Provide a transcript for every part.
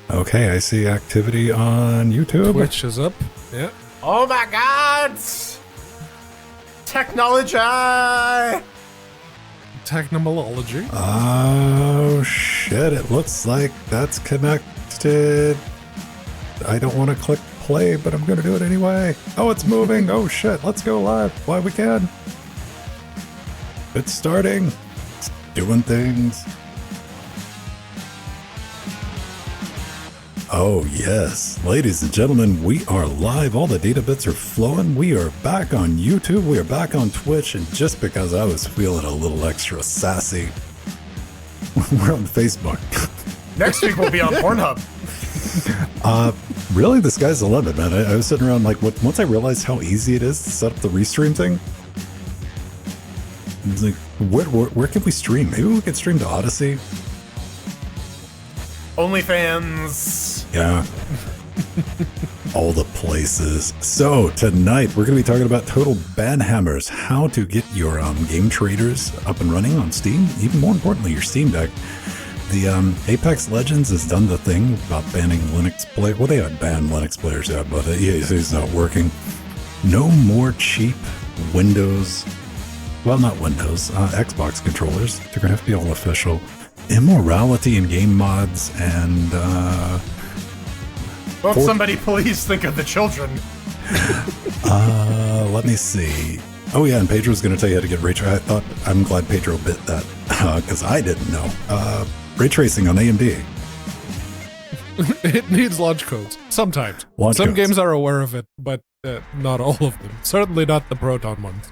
Okay, I see activity on YouTube. Twitch is up. Yeah. Oh my god! Technology! Technology. Oh shit, it looks like that's connected. I don't want to click play, but I'm going to do it anyway. Oh, it's moving. Oh shit, let's go live while we can. It's starting. It's doing things. Oh yes, ladies and gentlemen, we are live. All the data bits are flowing. We are back on YouTube. We are back on Twitch. And just because I was feeling a little extra sassy, we're on Facebook. Next week we'll be on Pornhub. Really, the sky's the limit, man. I was sitting around like, once I realized how easy it is to set up the restream thing, I was like, where can we stream? Maybe we could stream to Odyssey. OnlyFans. Yeah. All the places. So tonight we're going to be talking about total banhammers, how to get your game traders up and running on Steam. Even more importantly, your Steam Deck. The Apex Legends has done the thing about banning Linux players. Well, they haven't banned Linux players yet, but it's not working. No more cheap Windows. Well, not Windows. Xbox controllers. They're going to have to be all official. Immorality in game mods and Won't somebody please think of the children? Let me see. Oh yeah, and Pedro's going to tell you how to get ray tracing. I'm glad Pedro bit that because I didn't know. Ray tracing on AMD. It needs launch codes sometimes. Some games are aware of it, but not all of them. Certainly not the Proton ones.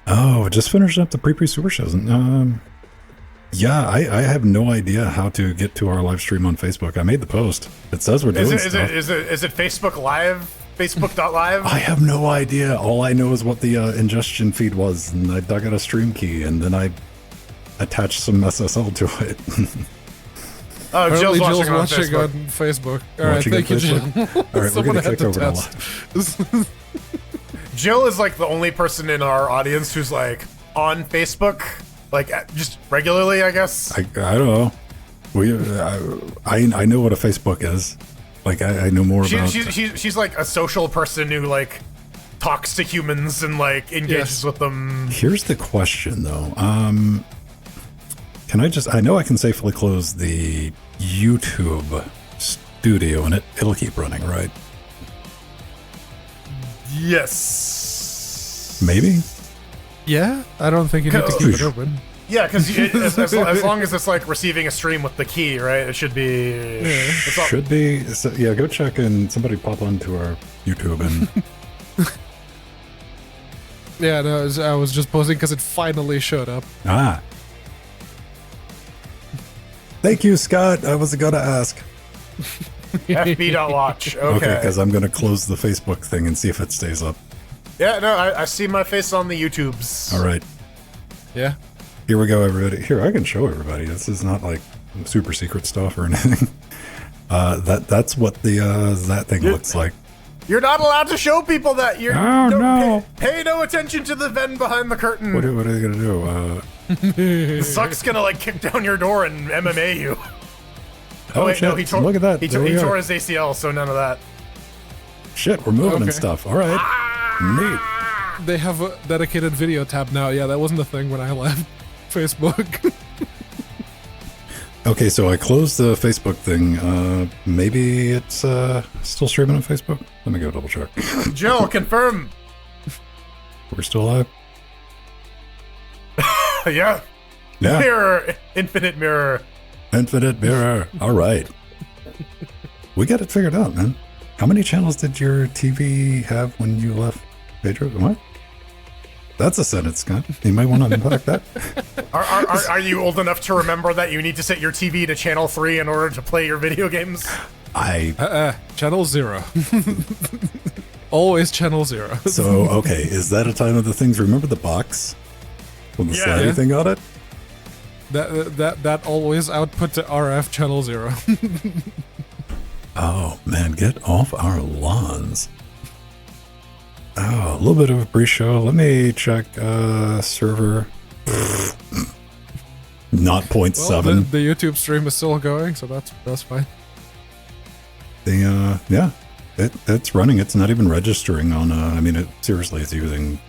Oh, just finished up the pre super shows. Yeah, I have no idea how to get to our live stream on Facebook. I made the post. It says we're doing stuff. Is it Facebook Live? Facebook.live? I have no idea. All I know is what the ingestion feed was, and I dug out a stream key, and then I attached some SSL to it. Oh, Jill's watching on Facebook. All right, thank you, Jill. All right, we're going to kick over to live. Jill is like the only person in our audience who's like on Facebook. Like, just regularly, I guess? I don't know. I know what a Facebook is. Like, I know more about... She's like a social person who, like, talks to humans and, like, engages with them. Here's the question, though. Can I just... I know I can safely close the YouTube studio, and it'll keep running, right? Yes. Maybe? Yeah, I don't think you need to keep it open. Yeah, because as long as it's like receiving a stream with the key, right? It should be. Yeah. Should be. So, yeah, go check and somebody pop onto our YouTube and. Yeah, no, I was just posting because it finally showed up. Ah. Thank you, Scott. I was gonna ask. FB.watch. Okay, because I'm gonna close the Facebook thing and see if it stays up. Yeah, no, I see my face on the YouTubes. All right. Yeah. Here we go, everybody. Here, I can show everybody. This is not like super secret stuff or anything. That's what the that thing looks like. You're not allowed to show people that. No. Pay no attention to the Ven behind the curtain. What are they gonna do? Zuck's gonna like kick down your door and MMA you. Oh wait, no, look at that. He tore his ACL, so none of that. Shit, we're moving and stuff. All right. Neat. They have a dedicated video tab now. Yeah, that wasn't a thing when I left Facebook. Okay, so I closed the Facebook thing. Maybe it's still streaming on Facebook? Let me go double check. Jill, confirm. We're still live? Yeah. Mirror. Infinite mirror. Infinite mirror. All right. We got it figured out, man. How many channels did your TV have when you left Pedro? What? That's a sentence, Scott. You might want to unpack that. Are you old enough to remember that you need to set your TV to channel 3 in order to play your video games? Channel 0. Always channel 0. So, okay, is that a time of the things? Remember the box with the slidey thing on it? That always output to RF channel 0. Oh man, get off our lawns. Oh, a little bit of a pre-show. Let me check server. not 0.7. Well, the YouTube stream is still going, so that's fine. It's running. It's not even registering on. Seriously, it's using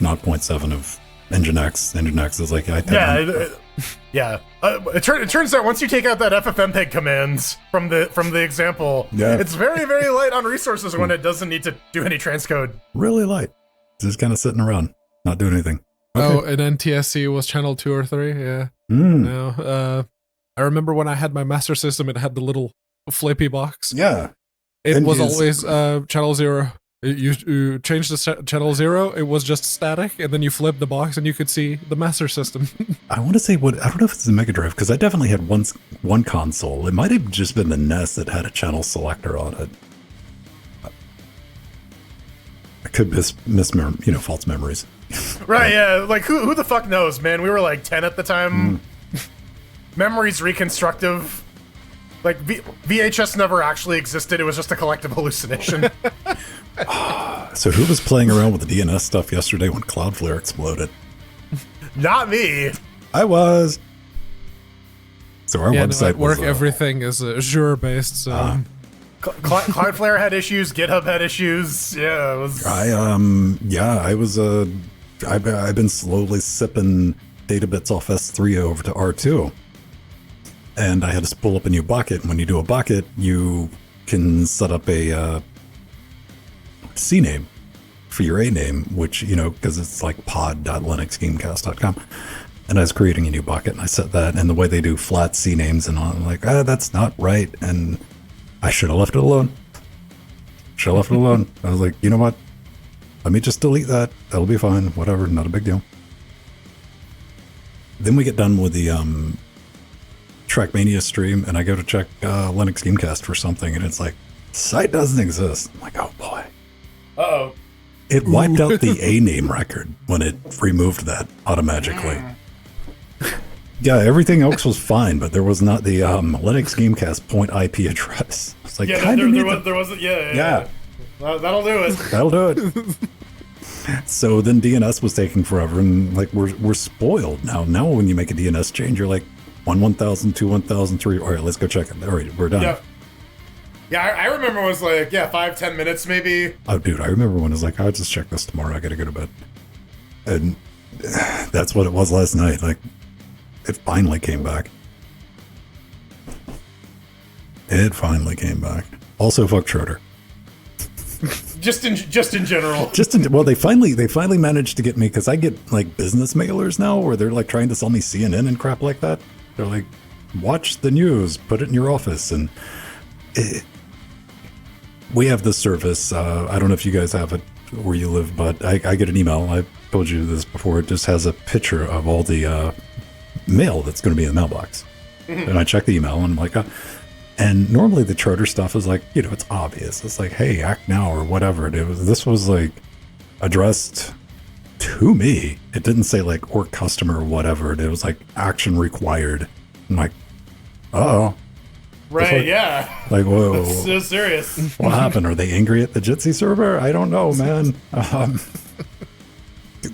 0.7 of Nginx. Nginx is like It turns out once you take out that ffmpeg commands from the example, it's very, very light on resources when it doesn't need to do any transcode. Really light. Just kind of sitting around, not doing anything. Okay. Oh, and NTSC was channel 2 or 3. Yeah. No. I remember when I had my master system, it had the little flippy box. Yeah. It was always channel 0. You changed the channel 0, it was just static, and then you flip the box and you could see the master system. I want to say I don't know if it's the Mega Drive, because I definitely had one console. It might have just been the NES that had a channel selector on it. I could false memories. Right, yeah. Like, who the fuck knows, man? We were like 10 at the time. Memory's reconstructive. Like, VHS never actually existed. It was just a collective hallucination. So who was playing around with the DNS stuff yesterday when Cloudflare exploded? Not me. I was. So our website at work, was, everything is Azure-based, so... Cloudflare had issues. GitHub had issues. Yeah, it was... I've been slowly sipping data bits off S3 over to R2. And I had to spool up a new bucket. And when you do a bucket, you can set up a C name for your A name, which, because it's like pod.linuxgamecast.com. And I was creating a new bucket, and I set that. And the way they do flat C names and all, I'm like, that's not right. And I should have left it alone. I was like, you know what? Let me just delete that. That'll be fine. Whatever. Not a big deal. Then we get done with the Trackmania stream, and I go to check Linux Gamecast for something, and it's like, site doesn't exist. I'm like, oh boy. Uh-oh. It wiped out the A name record when it removed that automatically. Yeah, everything else was fine, but there was not the Linux Gamecast point IP address. It's like, there wasn't. Yeah. That'll do it. That'll do it. So then DNS was taking forever, and like we're spoiled now. Now when you make a DNS change, you're like 1,000, 2,000, 3. All right, let's go check it. All right, we're done. Yeah, I remember it was like 5-10 minutes maybe. Oh, dude, I remember when it was like, I'll just check this tomorrow. I gotta go to bed, and that's what it was last night. Like, it finally came back. Also, fuck Schroeder. Just in general. They finally managed to get me, because I get like business mailers now where they're like trying to sell me CNN and crap like that. They're like, watch the news, put it in your office, and we have this service. I don't know if you guys have it where you live, but I get an email. I've told you this before. It just has a picture of all the mail that's going to be in the mailbox, and I check the email, and I'm like, and normally the charter stuff is like, it's obvious. It's like, hey, act now or whatever. This was like addressed to me. It didn't say like or customer or whatever. It was like action required. I'm like, uh-oh. Right, like, yeah. Like, whoa. That's so serious. What happened? Are they angry at the Jitsi server? I don't know, man.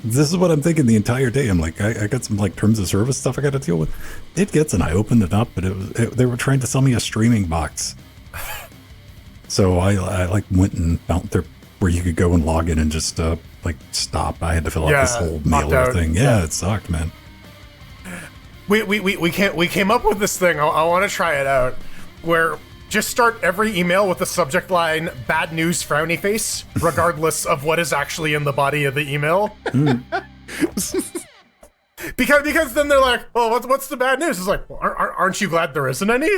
This is what I'm thinking the entire day. I'm like, I got some like terms of service stuff I got to deal with. It gets, and I opened it up, but they were trying to sell me a streaming box. So I like went and found there where you could go and log in and just like stop. I had to fill out this whole mailer thing. Yeah, it sucked, man. We came up with this thing. I want to try it out. Where just start every email with the subject line "bad news" frowny face, regardless of what is actually in the body of the email. Because then they're like, "Well, what's the bad news?" It's like, well, aren't you glad there isn't any?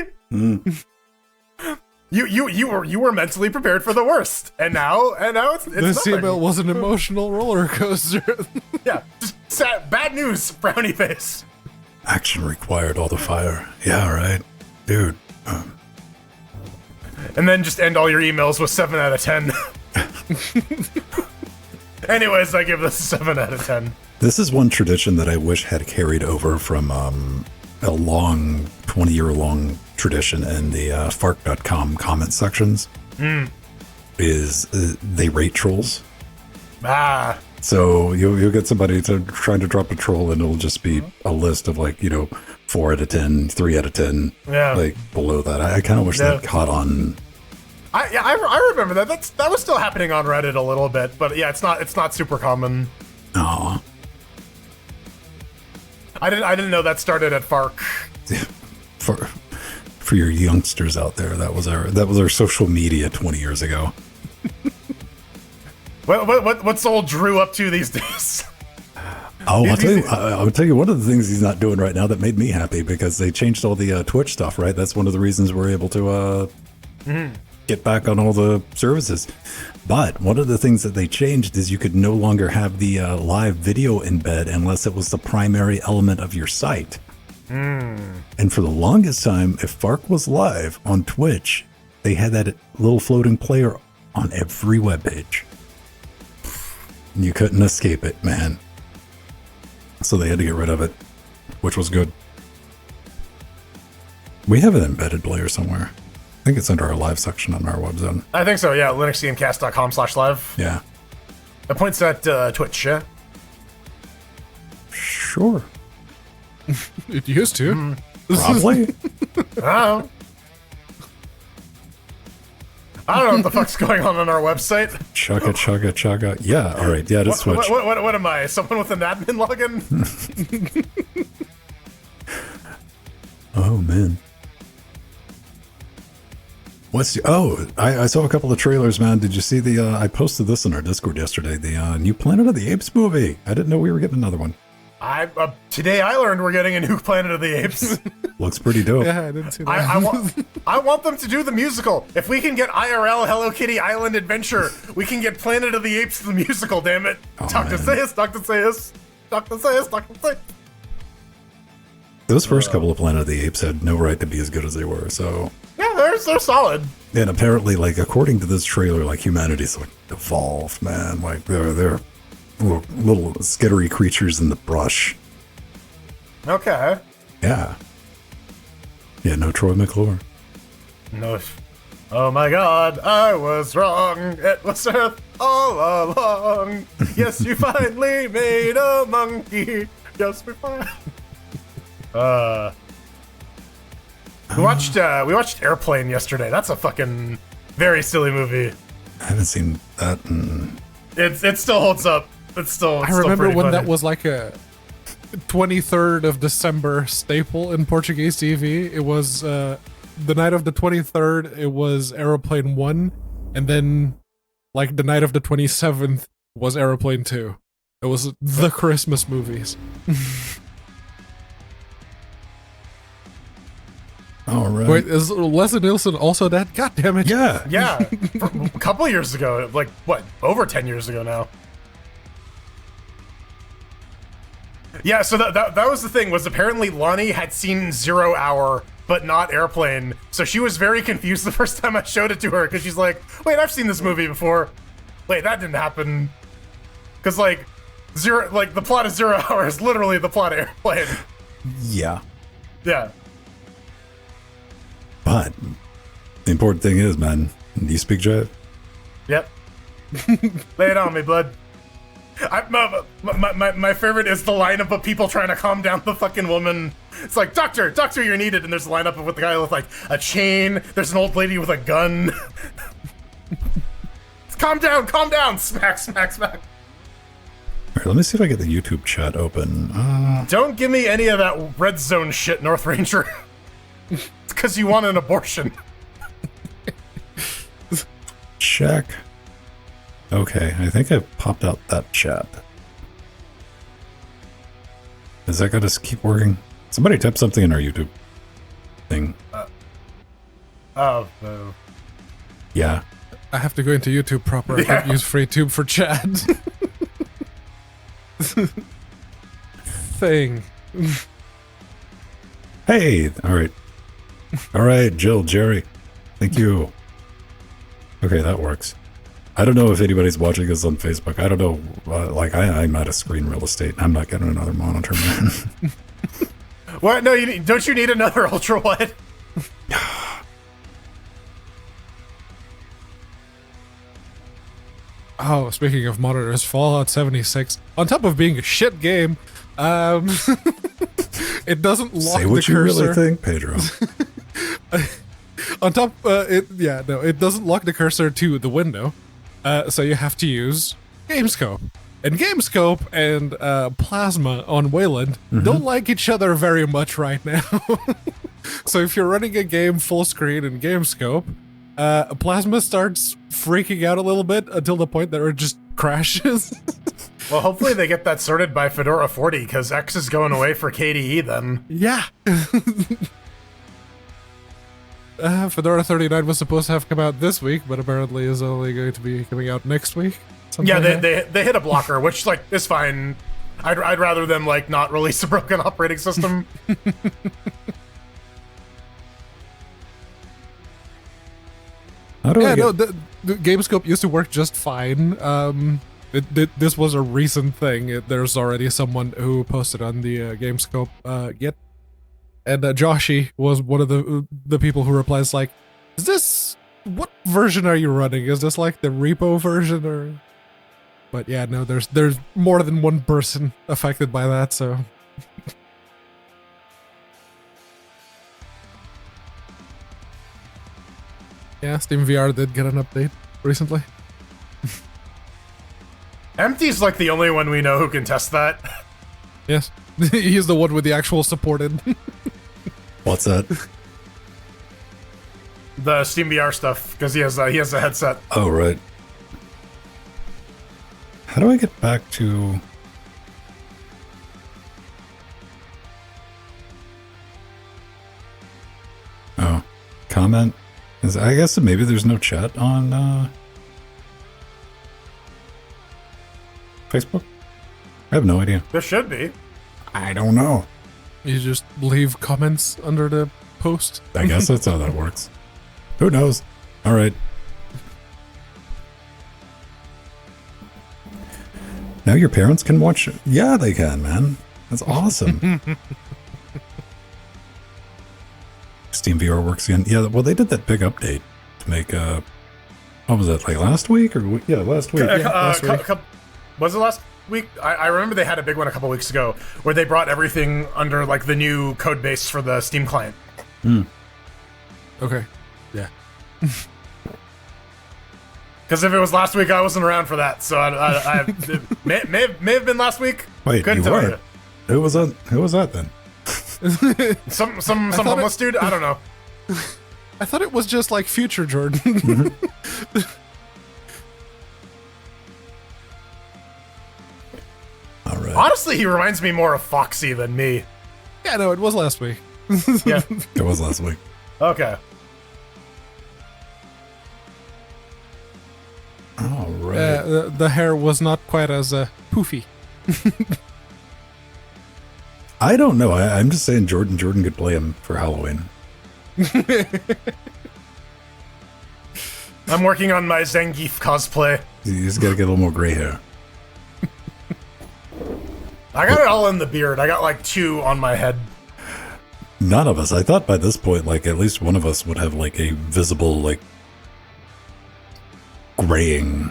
You were mentally prepared for the worst, and now it's this nothing. email was an emotional roller coaster. Yeah, just sad, bad news frowny face. Action required, all the fire. Yeah, right, dude. And then just end all your emails with 7 out of 10. Anyways, I give this a 7 out of 10. This is one tradition that I wish had carried over from a long 20-year-long tradition in the fark.com comment sections. Is they rate trolls. So you'll get somebody trying to drop a troll, and it'll just be a list of like 4 out of 10, 3 out of 10. Yeah. Like below that. I kind of wish that caught on. I remember that. That was still happening on Reddit a little bit, but yeah, it's not super common. Aw. I didn't know that started at FARC. For your youngsters out there, that was our social media 20 years ago. What's old Drew up to these days? Oh, I'll tell you one of the things he's not doing right now that made me happy, because they changed all the Twitch stuff, right? That's one of the reasons we're able to get back on all the services. But one of the things that they changed is you could no longer have the live video embed unless it was the primary element of your site. And for the longest time, if FARC was live on Twitch, they had that little floating player on every webpage. And you couldn't escape it, man. So they had to get rid of it, which was good. We have an embedded player somewhere. I think it's under our live section on our web zone. I think so, yeah. LinuxGameCast.com/live. Yeah. It points at Twitch, yeah? Sure. It used to. Probably. I don't know what the fuck's going on our website. Chugga. Yeah, all right. Yeah, to switch. What am I? Someone with an admin login? Oh, man. I saw a couple of trailers, man. Did you see I posted this in our Discord yesterday, the new Planet of the Apes movie. I didn't know we were getting another one. Today I learned we're getting a new Planet of the Apes. Looks pretty dope. Yeah, I didn't see that. I want them to do the musical. If we can get IRL Hello Kitty Island Adventure, we can get Planet of the Apes the musical, damn it. Oh, Dr. Seuss. Those first couple of Planet of the Apes had no right to be as good as they were, so... Yeah, they're solid. And apparently, like, according to this trailer, like, humanity's, like, evolved, man. Like, they're little skittery creatures in the brush. Okay. Yeah. Yeah, no Troy McClure. No. Oh my god, I was wrong. It was Earth all along. Yes, you finally made a monkey. Yes, we finally... We watched Airplane yesterday. That's a fucking very silly movie. I haven't seen that. It still holds up. I remember when funny. that was like a 23rd of December staple in Portuguese TV. It was the night of the 23rd. It was Aeroplane 1, and then like the night of the 27th was Aeroplane 2. It was the Christmas movies. All right. Wait, is Leslie Nielsen also dead? God damn it. Yeah. Yeah, a couple years ago, like what, over 10 years ago now. Yeah, so that was the thing, was apparently Lonnie had seen 0 Hour, but not Airplane. So she was very confused the first time I showed it to her, because she's like, wait, I've seen this movie before. Wait, that didn't happen. Because like, the plot of 0 Hour is literally the plot of Airplane. Yeah. Yeah. But the important thing is, man, do you speak jive? Yep. Lay it on me, blood. My favorite is the lineup of people trying to calm down the fucking woman. It's like, doctor, you're needed. And there's a lineup with the guy with like a chain. There's an old lady with a gun. Calm down. Smack. All right, let me see if I get the YouTube chat open. Don't give me any of that red zone shit, North Ranger. It's because you want an abortion. Check. Okay, I think I popped out that chat. Is that gonna keep working? Somebody type something in our YouTube thing. Yeah. I have to go into YouTube proper. I can't use FreeTube for chat. Thing. Hey, all right, Jill, Jerry, thank you. Okay, that works. I don't know if anybody's watching this on Facebook. I don't know, I'm out of screen real estate. I'm not getting another monitor, man. What? No, don't you need another ultra wide? Oh, speaking of monitors, Fallout 76, on top of being a shit game, it doesn't lock Say what the you cursor. really think, Pedro. On top, it doesn't lock the cursor to the window, so you have to use GameScope. And GameScope and Plasma on Wayland don't like each other very much right now. So if you're running a game full screen in GameScope, Plasma starts freaking out a little bit until the point that it just crashes. Well, hopefully they get that sorted by Fedora 40, because X is going away for KDE then. Yeah. Fedora 39 was supposed to have come out this week, but apparently is only going to be coming out next week. Yeah, they hit a blocker, which like is fine. I'd rather them like not release a broken operating system. How do I get... the GameScope used to work just fine. This was a recent thing. There's already someone who posted on the GameScope Git, and Joshy was one of the people who replies like, "Is this what version are you running? Is this like the repo version or?" But yeah, no, there's more than one person affected by that, so. Yeah, Steam VR did get an update recently. Empty's like the only one we know who can test that. Yes, he's the one with the actual supported. What's that? The Steam VR stuff, because he has a headset. Oh, right. How do I get back to... Oh, comment? I guess maybe there's no chat on Facebook? I have no idea. There should be. I don't know. You just leave comments under the post. I guess that's how that works. Who knows? All right. Now your parents can watch it? Yeah, they can, man. That's awesome. Steam VR works again. Yeah, well, they did that big update to make, what was that, like last week? Yeah, last week. last week. Was it last week? I remember they had a big one a couple weeks ago where they brought everything under like the new code base for the Steam client. Okay. Yeah. Because if it was last week, I wasn't around for that. So I it may have been last week. Wait, couldn't you tell weren't? Who was that? Who was that then? Some homeless dude. I don't know. I thought it was just like Future Jordan. All right. Honestly, he reminds me more of Foxy than me. Yeah, no, it was last week. Yeah. It was last week. Okay. All right. The hair was not quite as poofy. I don't know. I'm just saying Jordan could play him for Halloween. I'm working on my Zangief cosplay. He's got to get a little more gray hair. I got it all in the beard. I got like 2 on my head. None of us. I thought by this point, like, at least one of us would have, like, a visible, like, graying.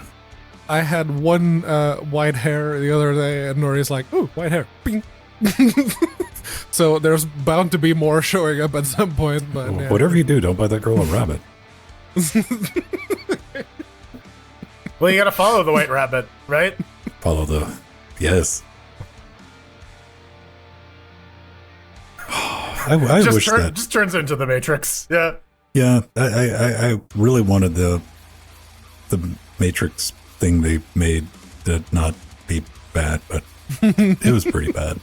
I had one white hair the other day, and Nori's like, "Ooh, white hair." Bing. So there's bound to be more showing up at some point. But yeah. Whatever you do, don't buy that girl a rabbit. Well, you gotta follow the white rabbit, right? Follow the... Yes. I wish that... Just turns into the Matrix. Yeah. Yeah, I really wanted the Matrix thing they made to not be bad, but it was pretty bad.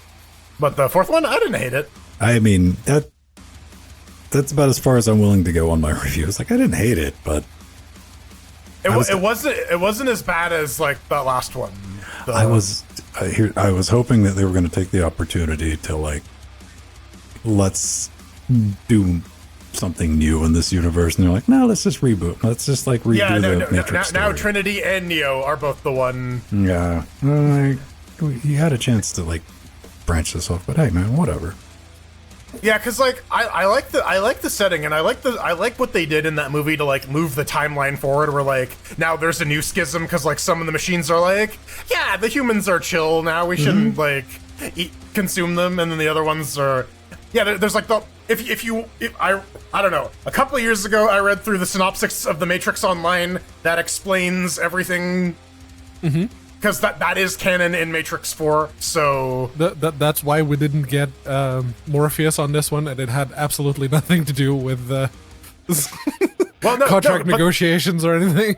But the 4th one, I didn't hate it. I mean, that's about as far as I'm willing to go on my reviews. Like, I didn't hate it, but it wasn't as bad as like that last one. I was hoping that they were going to take the opportunity to like, let's do something new in this universe, and they're like, no, let's just reboot. Let's just like redo the Matrix now story. Trinity and Neo are both the one. Yeah, you had a chance to like branch this off, but hey, man, whatever. Yeah, because like I like the setting, and I like what they did in that movie to like move the timeline forward. Where like now there's a new schism because like some of the machines are like, yeah, the humans are chill now, we shouldn't like consume them, and then the other ones are, yeah. There's like the if I don't know. A couple of years ago, I read through the synopsis of The Matrix Online that explains everything. Because that is canon in Matrix 4, so... That's why we didn't get Morpheus on this one, and it had absolutely nothing to do with contract negotiations or anything.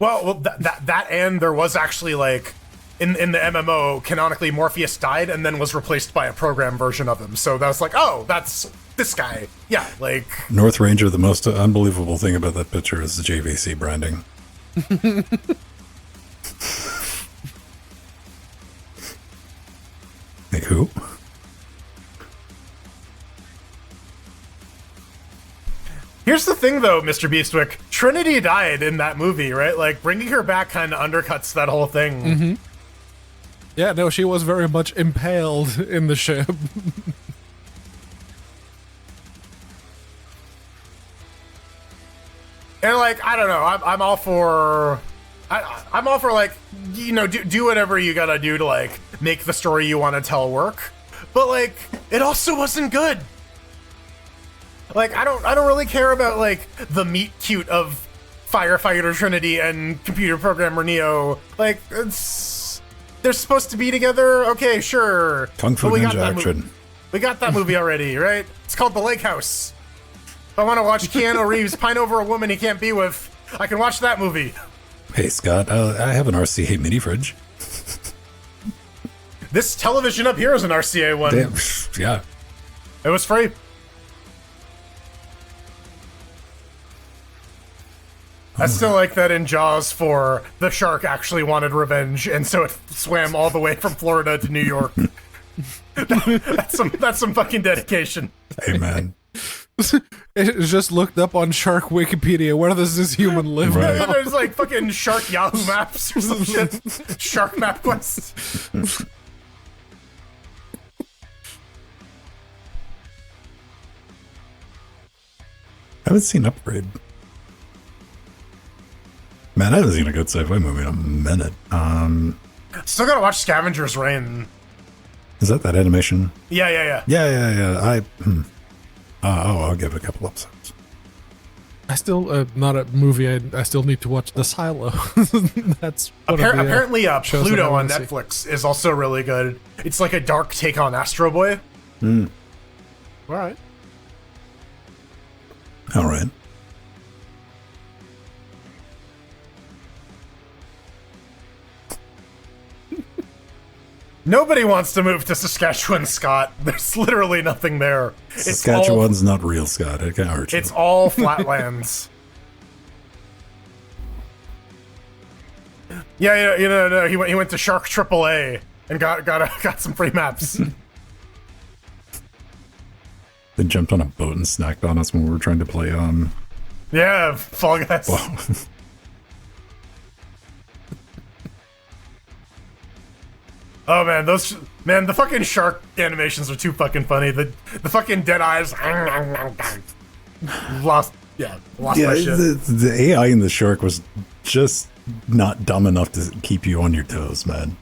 Well, that and there was actually, like, in the MMO, canonically, Morpheus died and then was replaced by a program version of him. So that was like, oh, that's this guy. Yeah, like... North Ranger, the most unbelievable thing about that picture is the JVC branding. Like who? Here's the thing, though, Mr. Beastwick. Trinity died in that movie, right? Like, bringing her back kind of undercuts that whole thing. Yeah, no, she was very much impaled in the ship. And, like, I don't know. I'm all for... I'm all for, like, you know, do whatever you gotta do to, like, make the story you want to tell work. But, like, it also wasn't good. Like, I don't really care about, like, the meet cute of Firefighter Trinity and computer programmer Neo. Like, they're supposed to be together? Okay, sure. Kung Fu Ninja action. We got that movie already, right? It's called The Lake House. If I want to watch Keanu Reeves pine over a woman he can't be with, I can watch that movie. Hey, Scott, I have an RCA mini fridge. This television up here is an RCA one. Damn, yeah. It was free. I still like that in Jaws 4, the shark actually wanted revenge, and so it swam all the way from Florida to New York. That's some fucking dedication. Hey, man. It just looked up on Shark Wikipedia. Where does this human live? Right. Now? There's like fucking Shark Yahoo Maps or some shit. Shark Map Quest. I haven't seen Upgrade. Man, I haven't seen a good sci-fi movie in a minute. Still gotta watch Scavenger's Reign. Is that animation? Yeah. Yeah. I'll give it a couple episodes. I still not a movie. I still need to watch The Silo. That's apparently Pluto on Netflix is also really good. It's like a dark take on Astro Boy. All right. Nobody wants to move to Saskatchewan, Scott. There's literally nothing there. Saskatchewan's not real, Scott. It can't hurt you. It's all flatlands. Yeah, no. He went to Shark AAA and got some free maps. They jumped on a boat and snacked on us when we were trying to play Yeah, Fall Guys. Well, Oh man, the fucking shark animations are too fucking funny. The fucking dead eyes. lost my shit. the AI in the shark was just not dumb enough to keep you on your toes, man.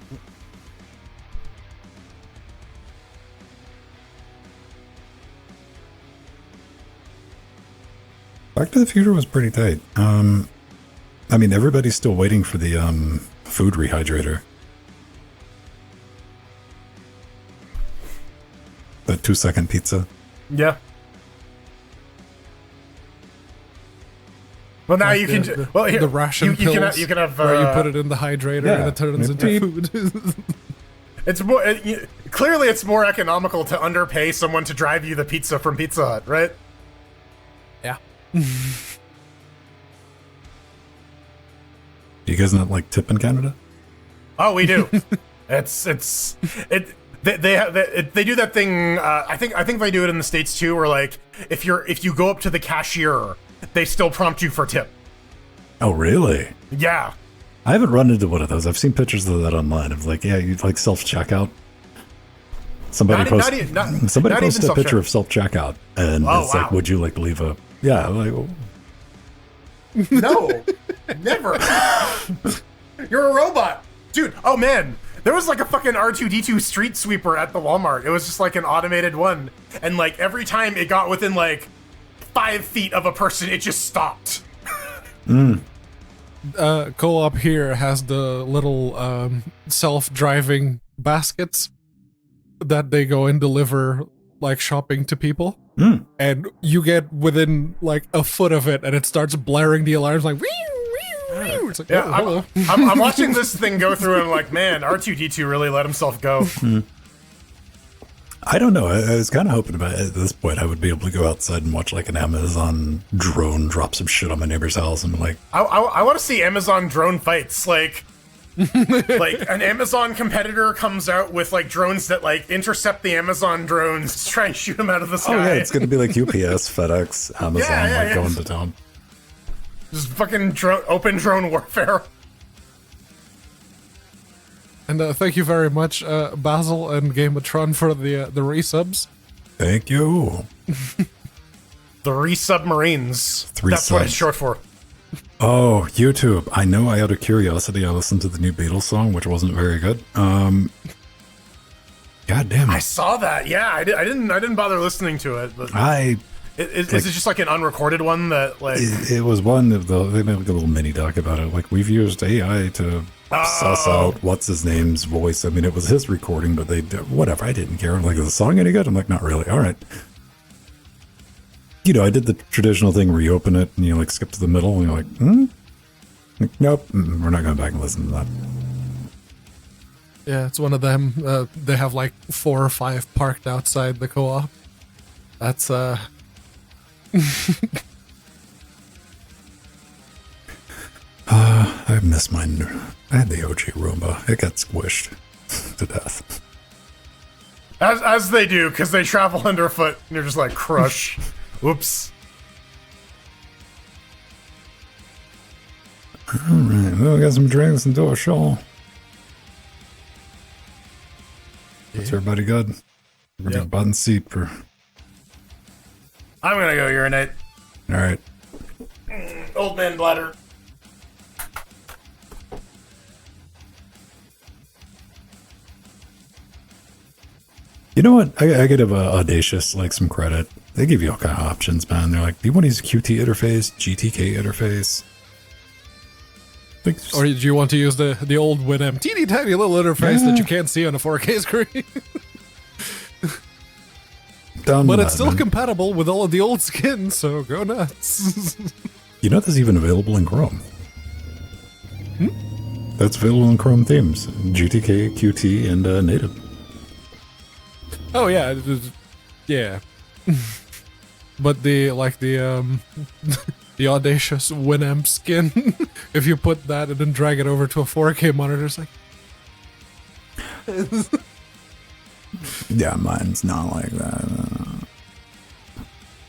Back to the Future was pretty tight. I mean, everybody's still waiting for the food rehydrator. The 2-second pizza. Yeah. Well, now you can. Here, the ration pills. You can have. Where you put it in the hydrator and it turns into food. It's more clearly it's more economical to underpay someone to drive you the pizza from Pizza Hut, right? Yeah. Do you guys not like tip in Canada? Oh, we do. They do that thing. I think they do it in the States too, where like if you go up to the cashier, they still prompt you for tip. Oh, really? Yeah. I haven't run into one of those. I've seen pictures of that online. Of like, yeah, you like self checkout. Somebody Not posted even- not- somebody not posted even a picture of self-check. self-checkout, and Oh, it's like, wow. would you like to leave a... Yeah, like, No, never. You're a robot, dude. Oh man, there was like a fucking R2D2 street sweeper at the Walmart. It was just like an automated one, and like every time it got within like 5 feet of a person, it just stopped. Co-op here has the little self-driving baskets that they go and deliver like shopping to people. And you get within like a foot of it and it starts blaring the alarms like it's like, Yeah, oh, hello. I'm watching this thing go through, and I'm like, man, R2D2 really let himself go. I don't know. I was kind of hoping about at this point I would be able to go outside and watch like an Amazon drone drop some shit on my neighbor's house and like, I want to see Amazon drone fights, like an Amazon competitor comes out with like drones that like intercept the Amazon drones to try and shoot them out of the sky. oh yeah, it's going to be like UPS, FedEx, Amazon, Yeah. going to town. Just fucking open drone warfare. And thank you very much, Basil and Gameatron, for the resubs. Thank you. The Re-Submarines. Three That's what it's subs. short for. Oh, YouTube. I know out of curiosity I listened to the new Beatles song, which wasn't very good. God damn I it. saw that. Yeah, I didn't bother listening to it. But is it just like an unrecorded one that like? It was one of the, they made like a little mini doc about it. Like, we've used AI to suss out what's his name's voice. I mean, it was his recording, but they did, whatever. I didn't care. I'm like, is the song any good? I'm like, not really. All right. You know, I did the traditional thing where you open it and you like skip to the middle and you're like, Like, nope, we're not going back and listen to that. Yeah, it's one of them. They have like 4 or 5 parked outside the co-op. That's I miss mine. I had the OG Roomba. It got squished to death. As they do, because they travel underfoot, and you're just like, crush. Whoops. All right, well, we got some drinks and do a show. That's everybody good? We're Yep. gonna button seat for. I'm gonna go urinate. All right. Old man bladder. You know what? I give Audacious like some credit. They give you all kind of options, man. They're like, do you want to use QT interface, GTK interface? Like, just- or do you want to use the old Winamp teeny tiny little interface that you can't see on a 4K screen? done But that, it's still man. compatible with all of the old skins, so go nuts. You know that's even available in Chrome. That's available in Chrome themes, GTK, QT, and native. Oh yeah, yeah. But the the audacious Winamp skin, if you put that and then drag it over to a 4K monitor, it's like Yeah, mine's not like that.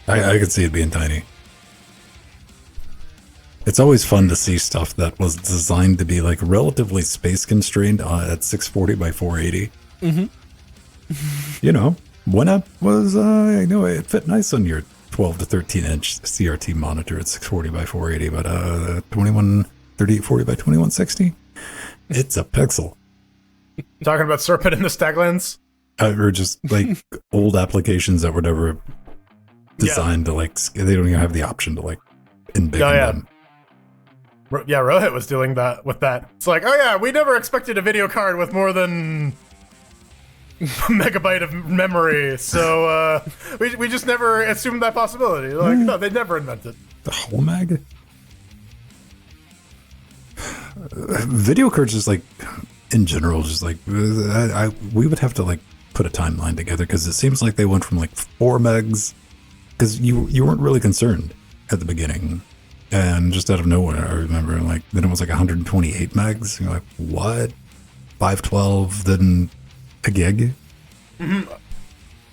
I could see it being tiny. It's always fun to see stuff that was designed to be like relatively space constrained at 640 by 480. You know, Winamp was, you know, it fit nice on your 12 to 13 inch CRT monitor at 640 by 480, but 3840 by 2160, it's a pixel. Talking about Serpent and the Staglands? Or just like old applications that were never designed to like, they don't even have the option to like embiggen them. Yeah, Rohit was doing that with that. It's like, oh yeah, we never expected a video card with more than a megabyte of memory, so we just never assumed that possibility. Like, no, they never invented. The whole mag? Video cards just like, in general, just like, we would have to like put a timeline together because it seems like they went from like 4 megs, because you weren't really concerned at the beginning. And just out of nowhere, I remember, like, then it was like 128 megs. You're like, what? 512, then a gig?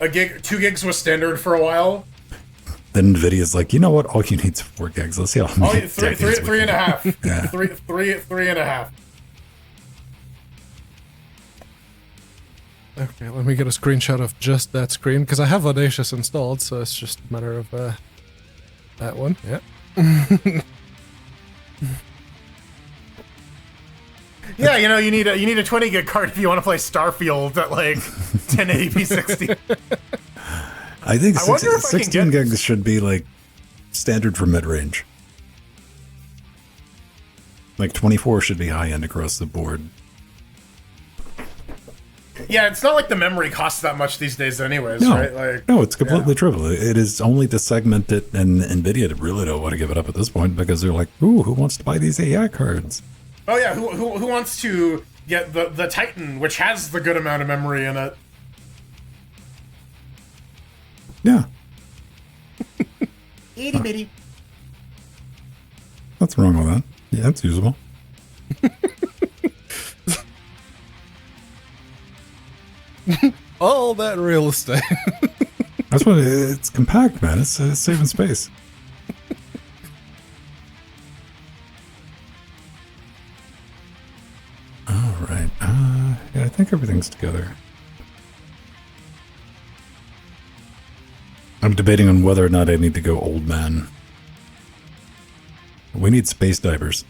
A gig, 2 gigs was standard for a while. Then NVIDIA's like, you know what? All you need is 4 gigs. Let's see how Oh, many three decades we and a can- half. Yeah. Three and a half. Okay, let me get a screenshot of just that screen, because I have Audacious installed, so it's just a matter of that one. Yeah. Yeah, you need a 20 gig card if you want to play Starfield at like 1080p 60. I think I wonder if I can 16 get- gigs should be like standard for mid-range. Like 24 should be high-end across the board. Yeah, it's not like the memory costs that much these days anyways, No, right? Like, no, it's completely trivial. It is only to segment it, and NVIDIA really don't want to give it up at this point because they're like, ooh, who wants to buy these AI cards? oh yeah, who wants to get the Titan, which has the good amount of memory in it? Yeah, Itty bitty. what's wrong with that? Yeah, it's usable. All that real estate. That's what it's compact, man. It's saving space. All right. Yeah, I think everything's together. I'm debating on whether or not I need to go old man. We need space divers.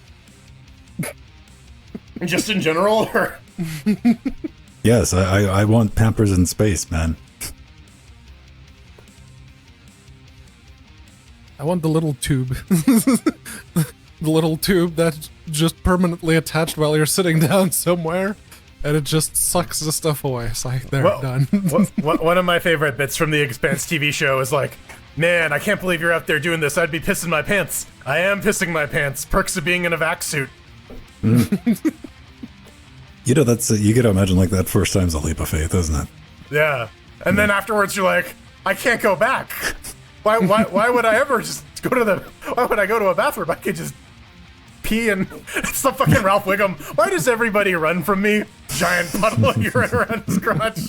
Just in general, or Yes, I want Pampers in space, man. I want the little tube. The little tube that's just permanently attached while you're sitting down somewhere, and it just sucks the stuff away. It's like, they're done. One of my favorite bits from the Expanse TV show is like, man, I can't believe you're out there doing this. I'd be pissing my pants. I am pissing my pants. Perks of being in a vac suit. You know, that's you gotta imagine like that first time's a leap of faith, isn't it? Yeah. And then afterwards you're like, I can't go back. Why would I ever just go to why would I go to a bathroom? I could just pee and it's the fucking Ralph Wiggum. Why does everybody run from me? Giant puddle of urine around his crotch.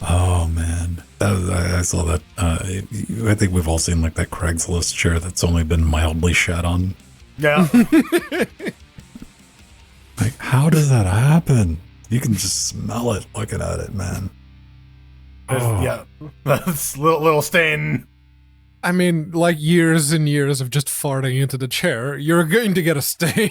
Oh man, I saw that. I think we've all seen like that Craigslist chair that's only been mildly shat on. Yeah. Like, how does that happen? You can just smell it looking at it, man. Yeah. That's little stain. I mean, like years and years of just farting into the chair, you're going to get a stain.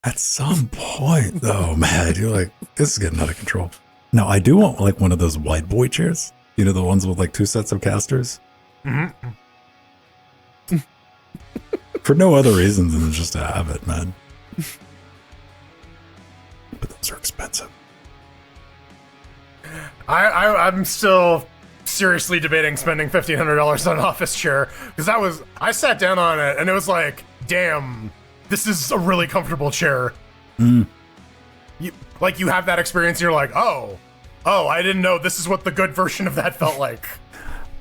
At some point, though, man, you're like, this is getting out of control. Now, I do want like one of those white boy chairs. You know, the ones with like 2 sets of casters. Mm-hmm. For no other reason than just to have it, man. But those are expensive. I'm still seriously debating spending $1,500 on an office chair because I sat down on it and it was like, damn, this is a really comfortable chair. You have that experience and you're like, oh, I didn't know this is what the good version of that felt like.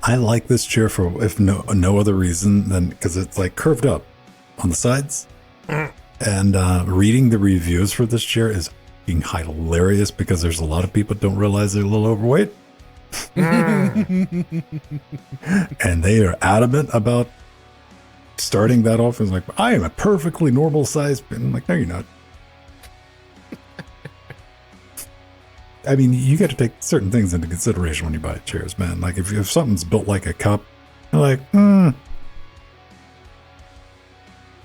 I like this chair for if no other reason than because it's like curved up on the sides. And reading the reviews for this chair is being hilarious because there's a lot of people don't realize they're a little overweight. And they are adamant about starting that off as like, I am a perfectly normal size. And I'm like, no, you're not. I mean, you got to take certain things into consideration when you buy chairs, man. Like if something's built like a cup, you're like, Oh,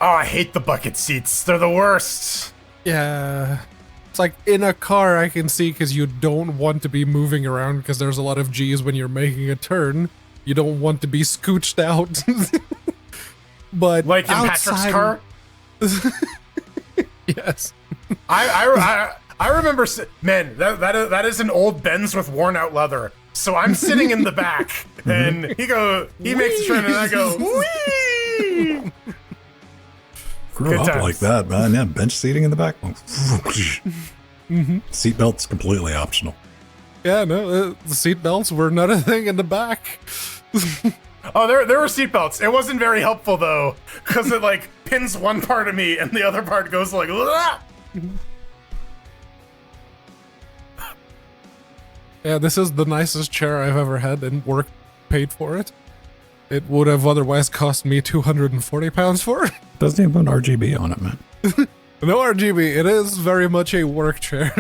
I hate the bucket seats. They're the worst. Yeah. It's like in a car I can see because you don't want to be moving around because there's a lot of G's when you're making a turn. You don't want to be scooched out. But Like in outside, Patrick's car? Yes. I remember, man, that is an old Benz with worn out leather. So I'm sitting in the back and he makes a turn and I go, whee! grew Good up times. like that, man. Yeah, bench seating in the back. Seatbelt's completely optional. Yeah, no, the seat belts were not a thing in the back. Oh, there were seatbelts. It wasn't very helpful though, because it like pins one part of me and the other part goes like, "Ugh!" Yeah, this is the nicest chair I've ever had and work paid for it. It would have otherwise cost me £240 for it. Doesn't even put RGB on it, man. No RGB. It is very much a work chair.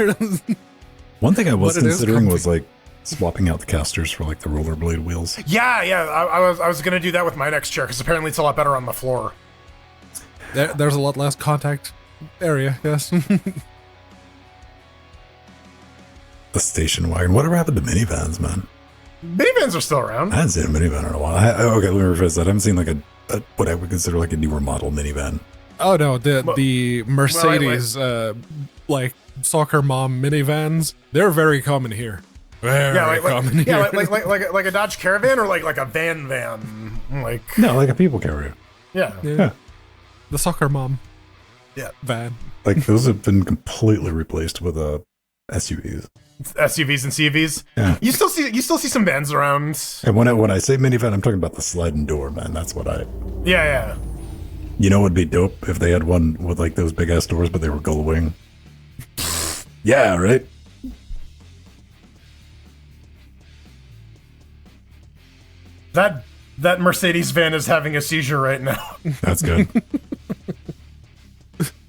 One thing I was But it is considering was comfy. like swapping out the casters for like the rollerblade wheels. Yeah, I was gonna do that with my next chair because apparently it's a lot better on the floor. There's a lot less contact area. Yes. The station wagon. Whatever happened to minivans, man? Minivans are still around. I haven't seen a minivan in a while. Okay, let me rephrase that. I haven't seen like a what I would consider like a newer model minivan. Oh no, the Mercedes like soccer mom minivans, they're very common here. Very common here. Yeah, like a Dodge Caravan or like a van, like No, like a people carrier. yeah. Yeah. The soccer mom Yeah. van. Like those have been completely replaced with SUVs. SUVs and CVs. Yeah. You still see some vans around. And when I say minivan, I'm talking about the sliding door, man. That's what I. Yeah. You know, it would be dope if they had one with like those big ass doors, but they were gull wing. Yeah, right. That Mercedes van is having a seizure right now. That's good.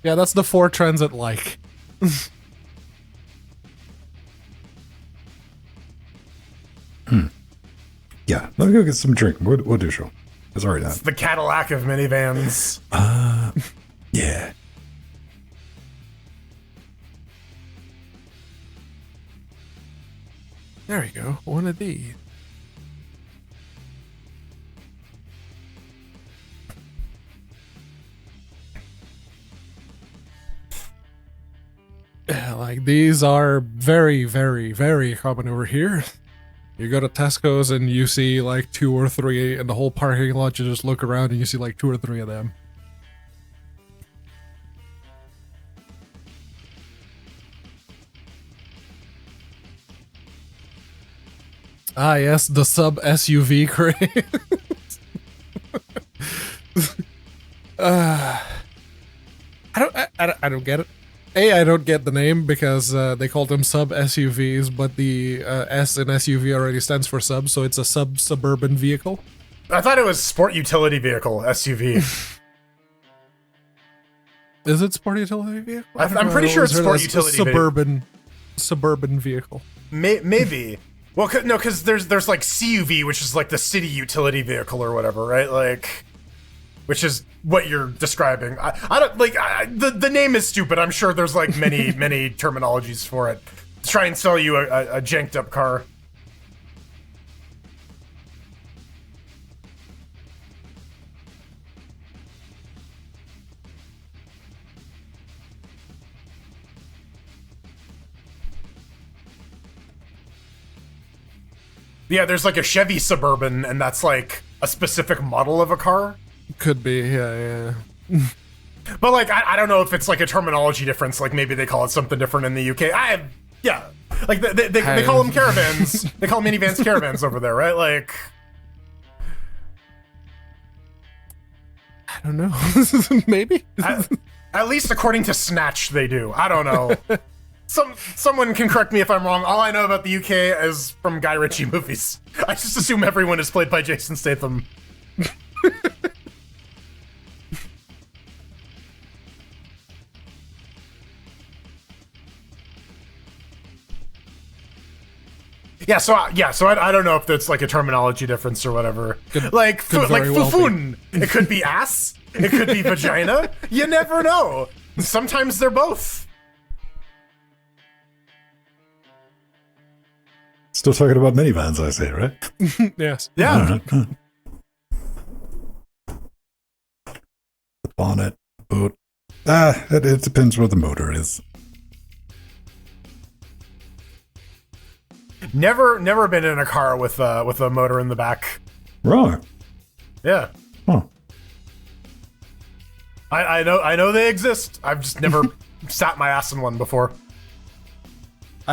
Yeah, that's the Ford Transit like. Yeah, let me go get some drink. We'll do a show. It's already done. The Cadillac of minivans. Yeah. There we go. One of these. Yeah, like these are very, very, very common over here. You go to Tesco's and you see like 2 or 3 in the whole parking lot. You just look around and you see like 2 or 3 of them. Ah, yes, the sub SUV craze. I don't get it. I don't get the name because they call them sub SUVs, but the S in SUV already stands for sub, so it's a suburban vehicle. I thought it was sport utility vehicle SUV. Is it sport utility vehicle? I'm pretty sure it's sport utility suburban vehicle. Maybe. Well, no, because there's like CUV, which is like the city utility vehicle or whatever, right? Like, which is what you're describing. I don't like the name is stupid. I'm sure there's like many many terminologies for it. To try and sell you a janked up car. Yeah, there's like a Chevy Suburban, and that's like a specific model of a car. Could be, yeah. But like, I don't know if it's like a terminology difference. Like maybe they call it something different in the UK. Yeah, like they call them caravans. They call minivans caravans over there, right? Like, I don't know. Maybe. At least according to Snatch, they do. I don't know. Someone can correct me if I'm wrong. All I know about the UK is from Guy Ritchie movies. I just assume everyone is played by Jason Statham. So I don't know if that's like a terminology difference or whatever. Like fufun. It could be ass. It could be vagina. You never know. Sometimes they're both. Still talking about minivans, I say, right? Yes. Yeah. The bonnet, boot. It depends where the motor is. Never been in a car with a motor in the back. Wrong. Yeah. Huh. I know they exist. I've just never sat my ass in one before.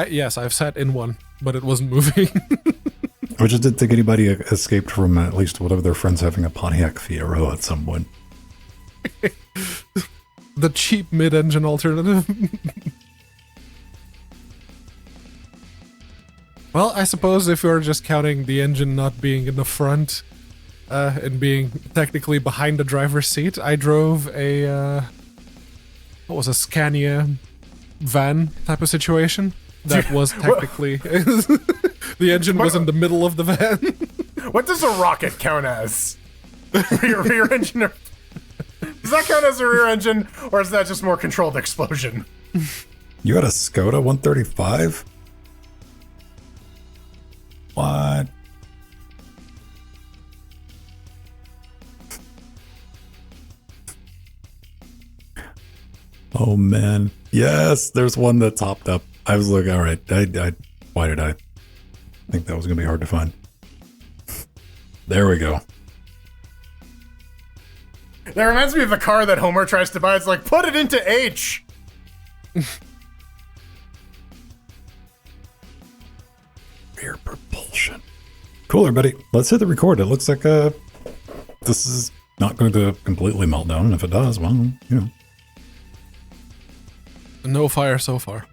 Yes, I've sat in one, but it wasn't moving. I just didn't think anybody escaped from at least one of their friends having a Pontiac Fiero at some point. The cheap mid-engine alternative. Well, I suppose if you're just counting the engine not being in the front and being technically behind the driver's seat, I drove a what was a Scania van type of situation. That was technically the engine was in the middle of the van. What does a rocket count as? Rear engine? Does that count as a rear engine, or is that just more controlled explosion? You had a Skoda 135? What? Oh man. Yes, there's one that topped up. I was like, all right, why did I think that was gonna be hard to find? There we go. That reminds me of the car that Homer tries to buy. It's like, put it into H. Rear propulsion. Cool, everybody. Let's hit the record. It looks like this is not going to completely melt down. And if it does, well, you know. No fire so far.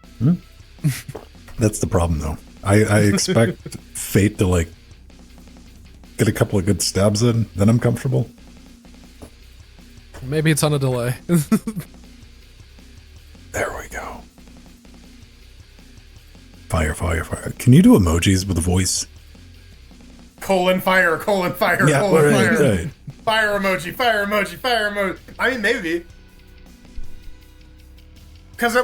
That's the problem, though. I expect fate to, like, get a couple of good stabs in, then I'm comfortable. Maybe it's on a delay. There we go. Fire, fire, fire. Can you do emojis with a voice? Colon fire, colon fire, Yeah, colon right, fire. right. Fire emoji, fire emoji, fire emoji. I mean, maybe. Because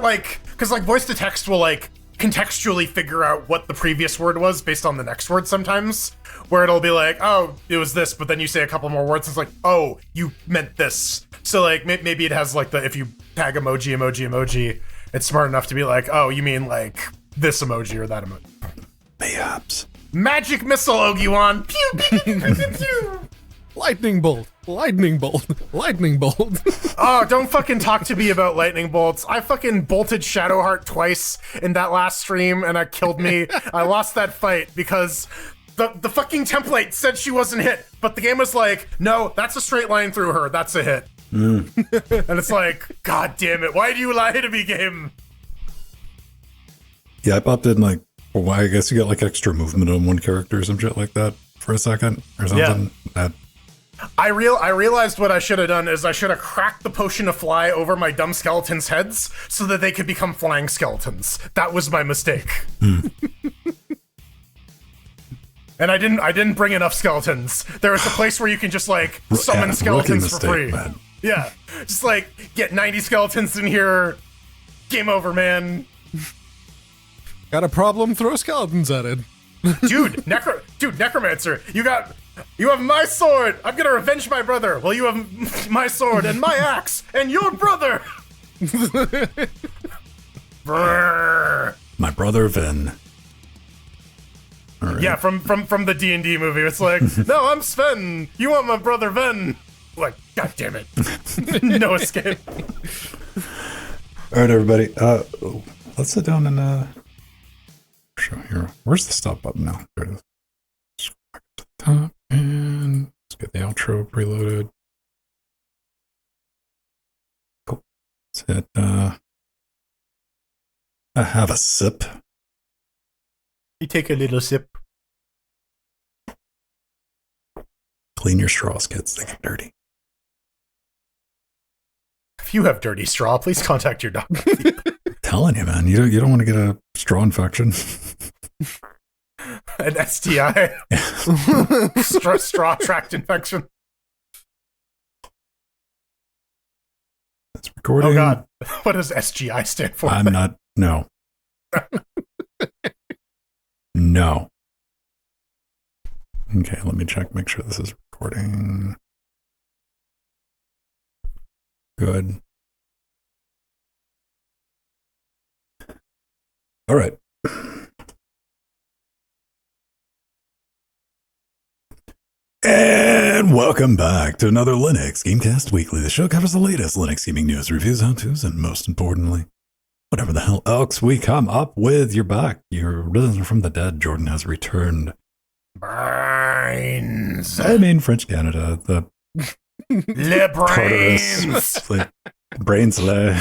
voice to text will, like, contextually figure out what the previous word was based on the next word sometimes. Where it'll be like, oh, it was this, but then you say a couple more words, it's like, oh, you meant this. So, like, maybe it has, like, if you tag emoji, it's smart enough to be like, oh, you mean, like, this emoji or that emoji. Mayhaps. Magic missile, Ogi-Wan! Pew, pew, pew, pew, pew, pew. Lightning bolt. Lightning bolt. Lightning bolt. Oh, don't fucking talk to me about lightning bolts. I fucking bolted Shadowheart twice in that last stream, and it killed me. I lost that fight because the fucking template said she wasn't hit, but the game was like, no, that's a straight line through her. That's a hit. And it's like, god damn it. Why do you lie to me, game? Yeah, I popped in, like, well, I guess you got, like, extra movement on one character or some shit like that for a second or something. Yeah. I realized what I should have done is I should have cracked the potion of fly over my dumb skeletons' heads so that they could become flying skeletons. That was my mistake. And I didn't bring enough skeletons. There is a place where you can just, like, summon skeletons for free. Man. Yeah. Just, like, get 90 skeletons in here. Game over, man. Got a problem? Throw skeletons at it. Dude, Necromancer, you have my sword. I'm gonna revenge my brother. Well, you have my sword and my axe and your brother. Brrr. My brother Vin. All right. Yeah, from the D&D movie. It's like, no, I'm Sven. You want my brother Ven? Like, god damn it. No escape. All right, everybody. Let's sit down and show here. Where's the stop button now? There it is. Scroll back to the top and let's get the outro preloaded. Cool. Let's hit have a sip. You take a little sip. Clean your straws, kids. They get dirty. If you have dirty straw, please contact your doctor. Telling you, man, you don't want to get a straw infection. An STI. straw tract infection. It's recording. Oh god. What does SGI stand for? I'm not. No. No. Okay, let me check. Make sure this is recording. Good. All right. And welcome back to another Linux Gamecast Weekly. The show covers the latest Linux gaming news, reviews, how-tos, and most importantly, whatever the hell else we come up with. You're back. You're risen from the dead. Jordan has returned. Brains. I mean, French Canada. The Le brains. Tartarus, like, brains le.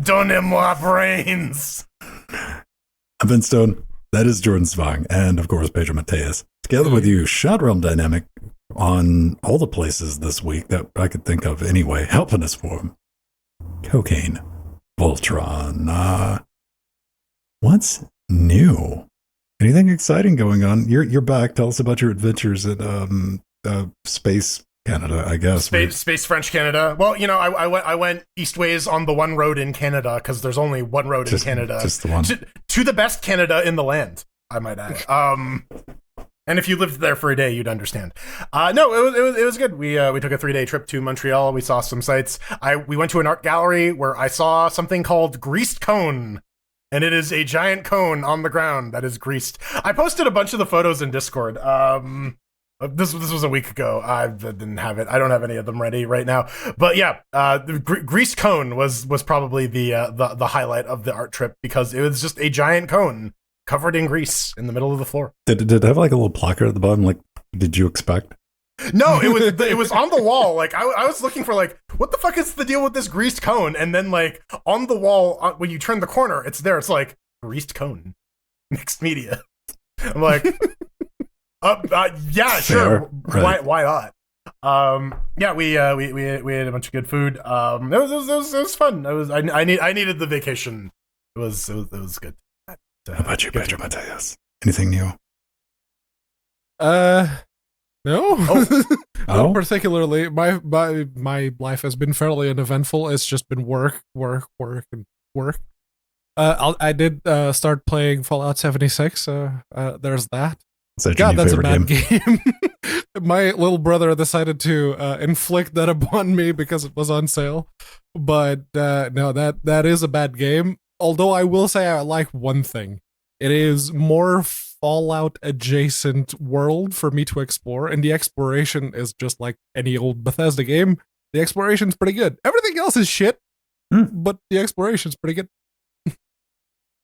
Donnez-moi brains. I'm Vince Stone. That is Jordan Svang. And of course, Pedro Mateus. Together with you, Shad Realm Dynamic on all the places this week that I could think of anyway, helping us for him. Cocaine. Voltron. What's new? Anything exciting going on? You're back. Tell us about your adventures at Space Canada, I guess. Space French Canada. Well, I went eastways on the one road in Canada because there's only one road in Canada. Just the one. To the best Canada in the land, I might add. And if you lived there for a day, you'd understand. No, it was good. We took a 3-day trip to Montreal. We saw some sights. We went to an art gallery where I saw something called Greased Cone. And it is a giant cone on the ground that is greased. I posted a bunch of the photos in Discord. This was a week ago. I didn't have it. I don't have any of them ready right now. But yeah, the greased cone was probably the highlight of the art trip because it was just a giant cone covered in grease in the middle of the floor. Did it have like a little placard at the bottom? Like, did you expect? No, it was on the wall. Like I was looking for like, what the fuck is the deal with this greased cone? And then like on the wall, when you turn the corner, it's there. It's like greased cone, mixed media. I'm like, yeah, sure. Right. Why not? Yeah, we had a bunch of good food. It was fun. I needed the vacation. It was good. How about you, Pedro Mateus? Anything new? No, Oh? not particularly. My life has been fairly uneventful. It's just been work, and work. I did start playing Fallout 76. There's that. Is that your God, new that's a favorite bad game? game. My little brother decided to inflict that upon me because it was on sale. But no, that is a bad game. Although I will say I like one thing. It is more Fallout adjacent world for me to explore, and the exploration is just like any old Bethesda game. The exploration's pretty good. Everything else is shit, but the exploration's pretty good.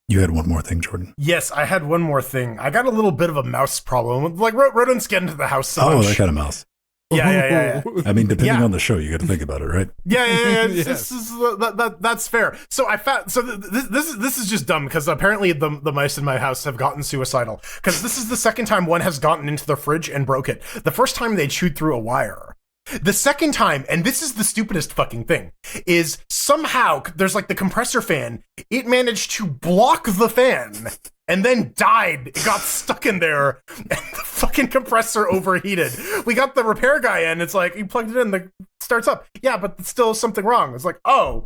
You had one more thing, Jordan. Yes, I had one more thing. I got a little bit of a mouse problem. Like rodents get into the house so much. That kind of mouse. Yeah. I mean, depending on the show, you got to think about it, right? Yeah. Yes. That's fair. So I found. So this is just dumb because apparently the mice in my house have gotten suicidal because this is the second time one has gotten into the fridge and broke it. The first time they chewed through a wire. The second time, and this is the stupidest fucking thing, is somehow there's like the compressor fan. It managed to block the fan and then died. It got stuck in there and the fucking compressor overheated. We got the repair guy in. It's like, you plugged it in, the starts up. Yeah, but it's still something wrong. It's like, oh,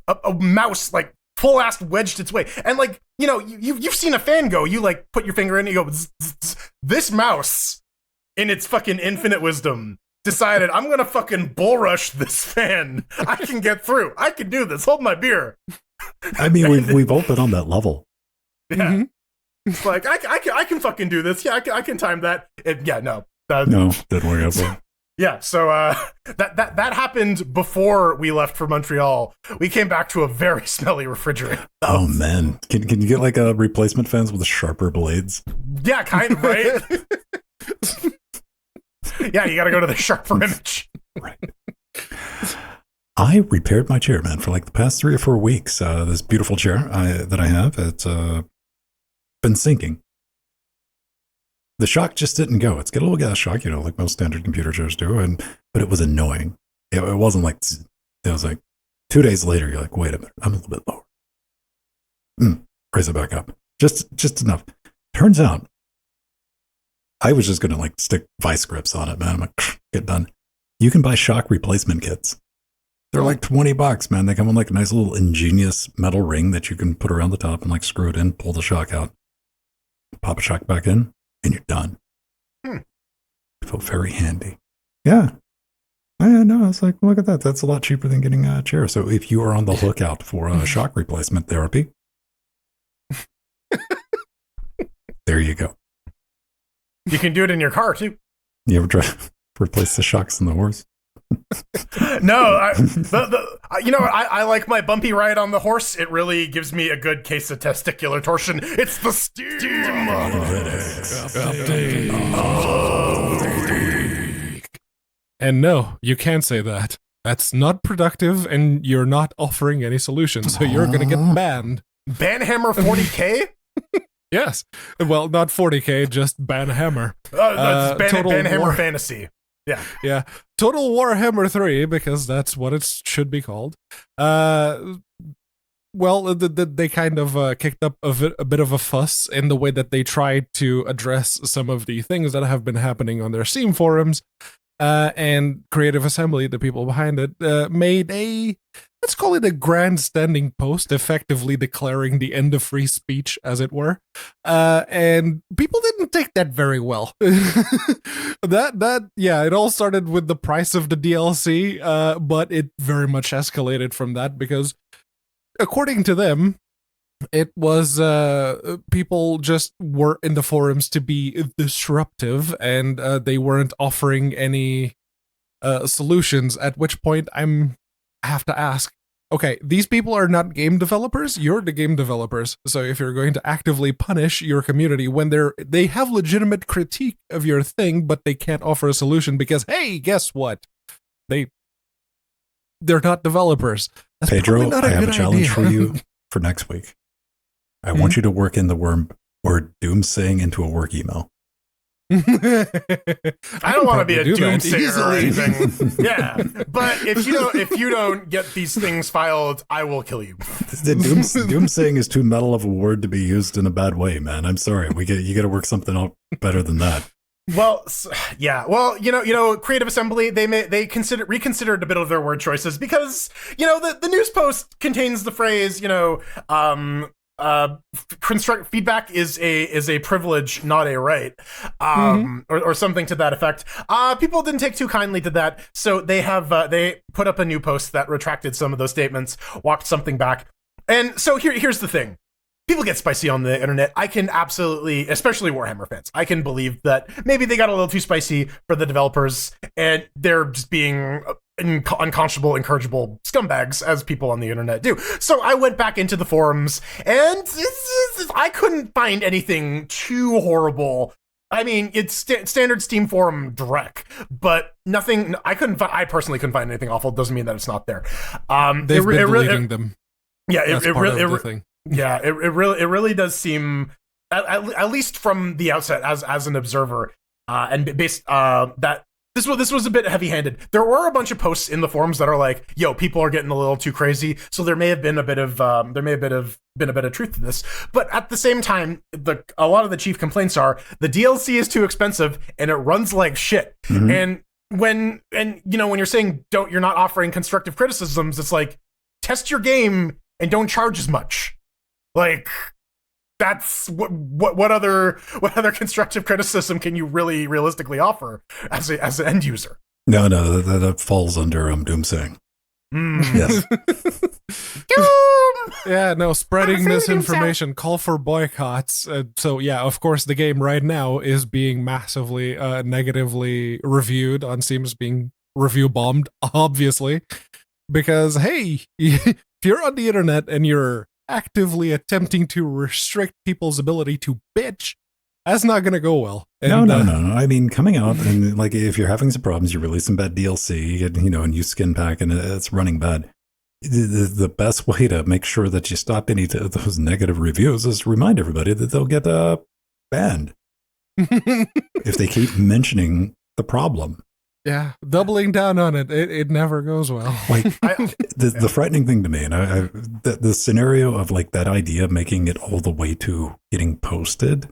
a mouse like full ass wedged its way. And like, you've seen a fan go. You like put your finger in and you go, zzz, zzz. This mouse in its fucking infinite wisdom decided I'm gonna fucking bull rush this fan. I can get through. I can do this. Hold my beer. I mean, we've both been on that level. Yeah. Mm-hmm. It's like I can fucking do this. Yeah, I can time that. No, didn't work out well. Yeah, so that happened before we left for Montreal. We came back to a very smelly refrigerator. Oh man, can you get like a replacement fans with sharper blades? Yeah, kind of, right? Yeah, you got to go to the sharper image. Right. I repaired my chair, man, for like the past 3 or 4 weeks. This beautiful chair that I have, it's been sinking. The shock just didn't go. It's got a little gas shock, like most standard computer chairs do, but it was annoying. It wasn't like, it was like 2 days later, you're like, wait a minute, I'm a little bit lower. Raise it back up. Just enough. Turns out, I was just going to like stick vice grips on it, man. I'm like, get done. You can buy shock replacement kits. They're like $20, man. They come in like a nice little ingenious metal ring that you can put around the top and like screw it in, pull the shock out, pop a shock back in, and you're done. It felt very handy. Yeah. I know. I was like, look at that. That's a lot cheaper than getting a chair. So if you are on the lookout for a shock replacement therapy, there you go. You can do it in your car too. You ever try to replace the shocks in the horse? No, I like my bumpy ride on the horse. It really gives me a good case of testicular torsion. It's the Steam update. And no, you can't say that. That's not productive, and you're not offering any solutions, so you're going to get banned. Banhammer 40K? Yes. Well, not 40K, just Banhammer. That's Total Banhammer War. Fantasy. Yeah. Total Warhammer 3, because that's what it should be called. Well, they kind of kicked up a bit of a fuss in the way that they tried to address some of the things that have been happening on their Steam forums. And Creative Assembly, the people behind it, made let's call it a grandstanding post, effectively declaring the end of free speech, as it were. And people didn't take that very well. It all started with the price of the DLC, but it very much escalated from that because, according to them, it was people just were in the forums to be disruptive, and they weren't offering any solutions. At which point, I have to ask: okay, these people are not game developers. You're the game developers. So if you're going to actively punish your community when they have legitimate critique of your thing, but they can't offer a solution because, hey, guess what? They're not developers. That's Pedro, not I have a good challenge idea. for you for next week. I want you to work in the word doomsaying into a work email. I don't want to be a doomsayer or easily. anything. Yeah, but if you don't get these things filed, I will kill you. The doomsaying is too metal of a word to be used in a bad way, man. I'm sorry. You got to work something out better than that. Well, yeah. Well, Creative Assembly, they reconsidered a bit of their word choices because, the news post contains the phrase, construct feedback is a privilege, not a right, or something to that effect. People didn't take too kindly to that, so they put up a new post that retracted some of those statements, walked something back, and so here's the thing. People get spicy on the internet. I can absolutely, especially Warhammer fans, I can believe that maybe they got a little too spicy for the developers and they're just being unconscionable, incorrigible scumbags, as people on the internet do. So I went back into the forums and I couldn't find anything too horrible. I mean, it's standard Steam forum dreck, but nothing, I personally couldn't find anything awful. It doesn't mean that it's not there. They've been deleting them. Yeah, it really does seem, at least from the outset, as an observer, and based that this was a bit heavy-handed. There were a bunch of posts in the forums that are like, "Yo, people are getting a little too crazy." So there may have been a bit of truth to this. But at the same time, a lot of the chief complaints are the DLC is too expensive and it runs like shit. Mm-hmm. And when you're saying you're not offering constructive criticisms, it's like, test your game and don't charge as much. Like, that's what other constructive criticism can you really realistically offer as an end user? No, that falls under doomsaying. Yes. Yeah, no, spreading misinformation, call for boycotts. So yeah, of course, the game right now is being massively negatively reviewed on Steam, is being review bombed, obviously, because hey, if you're on the internet and you're actively attempting to restrict people's ability to bitch, that's not going to go well. And, no. I mean, coming out and like, if you're having some problems, you release some bad DLC, you get, a new skin pack, and it's running bad. The best way to make sure that you stop any of those negative reviews is remind everybody that they'll get banned if they keep mentioning the problem. Yeah, doubling down on it, it never goes well. Like, the frightening thing to me, and the scenario of like that idea of making it all the way to getting posted,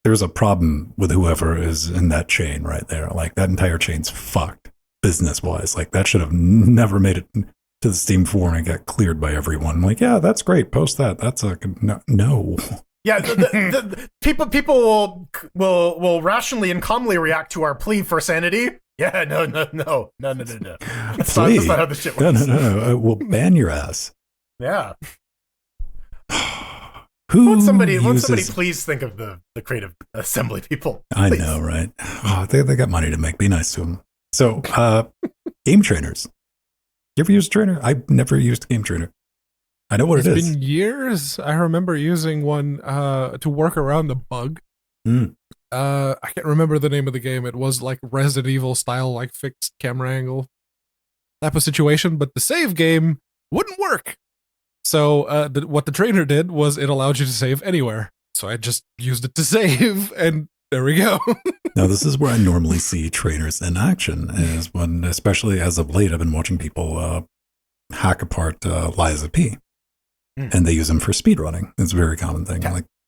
there's a problem with whoever is in that chain right there. Like, that entire chain's fucked business-wise. Like, that should have never made it to the Steam forum and got cleared by everyone. Like, yeah, that's great, post that. That's no. Yeah, the people will rationally and calmly react to our plea for sanity. Yeah, no. That's not how this shit works. No. We'll ban your ass. Yeah. Won't somebody please think of the Creative Assembly people? Please. I know, right? Oh, they got money to make. Be nice to them. So, game trainers. You ever used a trainer? I've never used a game trainer. I know what it is. It's been years. I remember using one to work around the bug. I can't remember the name of the game. It was like Resident Evil style, like fixed camera angle type of situation, but the save game wouldn't work. So what the trainer did was it allowed you to save anywhere. So I just used it to save, and There we go. Now, this is where I normally see trainers in action, is when, especially as of late, I've been watching people hack apart Liza P. And they use them for speedrunning. It's a very common thing.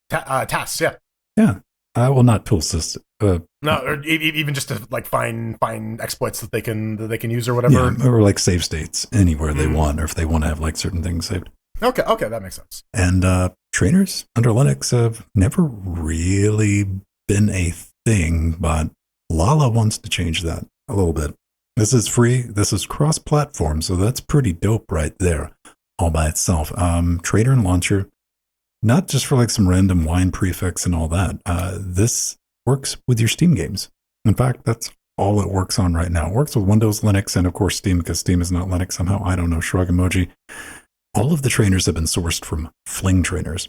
Tasks, yeah. Yeah. Well, not tool system. No, or even just to like find exploits that they can use or whatever. Yeah, or like save states anywhere they want, or if they want to have like certain things saved. Okay, that makes sense. And trainers under Linux have never really been a thing, but Lala wants to change that a little bit. This is free. This is cross-platform, so that's pretty dope right there, all by itself. Trainer and launcher, not just for like some random wine prefix and all that. This works with your Steam games. In fact, that's all it works on right now. It works with Windows, Linux, and of course Steam, because Steam is not Linux somehow. I don't know, shrug emoji. All of the trainers have been sourced from Fling trainers,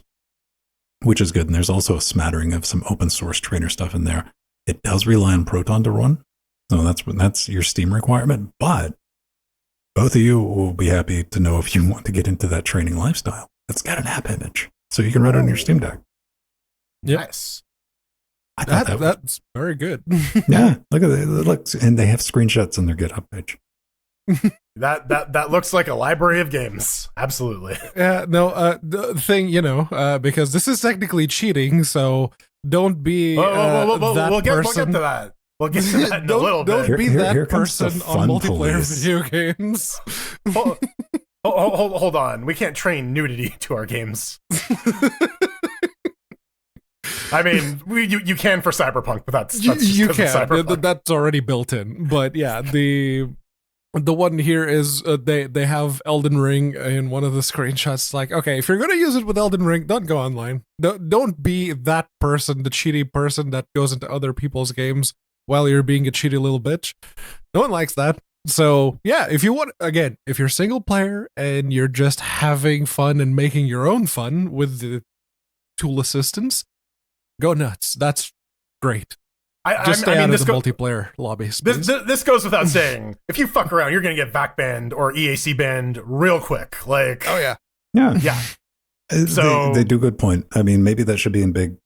which is good. And there's also a smattering of some open source trainer stuff in there. It does rely on Proton to run. So that's your Steam requirement. But both of you will be happy to know if you want to get into that training lifestyle. It's got an app image, so you can run it on your Steam Deck. Yep. Nice. I thought That's very good. Yeah, look at it. Looks, and they have screenshots on their GitHub page. That looks like a library of games. Absolutely. Yeah, no, the thing, because this is technically cheating, so don't be that we'll get person. to that. We'll get to that in a little Don't bit. be Here that comes the person on fun multiplayer police. video games. Hold on. We can't train nudity to our games. I mean, you can for Cyberpunk, but that's just you 'cause of can. Cyberpunk. That's already built in. But yeah, the one here is they have Elden Ring in one of the screenshots. Like, okay, if you're gonna use it with Elden Ring, don't go online. Don't be that person, the cheaty person that goes into other people's games while you're being a cheaty little bitch. No one likes that. So yeah, if you're single player and you're just having fun and making your own fun with the tool assistance, go nuts. That's great. Just stay out of the multiplayer lobbies. This goes without saying. If you fuck around, you're gonna get VAC banned or EAC banned real quick. Like, oh yeah, yeah. So they do good point. I mean, maybe that should be in big.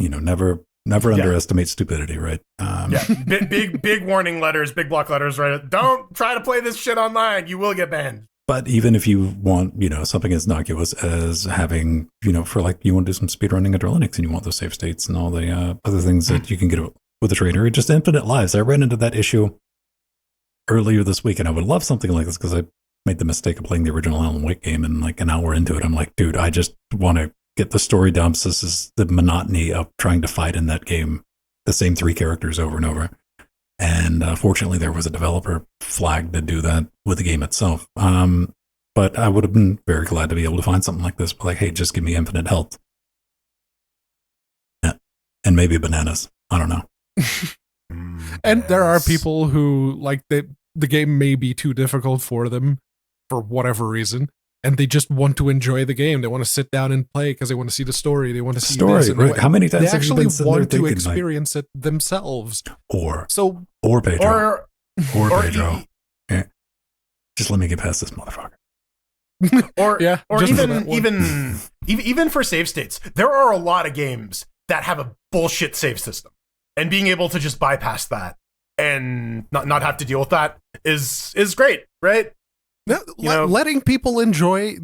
Never underestimate stupidity, right? Yeah, big warning letters, big block letters, right? Don't try to play this shit online. You will get banned. But even if you want, something as innocuous as having, for like you want to do some speedrunning under Linux and you want those save states and all the other things that you can get with a trainer, just infinite lives. I ran into that issue earlier this week, and I would love something like this because I made the mistake of playing the original Alan Wake game, and like an hour into it, I'm like, dude, I just want to get the story dumps. This is the monotony of trying to fight in that game, the same 3 characters over and over. And fortunately, there was a developer flagged to do that with the game itself. But I would have been very glad to be able to find something like this. Like, hey, just give me infinite health. Yeah. And maybe bananas. I don't know. And there are people who like the game may be too difficult for them for whatever reason, and they just want to enjoy the game. They want to sit down and play because they want to see the story. They want to see this and right? How many times they have you actually been sitting there want to thinking, experience it themselves. Or or Pedro, Pedro. Yeah. Just let me get past this motherfucker. Or just even for save states, there are a lot of games that have a bullshit save system, and being able to just bypass that and not have to deal with that is great, right? Letting people enjoy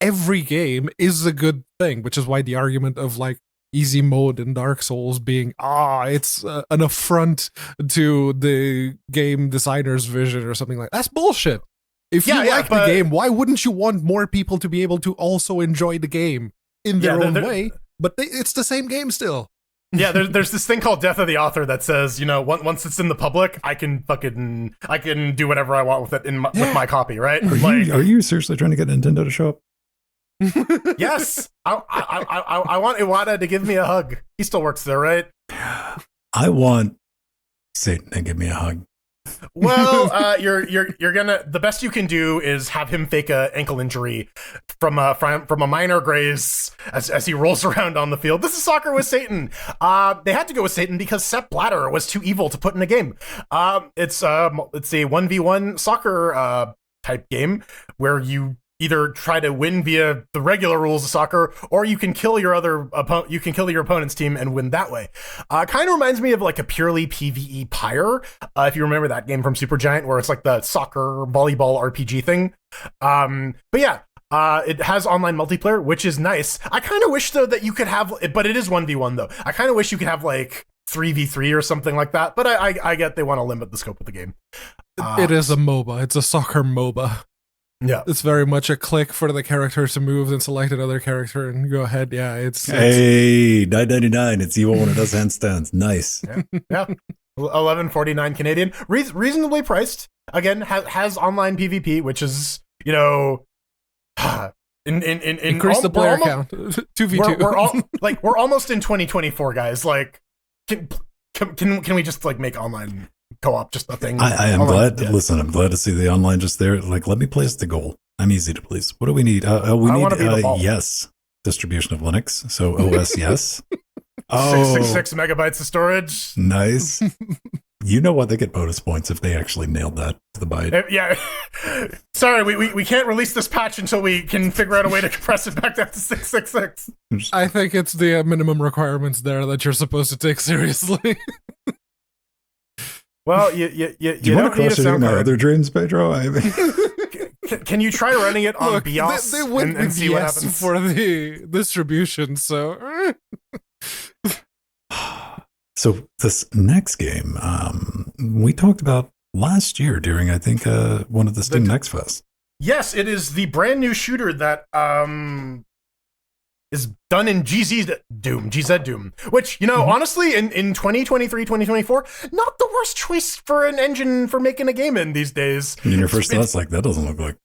every game is a good thing, which is why the argument of like easy mode in Dark Souls being it's an affront to the game designer's vision or something like that's bullshit. If you like the game, why wouldn't you want more people to be able to also enjoy the game in their own way? But it's the same game still. Yeah, there's this thing called Death of the Author that says, once it's in the public, I can do whatever I want with it with my copy, right? Are you seriously trying to get Nintendo to show up? Yes, I want Iwata to give me a hug. He still works there, right? I want Satan to give me a hug. Well, you're gonna. The best you can do is have him fake a ankle injury from a minor graze as he rolls around on the field. This is Soccer with Satan. They had to go with Satan because Sepp Blatter was too evil to put in a game. It's a 1v1 soccer type game where you either try to win via the regular rules of soccer, or you can kill your opponent's team and win that way. Kind of reminds me of like a purely PvE Pyre, if you remember that game from Supergiant, where it's like the soccer volleyball RPG thing. But yeah, it has online multiplayer, which is nice. I kind of wish though that you could have, but it is 1v1 though. I kind of wish you could have like 3v3 or something like that, but I get they want to limit the scope of the game. It is a MOBA. It's a soccer MOBA. Yeah, it's very much a click for the character to move, then select another character and go ahead. Yeah, it's hey, $9.99. It's evil when it does handstands. Nice. Yeah. $11.49 Canadian, reasonably priced. Again, has online PvP, which is increase the player count 2v2. We're almost in 2024, guys. Like, can we just like make online co-op just a thing? I am glad. Yeah. Listen, I'm glad to see the online just there. Like, let me place the goal. I'm easy to please. What do we need? We need yes distribution of Linux. So OS yes. 666 megabytes of storage. Nice. You know what? They get bonus points if they actually nailed that to the byte. Yeah. Sorry, we can't release this patch until we can figure out a way to compress it back down to 666. I think it's the minimum requirements there that you're supposed to take seriously. Well, you do you want to crush any of my other dreams, Pedro? I mean... Can you try running it on BIOS they went and see what happens for the distribution? So. So this next game, we talked about last year during, I think, one of the Steam Next Fest. Yes, it is the brand new shooter that is done in GZ Doom, which, honestly, in 2023, 2024, not the worst choice for an engine for making a game in these days. And your first thought's like, that doesn't look like.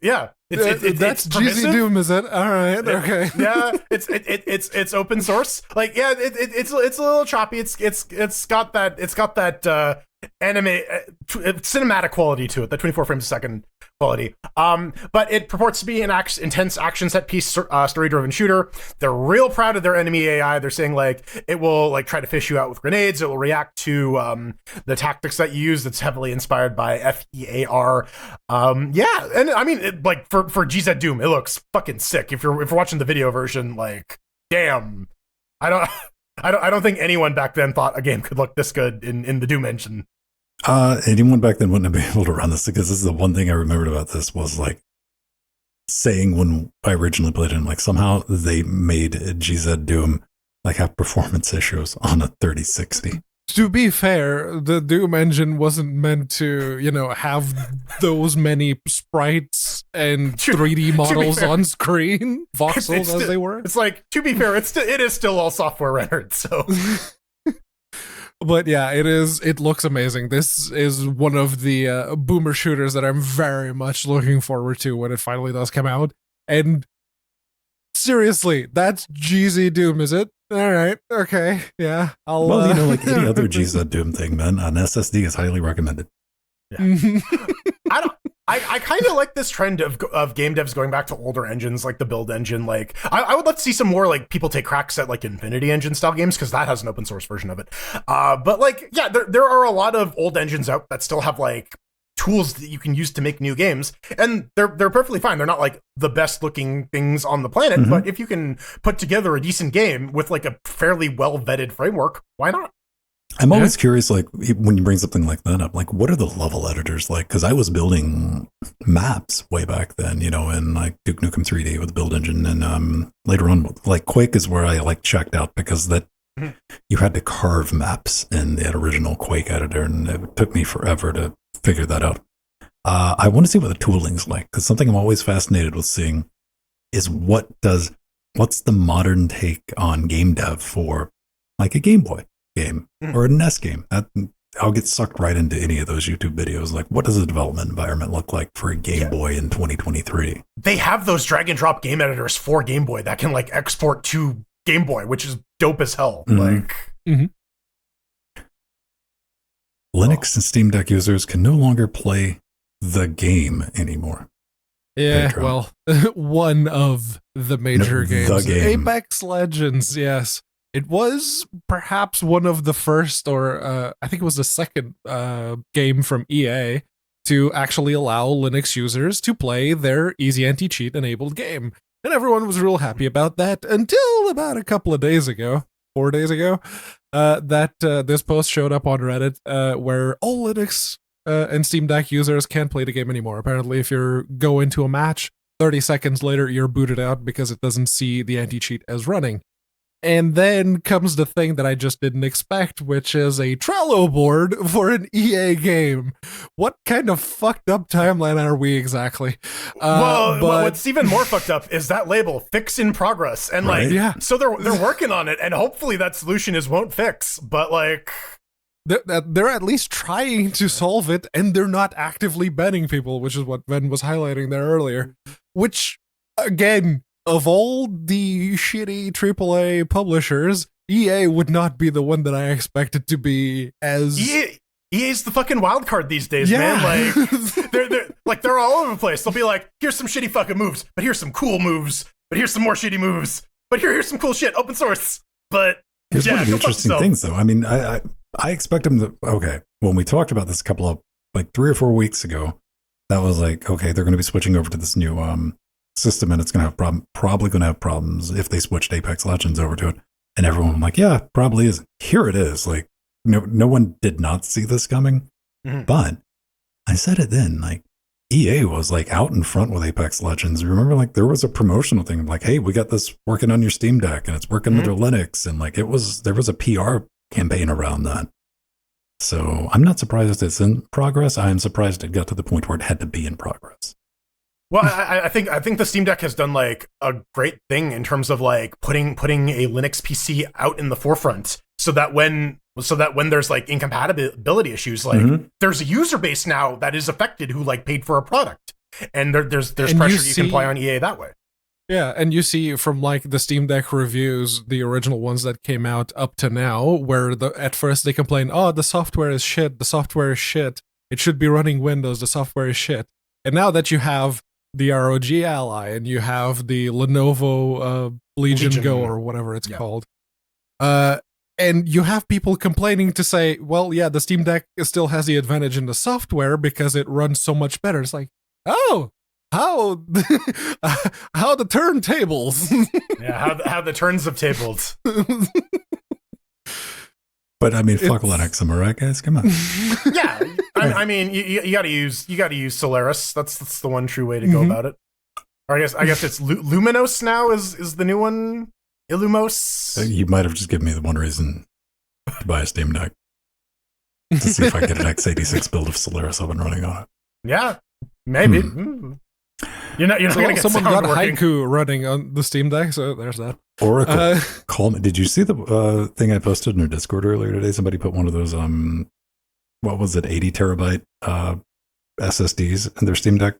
Yeah, that's GZ Doom, is it? All right, okay. Yeah, it's open source. Like, yeah, it's a little choppy. It's got that anime cinematic quality to it, the 24 frames a second quality. But it purports to be an intense action set piece story-driven shooter. They're real proud of their enemy AI. They're saying like it will like try to fish you out with grenades. It will react to the tactics that you use. That's heavily inspired by FEAR. Yeah, and I mean like for GZ Doom, it looks fucking sick. If you're watching the video version, like damn, I don't think anyone back then thought a game could look this good in the Doom engine. Anyone back then wouldn't have been able to run this, because this is the one thing I remembered about this was like saying when I originally played it, like somehow they made GZ Doom like have performance issues on a 3060. To be fair, the Doom engine wasn't meant to, have those many sprites and 3D models on screen, voxels as they were. It's like, to be fair, it is still all software rendered, so. But yeah, it looks amazing. This is one of the boomer shooters that I'm very much looking forward to when it finally does come out. And seriously, that's GZ Doom, is it? All right, okay, yeah. Well, like any other GZ Doom thing, man, an SSD is highly recommended. Yeah. I kind of like this trend of game devs going back to older engines, like the build engine. Like, I would love to see some more like people take cracks at like Infinity Engine style games, because that has an open source version of it. But like, yeah, there are a lot of old engines out that still have like tools that you can use to make new games, and they're perfectly fine. They're not like the best looking things on the planet, but if you can put together a decent game with like a fairly well vetted framework, why not? I'm always curious, like, when you bring something like that up, like, what are the level editors like? Because I was building maps way back then, in like Duke Nukem 3D with the build engine, and later on, like Quake is where I like checked out, because that you had to carve maps in the original Quake editor, and it took me forever to figure that out. I want to see what the tooling's like, because something I'm always fascinated with seeing is what's the modern take on game dev for like a Game Boy game or a NES game. I'll get sucked right into any of those YouTube videos. Like, what does the development environment look like for a Game Boy in 2023? They have those drag and drop game editors for Game Boy that can like export to Game Boy, which is dope as hell. Like, Linux and Steam Deck users can no longer play the game anymore. Yeah, Pedro. Well, one of the major games. The game. Apex Legends, yes. It was perhaps one of the first, or I think it was the second game from EA to actually allow Linux users to play their easy anti-cheat enabled game. And everyone was real happy about that until about a couple of days ago, 4 days ago, that this post showed up on Reddit where all Linux and Steam Deck users can't play the game anymore. Apparently, if you go into a match, 30 seconds later, you're booted out because it doesn't see the anti-cheat as running. And then comes the thing that I just didn't expect, which is a Trello board for an EA game. What kind of fucked up timeline are we exactly? But what's even more fucked up is that label, fix in progress. And like, so they're working on it, and hopefully that solution is won't fix, but like... They're at least trying to solve it, and they're not actively banning people, which is what Ben was highlighting there earlier. Which, again... Of all the shitty AAA publishers, EA would not be the one that I expected to be as... EA's the fucking wild card these days, man. Like, they're all over the place. They'll be like, here's some shitty fucking moves, but here's some cool moves, but here's some more shitty moves, but here's some cool shit, open source. But here's one of the interesting things, though. I mean, I expect them to... Okay, when we talked about this a couple of, like 3 or 4 weeks ago, that was like, okay, they're going to be switching over to this new... system, and it's going to have probably going to have problems if they switched Apex Legends over to it. And everyone was like, yeah, probably is. Here it is. Like, no one did not see this coming. Mm-hmm. But I said it then, like, EA was like out in front with Apex Legends. Remember, like, there was a promotional thing like, hey, we got this working on your Steam Deck and it's working under Linux. And like, there was a PR campaign around that. So I'm not surprised it's in progress. I am surprised it got to the point where it had to be in progress. Well, I think the Steam Deck has done like a great thing in terms of like putting a Linux PC out in the forefront, so that when there's like incompatibility issues, like there's a user base now that is affected who like paid for a product, and there's pressure you can apply on EA that way. Yeah, and you see from like the Steam Deck reviews, the original ones that came out up to now, where at first they complain, oh, the software is shit, it should be running Windows, the software is shit. And now that you have the ROG Ally, and you have the Lenovo Legion Go, or whatever it's called. And you have people complaining to say, well, yeah, the Steam Deck still has the advantage in the software because it runs so much better. It's like, oh, how the turntables. How the turns of tables. But I mean, fuck Linux, am I right, guys? Come on. Yeah, I mean, you got to use Solaris. That's the one true way to go about it. Or I guess it's Luminos now is the new one. Illumos. You might have just given me the one reason to buy a Steam Deck to see if I can get an x86 build of Solaris up and running on it. Yeah, maybe. You're not gonna get someone sound got working. Haiku running on the Steam Deck, so there's that. Oracle, call me. Did you see the thing I posted in our Discord earlier today? Somebody put one of those what was it, 80 terabyte SSDs in their Steam Deck.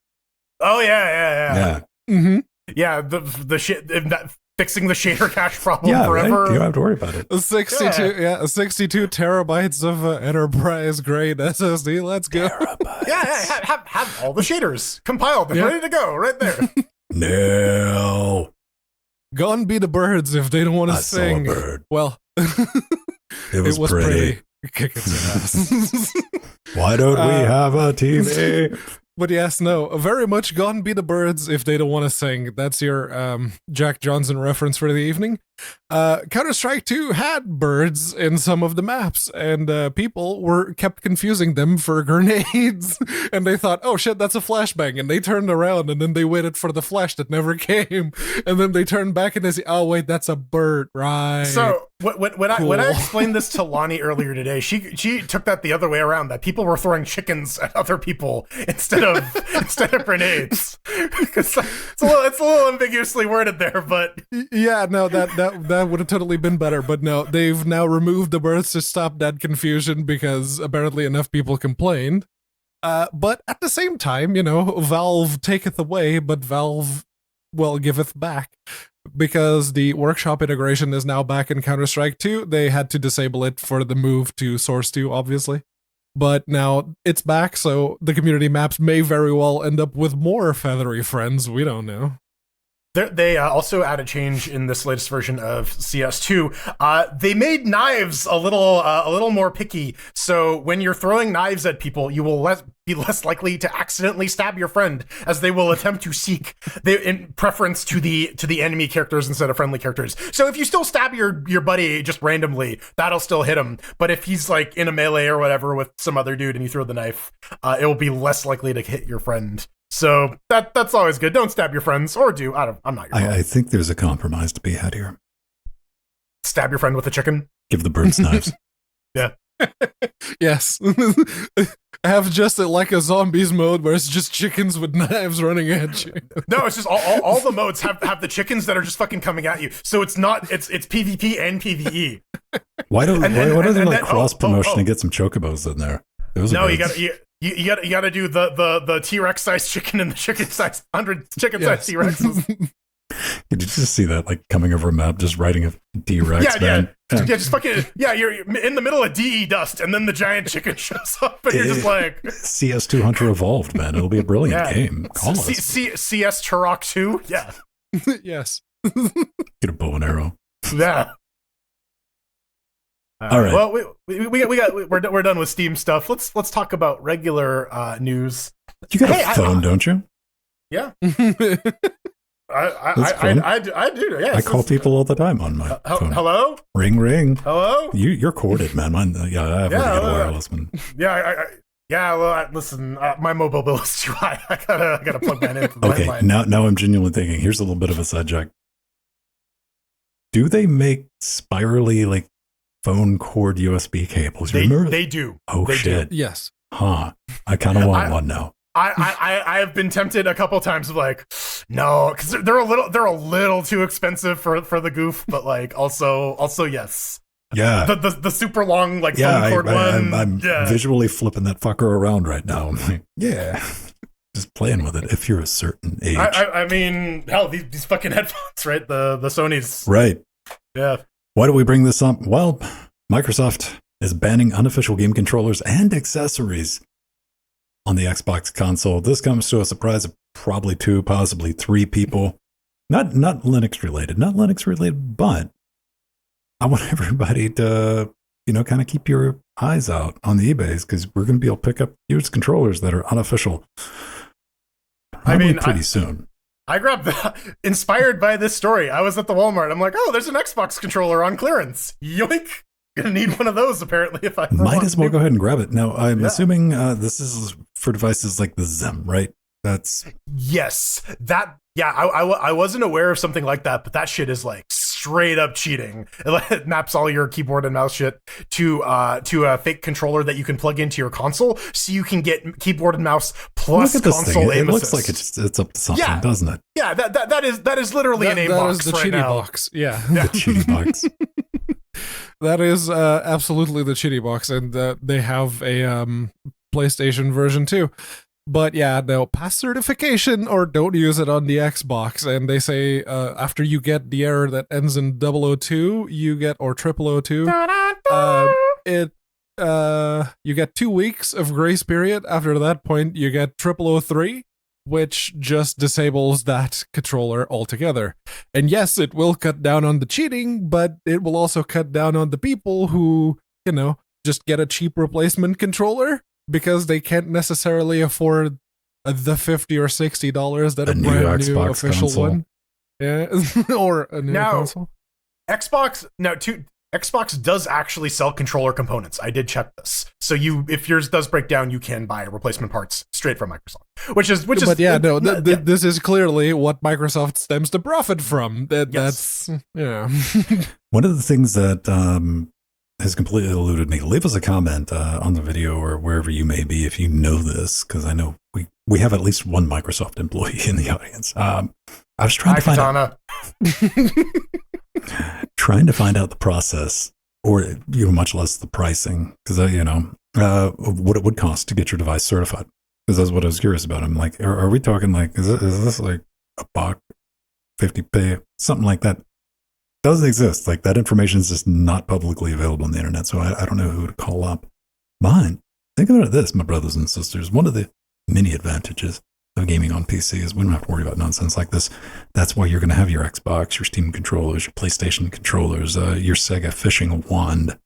Oh yeah. Mm-hmm. Yeah, the shit that fixing the shader cache problem forever. Right? You don't have to worry about it. 62 terabytes of enterprise grade SSD. Let's go. Have all the shaders compiled and ready to go right there. No. Gone be the birds if they don't want to sing. Saw a bird. Well, it was pretty. Kick its ass. Why don't we have a TV? But yes, no, very much gone be the birds if they don't want to sing. That's your Jack Johnson reference for the evening. Counter-Strike 2 had birds in some of the maps, and people kept confusing them for grenades, and they thought, oh shit, that's a flashbang, and they turned around, and then they waited for the flash that never came, and then they turned back and they say, oh wait, that's a bird, right? So when I explained this to Lonnie earlier today, she took that the other way around, that people were throwing chickens at other people instead of grenades. Because it's a little ambiguously worded there, but yeah, no, that would have totally been better, but no, they've now removed the birds to stop that confusion because apparently enough people complained. But at the same time, Valve taketh away, but Valve, giveth back. Because the workshop integration is now back in Counter-Strike 2, they had to disable it for the move to Source 2, obviously. But now it's back, so the community maps may very well end up with more feathery friends, we don't know. They also add a change in this latest version of CS2. They made knives a little more picky. So when you're throwing knives at people, you will be less likely to accidentally stab your friend, as they will attempt to seek in preference to the enemy characters instead of friendly characters. So if you still stab your buddy just randomly, that'll still hit him. But if he's like in a melee or whatever with some other dude and you throw the knife, it will be less likely to hit your friend. So that's always good. Don't stab your friends, or do. I'm not your friend. I think there's a compromise to be had here. Stab your friend with a chicken? Give the birds knives. Yeah. Yes. Have just like a zombies mode where it's just chickens with knives running at you. No, it's just all the modes have the chickens that are just fucking coming at you. So it's PvP and PvE. Why don't they cross promotion and get some chocobos in there? No, you gotta do the T-Rex sized chicken and the chicken sized 100 chicken sized T-Rexes. Did you just see that, like, coming over a map, just riding a T-Rex, man? Yeah, just fucking, you're in the middle of DE dust, and then the giant chicken shows up, and you're just like... CS2 Hunter Evolved, man. It'll be a brilliant game. Call us. CS Turok 2? Yeah. Yes. Get a bow and arrow. Yeah. All right. Well, we're done with Steam stuff. Let's talk about regular news. You got a phone, don't you? Yeah. I do. Yeah. I call people all the time on my phone. Hello. Ring ring. Hello. You're corded, man. Mine. Yeah, I have a wireless one. Yeah. Well, listen. My mobile bill is too high. I gotta plug that in. Okay. Now I'm genuinely thinking. Here's a little bit of a sidetrack. Do they make spirally like phone cord USB cables? They do. Oh they shit. Do. Yes. Huh. I kind of want one now. I have been tempted a couple times of like, no, because they're a little too expensive for the goof, but like also yes. Yeah. The super long like phone cord one. I'm visually flipping that fucker around right now. I'm like, yeah. Just playing with it if you're a certain age. I mean, hell, these fucking headphones, right? The Sony's. Right. Yeah. Why do we bring this up? Well, Microsoft is banning unofficial game controllers and accessories on the Xbox console. This comes to a surprise of probably 2, possibly 3 people. Not Linux related, but I want everybody to, kind of keep your eyes out on the eBays, because we're going to be able to pick up used controllers that are unofficial. Pretty soon. I grabbed that inspired by this story. I was at the Walmart. I'm like, oh, there's an Xbox controller on clearance. Yoink. Gonna need one of those apparently if I might as well go ahead and grab it. Now I'm assuming this is for devices like the Zim, right? That's yes. I wasn't aware of something like that, but that shit is like straight up cheating. It maps all your keyboard and mouse shit to a fake controller that you can plug into your console, so you can get keyboard and mouse plus console aim assist. It looks like it's up to something, doesn't it? Yeah, that is literally an aim box. That is the right cheaty now. box. Yeah. The cheaty box. That is absolutely the cheaty box, and they have a PlayStation version too. But yeah, no, pass certification or don't use it on the Xbox. And they say after you get the error that ends in 002, you get, or 0002, you get 2 weeks of grace period. After that point, you get 0003, which just disables that controller altogether. And yes, it will cut down on the cheating, but it will also cut down on the people who, just get a cheap replacement controller because they can't necessarily afford the $50 or $60 that a brand new Xbox official console. one. Yeah, or a new console. Xbox does actually sell controller components. I did check this. So if yours does break down, you can buy replacement parts straight from Microsoft. This is clearly what Microsoft stems to profit from. That's One of the things that has completely eluded me. Leave us a comment on the video or wherever you may be if you know this, because I know we have at least one Microsoft employee in the audience. I was trying to find out. Trying to find out the process, or much less the pricing, because what it would cost to get your device certified. Because that's what I was curious about. I'm like, are we talking like is this like $1.50 something like that? Doesn't exist. Like that information is just not publicly available on the internet, so I don't know who to call up. But think about this, my brothers and sisters. One of the many advantages of gaming on PC is we don't have to worry about nonsense like this. That's why you're going to have your Xbox, your Steam controllers, your PlayStation controllers, your Sega fishing wand,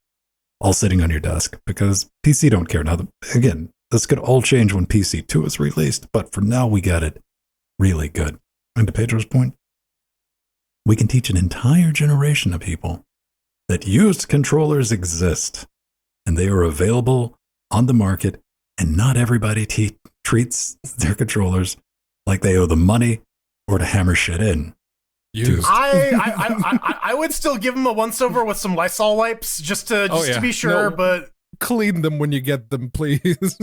all sitting on your desk, because PC don't care. Now, again, this could all change when PC 2 is released, but for now, we got it really good. And to Pedro's point, we can teach an entire generation of people that used controllers exist, and they are available on the market, and not everybody treats their controllers like they owe them money or to hammer shit in. Used. I would still give them a once over with some Lysol wipes just to be sure, but clean them when you get them, please.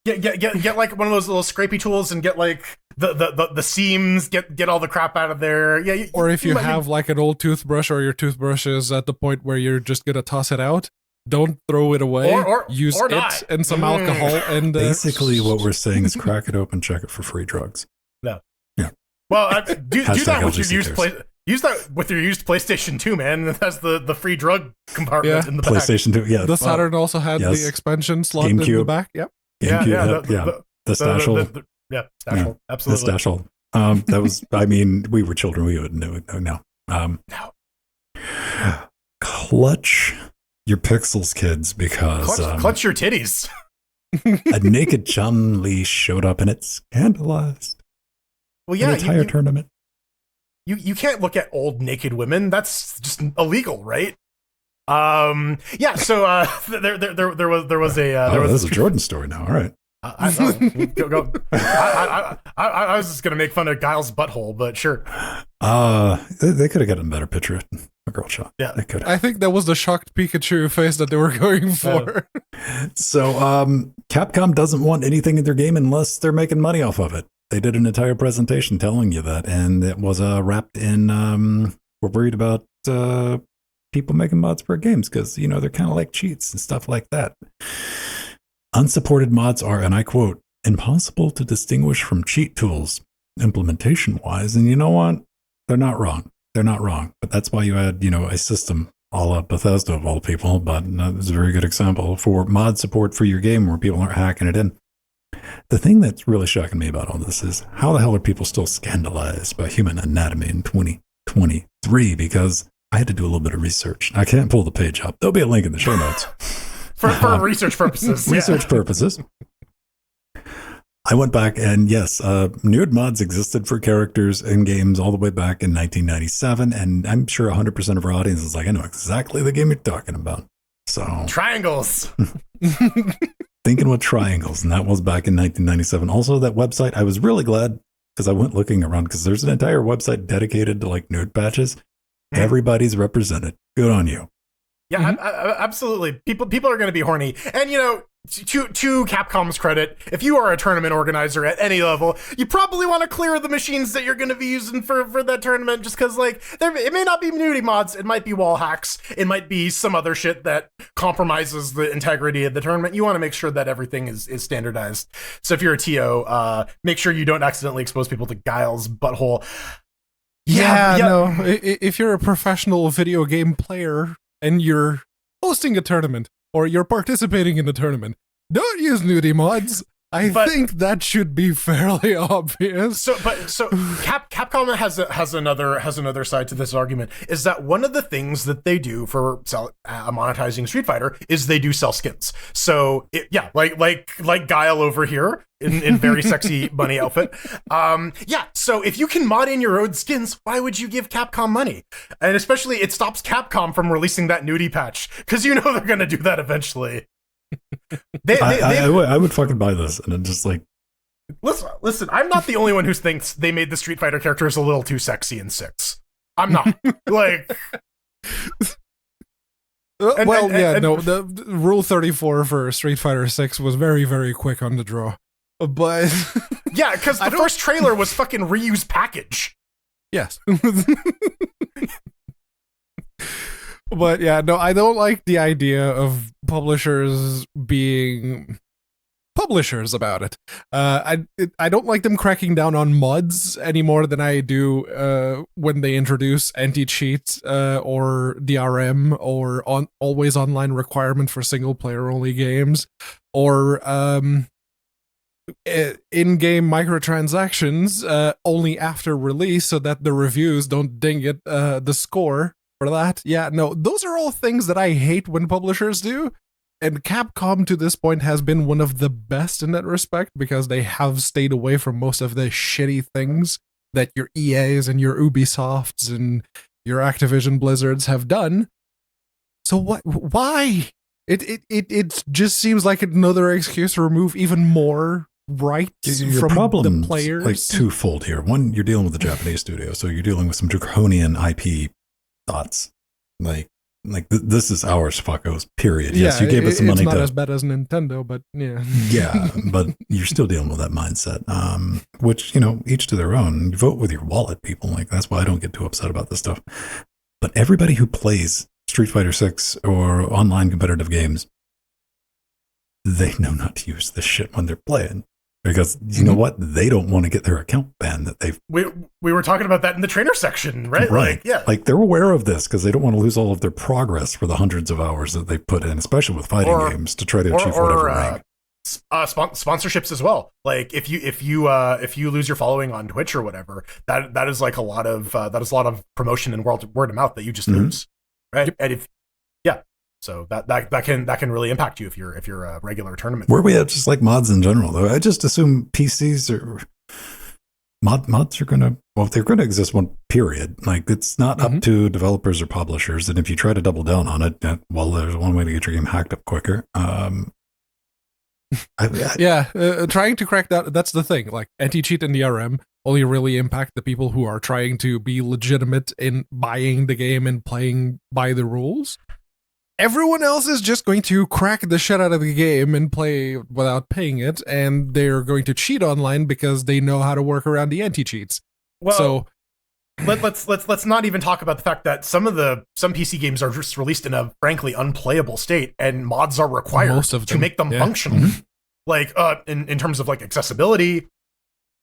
Get like one of those little scrapey tools and get like the seams, get all the crap out of there. Yeah. Or if you have like an old toothbrush, or your toothbrush is at the point where you're just gonna toss it out, don't throw it away. Use it not. And some alcohol. And basically, what we're saying is crack it open, check it for free drugs. No. Yeah. Well, do that with your used use that with your used PlayStation 2, man. It has the free drug compartment in the back. PlayStation 2, yeah. The Saturn also had the expansion slot in the back. Yep. GameCube, the stash hole. Yeah, stash hole. Absolutely. The stash hole. That was, I mean, we were children. We wouldn't know. No. Clutch your pixels, kids, because clutch your titties. a naked Chun-Li showed up and it scandalized an entire tournament. You can't look at old naked women. That's just illegal, right? Yeah. So there was a Jordan story now. All right. I was just gonna make fun of Giles' butthole, but sure. They could have gotten a better picture of a girl shot. Yeah, they could. I think that was the shocked Pikachu face that they were going for. So, Capcom doesn't want anything in their game unless they're making money off of it. They did an entire presentation telling you that, and it was wrapped in. We're worried about people making mods for games because they're kind of like cheats and stuff like that. Unsupported mods are, and I quote, impossible to distinguish from cheat tools implementation-wise. And you know what? They're not wrong. But that's why you had, a system a la Bethesda of all people. But it's a very good example for mod support for your game where people aren't hacking it in. The thing that's really shocking me about all this is how the hell are people still scandalized by human anatomy in 2023? Because I had to do a little bit of research. I can't pull the page up. There'll be a link in the show notes. For research purposes. Research purposes. I went back and yes, nude mods existed for characters in games all the way back in 1997. And I'm sure 100% of our audience is like, I know exactly the game you're talking about. So triangles. Thinking with triangles. And that was back in 1997. Also, that website, I was really glad because I went looking around because there's an entire website dedicated to like nude patches. Everybody's represented. Good on you. Yeah, absolutely. People are going to be horny. And, to Capcom's credit, if you are a tournament organizer at any level, you probably want to clear the machines that you're going to be using for that tournament just because, it may not be nudity mods. It might be wall hacks. It might be some other shit that compromises the integrity of the tournament. You want to make sure that everything is standardized. So if you're a TO, make sure you don't accidentally expose people to Giles' butthole. No. If you're a professional video game player and you're hosting a tournament or you're participating in the tournament, don't use nudie mods. I think that should be fairly obvious. So Capcom has another side to this argument, is that one of the things that they do for monetizing Street Fighter is they do sell skins. So like Guile over here in very sexy bunny outfit. So if you can mod in your own skins, why would you give Capcom money? And especially it stops Capcom from releasing that nudie patch because they're going to do that eventually. I would fucking buy this, and I'm just like, listen. I'm not the only one who thinks they made the Street Fighter characters a little too sexy in 6. I'm not like. The Rule 34 for Street Fighter 6 was very, very quick on the draw, but yeah, because the first trailer was fucking reuse package. Yes. But yeah, no, I don't like the idea of publishers being publishers about it. I don't like them cracking down on mods any more than I do when they introduce anti-cheat or DRM or always online requirement for single player only games or in-game microtransactions only after release so that the reviews don't ding it the score for that. Yeah, no, those are all things that I hate when publishers do. And Capcom to this point has been one of the best in that respect because they have stayed away from most of the shitty things that your EAs and your Ubisofts and your Activision Blizzards have done. So why? It just seems like another excuse to remove even more rights your from problem's the players. like twofold here. One, you're dealing with a Japanese studio, so you're dealing with some draconian IP thoughts. This is ours, fuckos. Period. Yes, you gave us some money. It's not as bad as Nintendo, but yeah. Yeah, but you're still dealing with that mindset. Which, each to their own. You vote with your wallet, people. Like, that's why I don't get too upset about this stuff. But everybody who plays Street Fighter 6 or online competitive games, they know not to use this shit when they're playing. Because you know what? They don't want to get their account banned that they've... We were talking about that in the trainer section, right? Right. Yeah. Like, they're aware of this because they don't want to lose all of their progress for the hundreds of hours that they put in, especially with fighting games, to try to achieve whatever rank. Sponsorships as well. Like, if you lose your following on Twitch or whatever, that is like a lot of promotion and word of mouth that you just lose, right? And so that can really impact you if you're a regular tournament. Where we at just like mods in general, though? I just assume PCs or mods are they're gonna exist one period. Like, it's not up to developers or publishers, and if you try to double down on it, there's one way to get your game hacked up quicker. Trying to crack that's the thing. Like, anti-cheat and DRM only really impact the people who are trying to be legitimate in buying the game and playing by the rules. Everyone else is just going to crack the shit out of the game and play without paying it, and they're going to cheat online because they know how to work around the anti-cheats. Well, so let's not even talk about the fact that some PC games are just released in a frankly unplayable state, and mods are required to make them functional. Like, in terms of like accessibility,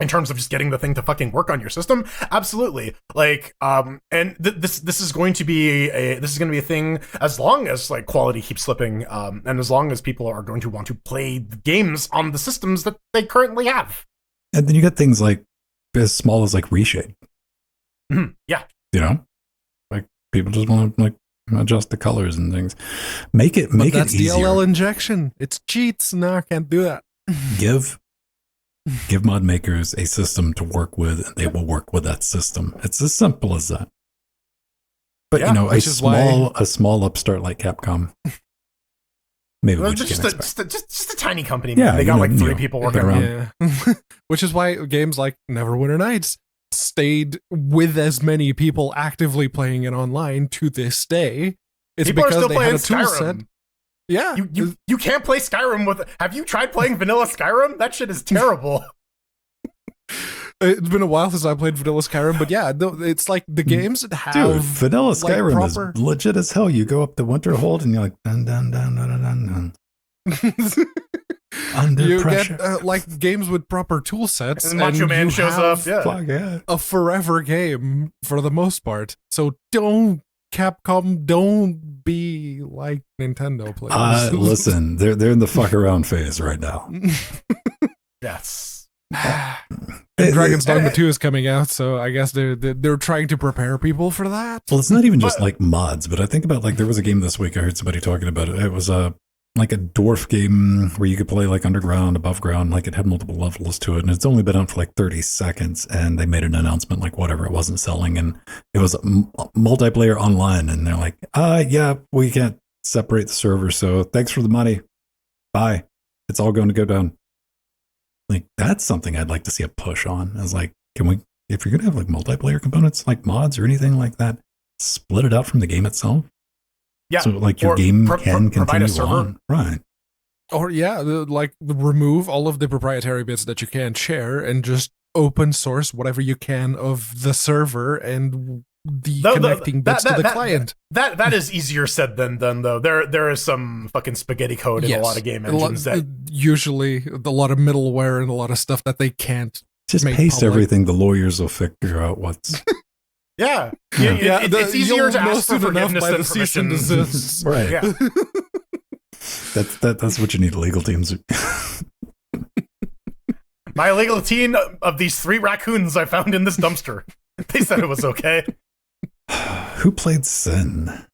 in terms of just getting the thing to fucking work on your system, absolutely. Like, and this is going to be a thing as long as like quality keeps slipping, and as long as people are going to want to play games on the systems that they currently have. And then you get things like as small as like reshade. Yeah, like people just want to like adjust the colors and things. Make it that's easier. DLL injection. It's cheats. No, I can't do that. Give mod makers a system to work with, and they will work with that system. It's as simple as that. But a small upstart like Capcom, maybe just a tiny company. Yeah, they got like 3 people working around. Yeah. Which is why games like Neverwinter Nights stayed with as many people actively playing it online to this day. It's people because are still they playing had a tool set. Skyrim. Yeah. You can't play Skyrim with... Have you tried playing vanilla Skyrim? That shit is terrible. It's been a while since I played vanilla Skyrim, but yeah, it's like the games that have... Dude, vanilla Skyrim is legit as hell. You go up the Winterhold and you're like... Dun, dun, dun, dun, dun, dun. Under you pressure. Get like games with proper tool sets, and Macho Man shows up. Yeah. A forever game for the most part. So Capcom, don't be like Nintendo players. Listen, they're in the fuck around phase right now. Yes. Dragon's Dogma 2 is coming out, so I guess they're trying to prepare people for that. Well, it's not even just like mods, but I think about like there was a game this week I heard somebody talking about it. It was like a dwarf game where you could play like underground, above ground, like it had multiple levels to it, and it's only been out for like 30 seconds, and they made an announcement like whatever, it wasn't selling, and it was multiplayer online, and they're like, yeah, we can't separate the server, so thanks for the money, bye, it's all going to go down. Like, that's something I'd like to see a push on. I was like, can we, if you're gonna have like multiplayer components like mods or anything like that, split it out from the game itself. Yeah, so like your game can continue on, right? Or like remove all of the proprietary bits that you can't share and just open source whatever you can of the server and the connecting bits to the client. That is easier said than done, though. There is some fucking spaghetti code in a lot of game engines that usually a lot of middleware and a lot of stuff that they can't just paste everything. The lawyers will figure out what's. Yeah. It's easier to ask for forgiveness than permission. Right. Yeah. That's what you need legal teams. My illegal teen of these 3 raccoons I found in this dumpster. They said it was okay. Who played Sin?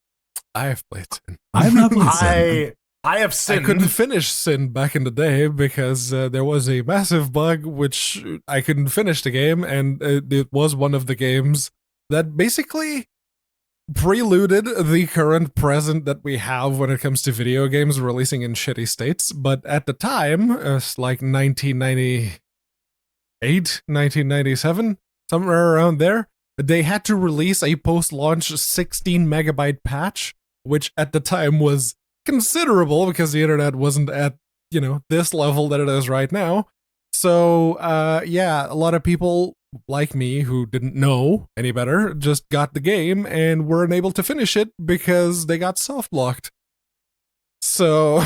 I have played Sin. I have not played Sin. I have I sinned. couldn't finish Sin back in the day because there was a massive bug which I couldn't finish the game, and it was one of the games that basically preluded the current present that we have when it comes to video games releasing in shitty states. But at the time, it's like 1998, 1997, somewhere around there, they had to release a post-launch 16 megabyte patch, which at the time was considerable because the internet wasn't at, this level that it is right now. So, yeah, a lot of people like me who didn't know any better just got the game and weren't able to finish it because they got soft locked. So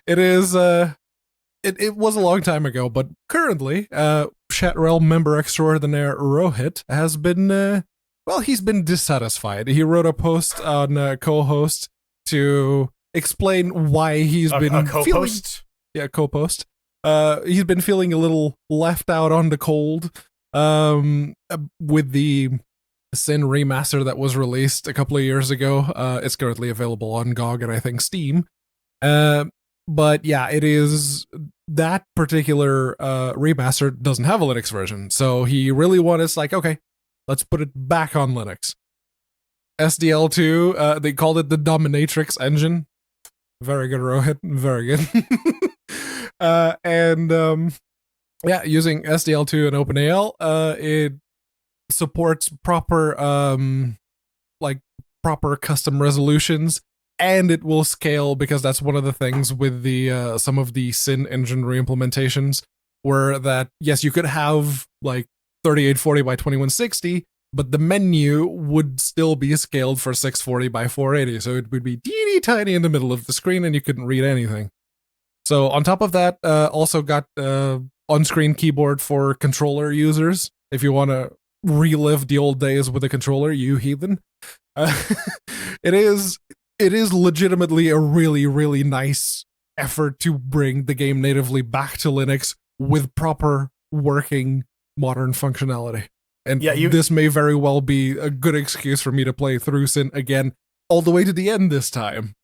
it is it was a long time ago, but currently Chatrel member extraordinaire Rohit has been he's been dissatisfied. He wrote a post on co-host to explain why he's been co-post. Co-post. He's been feeling a little left out on the cold with the Sin remaster that was released a couple of years ago. It's currently available on GOG and I think Steam. But yeah, it is that particular remaster doesn't have a Linux version. So he really wanted, okay, let's put it back on Linux. SDL2, they called it the Dominatrix engine. Very good, Rohit. Very good. Yeah, using SDL2 and OpenAL, it supports proper proper custom resolutions, and it will scale because that's one of the things with the some of the Sin engine reimplementations, where that yes, you could have 3840 by 2160, but the menu would still be scaled for 640 by 480, so it would be teeny tiny in the middle of the screen, and you couldn't read anything. So on top of that, also got on-screen keyboard for controller users. If you want to relive the old days with a controller, you heathen. It is legitimately a really, really nice effort to bring the game natively back to Linux with proper working modern functionality. And this may very well be a good excuse for me to play through Sin again, all the way to the end this time.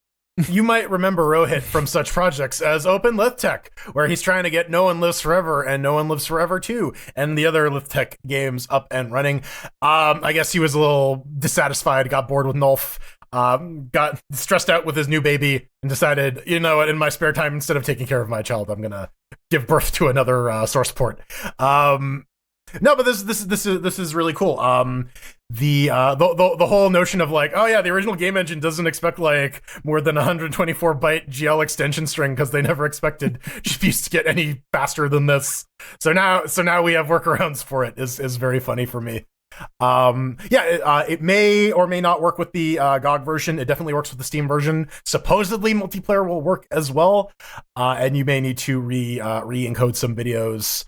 You might remember Rohit from such projects as Open Lithtech, where he's trying to get No One Lives Forever and No One Lives Forever 2 and the other Lithtech games up and running. I guess he was a little dissatisfied, got bored with Nulf, got stressed out with his new baby, and decided, you know what, in my spare time, instead of taking care of my child, I'm gonna give birth to another source port. No, but this is really cool. The whole notion of the original game engine doesn't expect more than 124 byte GL extension string because they never expected GPUs to get any faster than this. So now we have workarounds for it. Is very funny for me. It may or may not work with the GOG version. It definitely works with the Steam version. Supposedly multiplayer will work as well, and you may need to re-encode some videos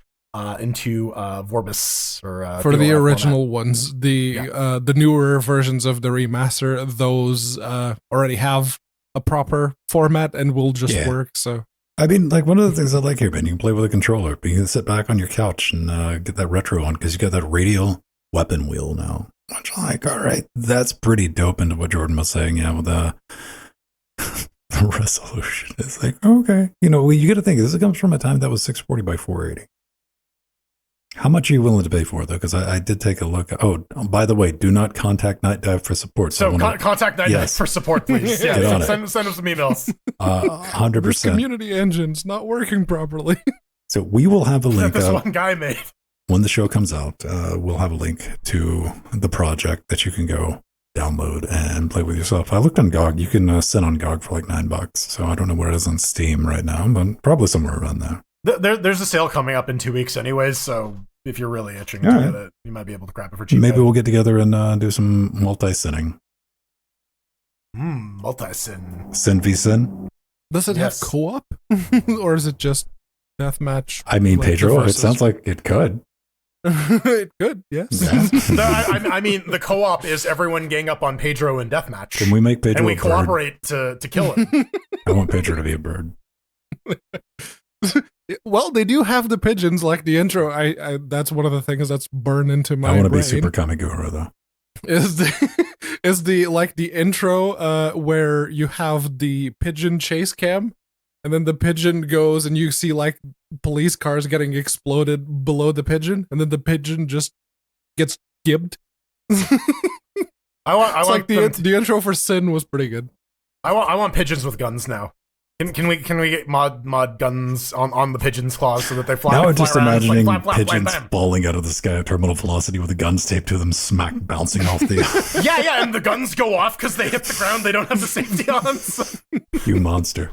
into Vorbis or for the original format. ones. The newer versions of the remaster, those already have a proper format and will just work. So I mean, one of the things I like here, man, you can play with a controller, but you can sit back on your couch and get that retro on because you got that radial weapon wheel now. Which I'm all right, that's pretty dope. Into what Jordan was saying, with the resolution, it's okay, you got to think this comes from a time that was 640 by 480. How much are you willing to pay for it, though? Because I did take a look. Oh, by the way, do not contact Night Dive for support. So contact Night Dive for support, please. Get on send them some emails. 100%. This community engine's not working properly. So we will have a link. This one guy made. When the show comes out, we'll have a link to the project that you can go download and play with yourself. I looked on GOG. You can sit on GOG for $9. So I don't know where it is on Steam right now, but probably somewhere around there. There's a sale coming up in 2 weeks anyways, so if you're really itching to get it, you might be able to grab it for cheap. Maybe we'll get together and do some multi-sinning. Multi-sin. Sin v Sin? Does it have co-op? Or is it just deathmatch? I mean, Pedro, it sounds like it could. It could, yes. Yeah. No, I mean, the co-op is everyone gang up on Pedro in deathmatch. Can we make Pedro and we a bird? cooperate to kill him? I want Pedro to be a bird. Well, they do have the pigeons, like the intro. I that's one of the things that's burned into my I want to brain. be Super Kamiguro though. Is the intro where you have the pigeon chase cam, and then the pigeon goes and you see like police cars getting exploded below the pigeon, and then the pigeon just gets gibbed. I want the intro for Sin was pretty good. I want pigeons with guns now. Can we get mod guns on the pigeons' claws so that they fly? Now I'm fly just around, imagining like, flap, flap, pigeons blam, blam. falling out of the sky at terminal velocity with the guns taped to them, smack bouncing off the. Yeah, and the guns go off because they hit the ground. They don't have the safety on. So. You monster.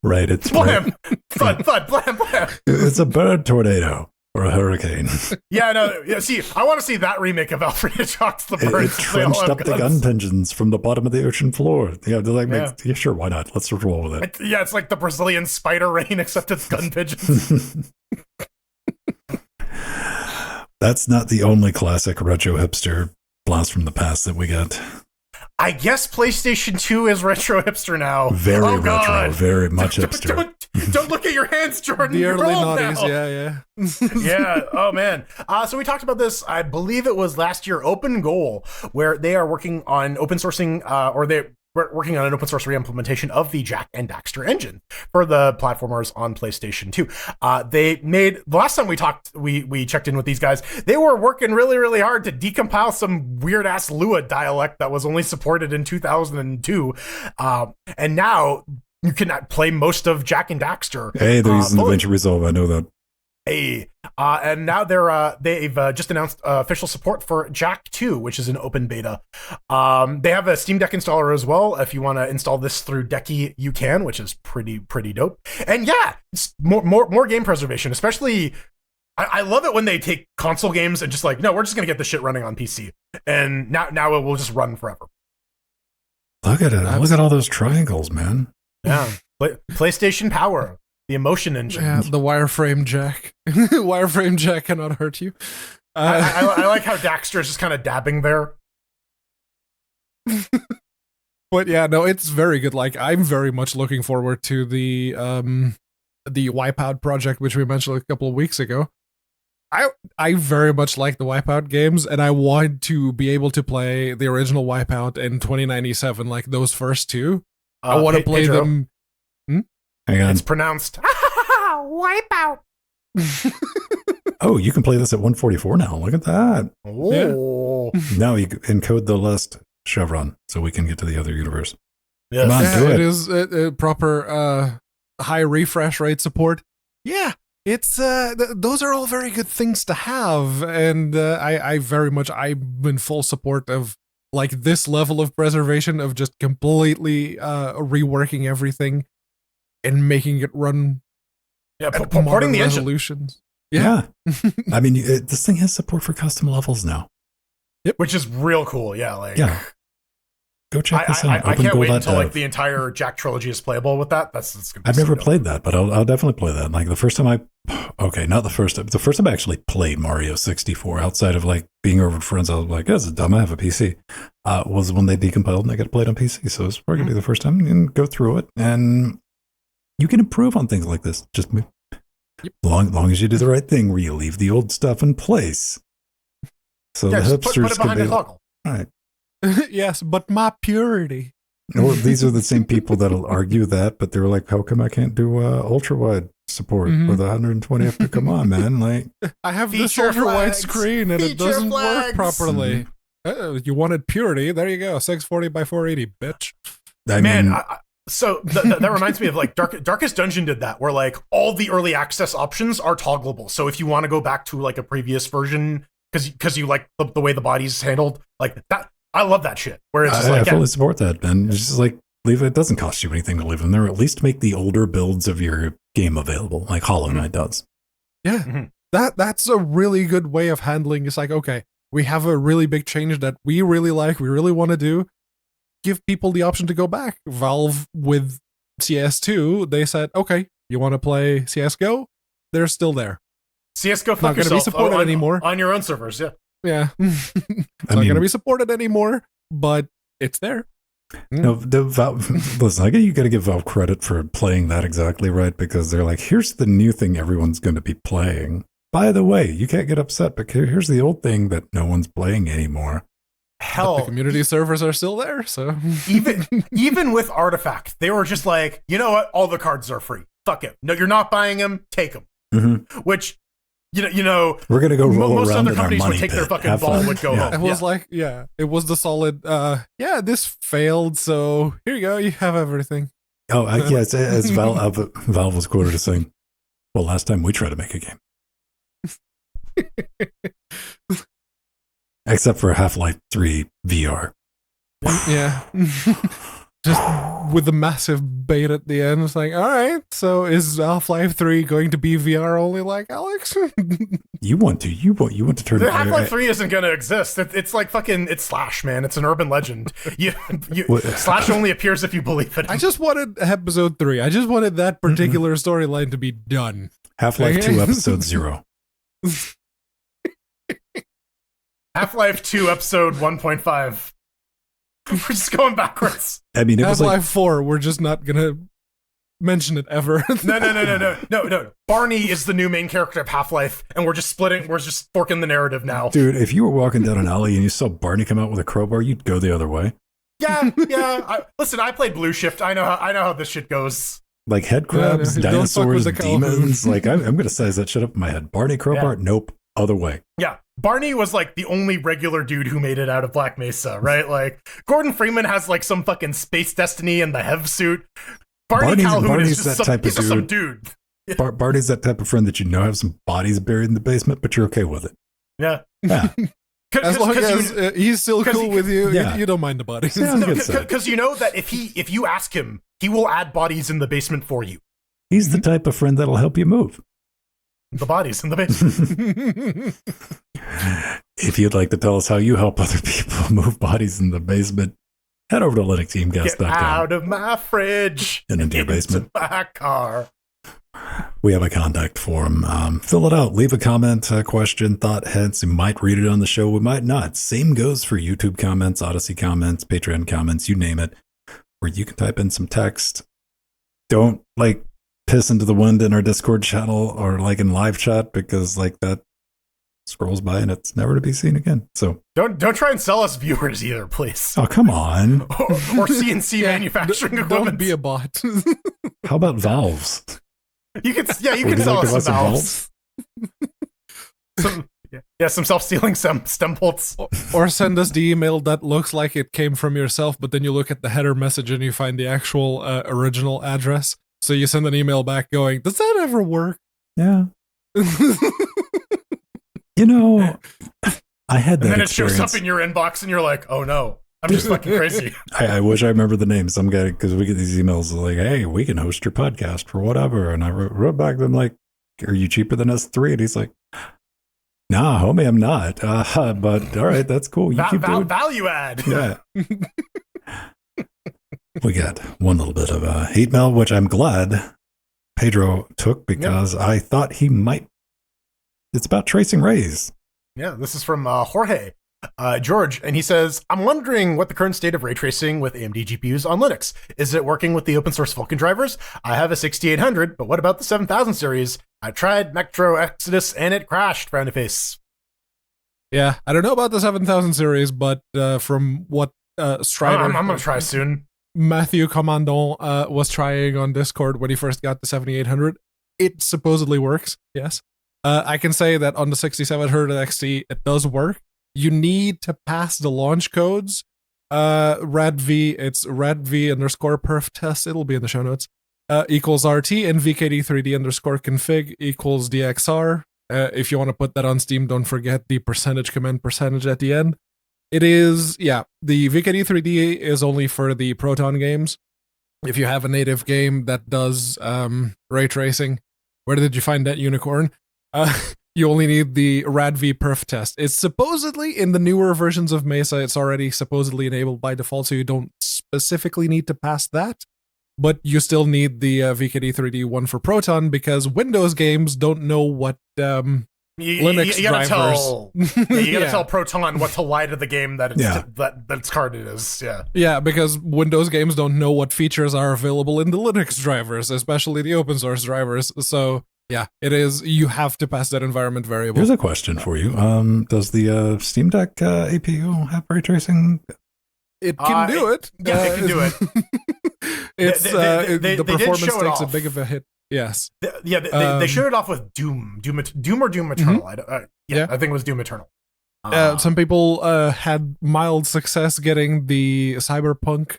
Right, it's Blam, thud, thud, blam, blam. It's a bird tornado or a hurricane. Yeah, no, yeah. See, I want to see that remake of Alfred Hitchcock's The It Birds. They all trenched have up the guns. gun pigeons from the bottom of the ocean floor. Yeah, they're like, Yeah. yeah, sure, why not? Let's roll with it. Yeah, it's like the Brazilian spider rain, except it's gun pigeons. That's not the only classic retro hipster blast from the past that we got. I guess PlayStation 2 is retro hipster now. Very Oh, retro, God. very much hipster. Don't look at your hands, Jordan. The You're early old noughties, now. yeah. Yeah. Oh man. So we talked about this. I believe it was last year. Open Goal, where they are working on open sourcing, or they're working on an open source reimplementation of the Jack and Daxter engine for the platformers on PlayStation 2. They made the last time we talked, we checked in with these guys. They were working really, really hard to decompile some weird ass Lua dialect that was only supported in 2002, and now you can play most of Jack and Daxter. Hey, they're using fully. DaVinci Resolve. I know that. Hey, and now they've just announced official support for Jack 2, which is an open beta. They have a Steam Deck installer as well. If you want to install this through Decky, you can, which is pretty dope. And yeah, it's more game preservation. Especially, I love it when they take console games and just like, no, we're just gonna get this shit running on PC, and now it will just run forever. Look at it. Look at all those triangles, man. Yeah, PlayStation Power. The emotion engine. Yeah, the wireframe jack. Wireframe jack cannot hurt you. I like how Daxter is just kind of dabbing there. But yeah, no, it's very good. Like, I'm very much looking forward to the Wipeout project, which we mentioned a couple of weeks ago. I very much like the Wipeout games, and I want to be able to play the original Wipeout in 2097, like those first two. I want to play Pedro, them. Hang on. It's pronounced Wipeout. Oh, you can play this at 144 now. Look at that. Oh, Now you can encode the last chevron so we can get to the other universe. yes. Come on. Yeah, do it. it is proper high refresh rate support. Yeah, it's those are all very good things to have, and I'm in full support of like this level of preservation, of just completely reworking everything and making it run Yeah, at porting modern the engine. resolutions. Yeah. I mean, this thing has support for custom levels now. Which is real cool. Yeah, like Yeah. Go check this out. I can't wait OpenGoal.dev. until like the entire Jack trilogy is playable with that. That's gonna be I've so never dope. played that, but I'll definitely play that. Like the first time the first time I actually played Mario 64 outside of like being over with friends, I was like, this is dumb. I have a PC. Was when they decompiled and I got to play it on PC. So it's probably gonna be the first time and go through it. And you can improve on things like this. Just long as you do the right thing where you leave the old stuff in place. So Yeah, the just put hipsters it can behind be the like, toggle. all right. Yes, but my purity. Well, these are the same people that'll argue that, but they're like, how come I can't do ultra wide support with 120 FP? Come on, man. Like, I have this Feature ultra wide flags. screen and it Feature doesn't flags. work properly. You wanted purity? There you go. 640 by 480, bitch. I Man, mean, so that reminds me of like Darkest Dungeon did that, where like all the early access options are toggleable. So if you want to go back to like a previous version, because you like the way the body's handled, like that, I love that shit. Where it's just I like, fully support that, man. It's just like, leave it doesn't cost you anything to leave them there. At least make the older builds of your game available, like Hollow Knight does. Yeah, Mhm. that's a really good way of handling. It's like, okay, we have a really big change that we really like, we really want to do. Give people the option to go back. Valve with CS2, they said, okay, you want to play CSGO? They're still there. CS:GO, Not fuck going to be yourself. supported anymore. On your own servers. Yeah. Yeah. It's I not mean- going to be supported anymore, but it's there. No, the Valve, listen, you got to give Valve credit for playing that exactly right, because they're like, here's the new thing everyone's going to be playing. By the way, you can't get upset, but here's the old thing that no one's playing anymore. Hell, But the community servers are still there, so even with Artifact, they were just like, you know what? All the cards are free. Fuck it. No, you're not buying them. Take them. Mm-hmm. Which, you know, we're gonna go roll most around other in our companies money would take pit. their fucking Have ball fun. would go Yeah. home. it was like, yeah, it was the solid. This failed, so here you go. You have everything. Oh, yes, as Valve was quoted as saying, well, last time we tried to make a game. Except for Half-Life 3 VR. Yeah. Just with the massive bait at the end. It's like, all right, so is Half-Life 3 going to be VR only, like Alex? You want to turn The Half-Life 3 isn't going to exist. It's like fucking, it's Slash, man. It's an urban legend. Slash only appears if you believe it. I just wanted episode 3. I just wanted that particular storyline to be done. Half-Life 2 episode 0. Half-Life 2 episode 1.5. We're just going backwards. I mean, it was Half-Life like 4, we're just not gonna mention it ever. No. Barney is the new main character of Half-Life, and we're just forking the narrative now. dude, if you were walking down an alley and you saw Barney come out with a crowbar, you'd go the other way. Yeah. Listen, I played Blue Shift. I know how this shit goes. Like head crabs, no, don't fuck with dinosaurs, the demons. Like I'm gonna size that shit up in my head. Barney crowbar, nope, other way. Yeah, Barney was like the only regular dude who made it out of Black Mesa, right? Like Gordon Freeman has like some fucking space destiny in the Hev suit. Barney Calhoun is just some dude. Barney's that type of friend that you know have some bodies buried in the basement, but you're okay with it. Yeah. As long as he's still cool with you, yeah. you don't mind the bodies. Because you know that if you ask him, he will add bodies in the basement for you. He's the type of friend that'll help you move. The bodies in the basement. If you'd like to tell us how you help other people move bodies in the basement, head over to LinuxGameCast.com. Get out of my fridge and into your basement. My car. We have a contact form. Fill it out. Leave a comment, a question, thought, hence. We might read it on the show. We might not. Same goes for YouTube comments, Odyssey comments, Patreon comments, you name it, where you can type in some text. Don't like piss into the wind in our Discord channel or like in live chat, because like that scrolls by and it's never to be seen again. So don't try and sell us viewers either, please. Oh, come on. or CNC manufacturing equipment. Don't be a bot. How about valves? You can sell us some valves. Some self-stealing stem bolts. Or send us the email that looks like it came from yourself, but then you look at the header message and you find the actual original address. So you send an email back going, does that ever work? Yeah. You know, I had that and then experience. It shows up in your inbox and you're like, oh no, I'm just fucking crazy. I wish I remember the name. Some guy, because we get these emails like, hey, we can host your podcast for whatever. And I wrote back to him like, are you cheaper than S3? And he's like, nah, homie, I'm not. But all right, that's cool. You keep doing value add. Yeah. We got one little bit of hate mail, which I'm glad Pedro took, because I thought he might. It's about tracing rays. Yeah, this is from Jorge. George, and he says, I'm wondering what the current state of ray tracing with AMD GPUs on Linux. Is it working with the open source Vulkan drivers? I have a 6800, but what about the 7000 series? I tried Metro Exodus and it crashed, frowny face. Yeah, I don't know about the 7000 series, but from what Strider... I'm going to try soon. Matthew Commandant was trying on Discord when he first got the 7800. It supposedly works, yes. I can say that on the 6700 XT, it does work. You need to pass the launch codes. radv, it's radv_perf test. It'll be in the show notes. Equals RT and vkd3d_config equals dxr. If you want to put that on Steam, don't forget the percentage at the end. It is, the vkd3d is only for the Proton games. If you have a native game that does ray tracing, where did you find that unicorn? You only need the radv perf test. It's supposedly in the newer versions of Mesa, it's already supposedly enabled by default, so you don't specifically need to pass that. But you still need the vkd3d one for Proton, because Windows games don't know what Linux you gotta drivers. you gotta Yeah. tell Proton what to lie to the game that it's Yeah. that its carded is. Yeah. Yeah, because Windows games don't know what features are available in the Linux drivers, especially the open source drivers. So yeah, it is. You have to pass that environment variable. Here's a question for you. Does the Steam Deck APU have ray tracing? It can do it. Yeah, it can do it. It's They the did performance show it takes a off. big of a hit. Yes. They showed it off with Doom or Doom Eternal. Yeah. I think it was Doom Eternal. Some people had mild success getting the Cyberpunk,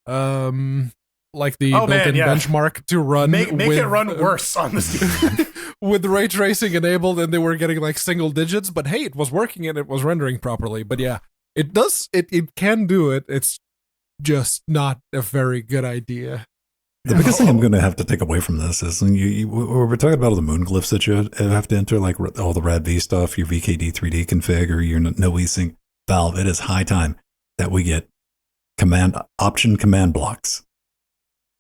like the built-in benchmark to run. Make with, it run worse on the Steam. with ray tracing enabled, and they were getting like single digits. But hey, it was working and it was rendering properly. But yeah, it does. It can do it. It's just not a very good idea. The biggest thing I'm going to have to take away from this is we're talking about all the moon glyphs that you have to enter, like all the RADV stuff, your VKD 3D config, or your no e-sync. Valve, it is high time that we get command blocks.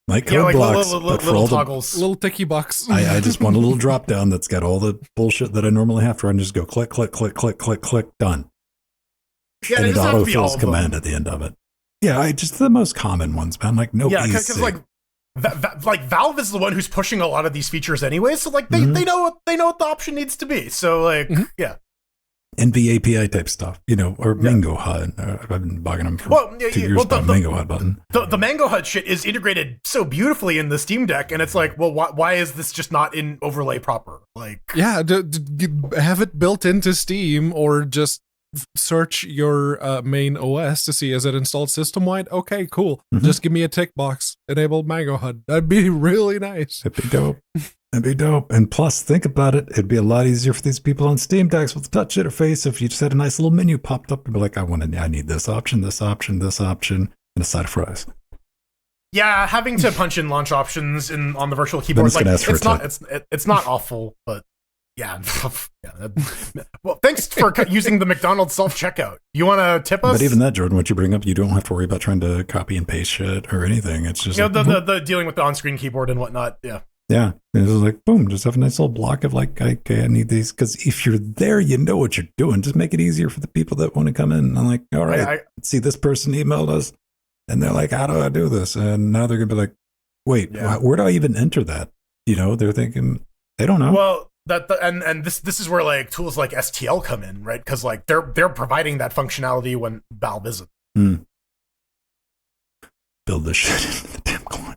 Like code blocks, but for all toggles. Little ticky box. I just want a little drop down that's got all the bullshit that I normally have to run. Just go click, click, click, click, click, click, done. Yeah, and it doesn't have to be all autofills of command them. at the end of it. Yeah, I just the most common ones, man. Like no because e-sync. like Valve is the one who's pushing a lot of these features anyway, so like they know what the option needs to be. So like yeah. NV API type stuff, or Mango HUD. I've been bugging them for 2 years about Mango HUD button. The Mango HUD shit is integrated so beautifully in the Steam Deck, and it's like, well, why is this just not in overlay proper? Like, yeah, have it built into Steam, or just search your main OS to see is it installed system wide. Okay, cool. Just give me a tick box. Enable Mango HUD. That'd be really nice. It'd be dope. It'd be dope. And plus, think about it. It'd be a lot easier for these people on Steam Decks with the touch interface if you just had a nice little menu popped up and be like, I need this option, this option, this option, and a side of fries. Yeah, having to punch in launch options on the virtual keyboard, it's not awful, but yeah. Well, thanks for using the McDonald's self-checkout. You want to tip us? But even that, Jordan, what you bring up, you don't have to worry about trying to copy and paste shit or anything. It's just the dealing with the on-screen keyboard and whatnot. Yeah. Yeah. It's like, boom, just have a nice little block of like, okay, I need these. Because if you're there, you know what you're doing. Just make it easier for the people that want to come in. I'm like, all right, see, this person emailed us and they're like, how do I do this? And now they're going to be like, wait, where do I even enter that? They're thinking, they don't know. Well, this is where like tools like STL come in, right? Because like they're providing that functionality when Valve isn't. Build this shit into the damn client.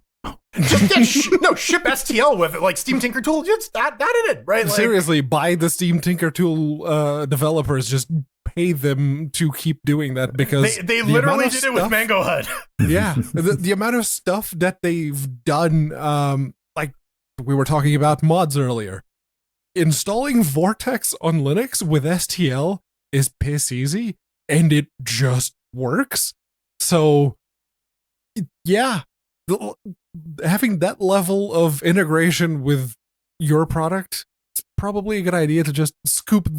Ship STL with it, like Steam Tinker Tool. Just add it in, right? Like, seriously, buy the Steam Tinker Tool developers. Just pay them to keep doing that, because they literally did it with Mango HUD. Yeah, the amount of stuff that they've done, like we were talking about mods earlier. Installing Vortex on Linux with STL is piss easy, and it just works. So, yeah, having that level of integration with your product, it's probably a good idea to just scoop up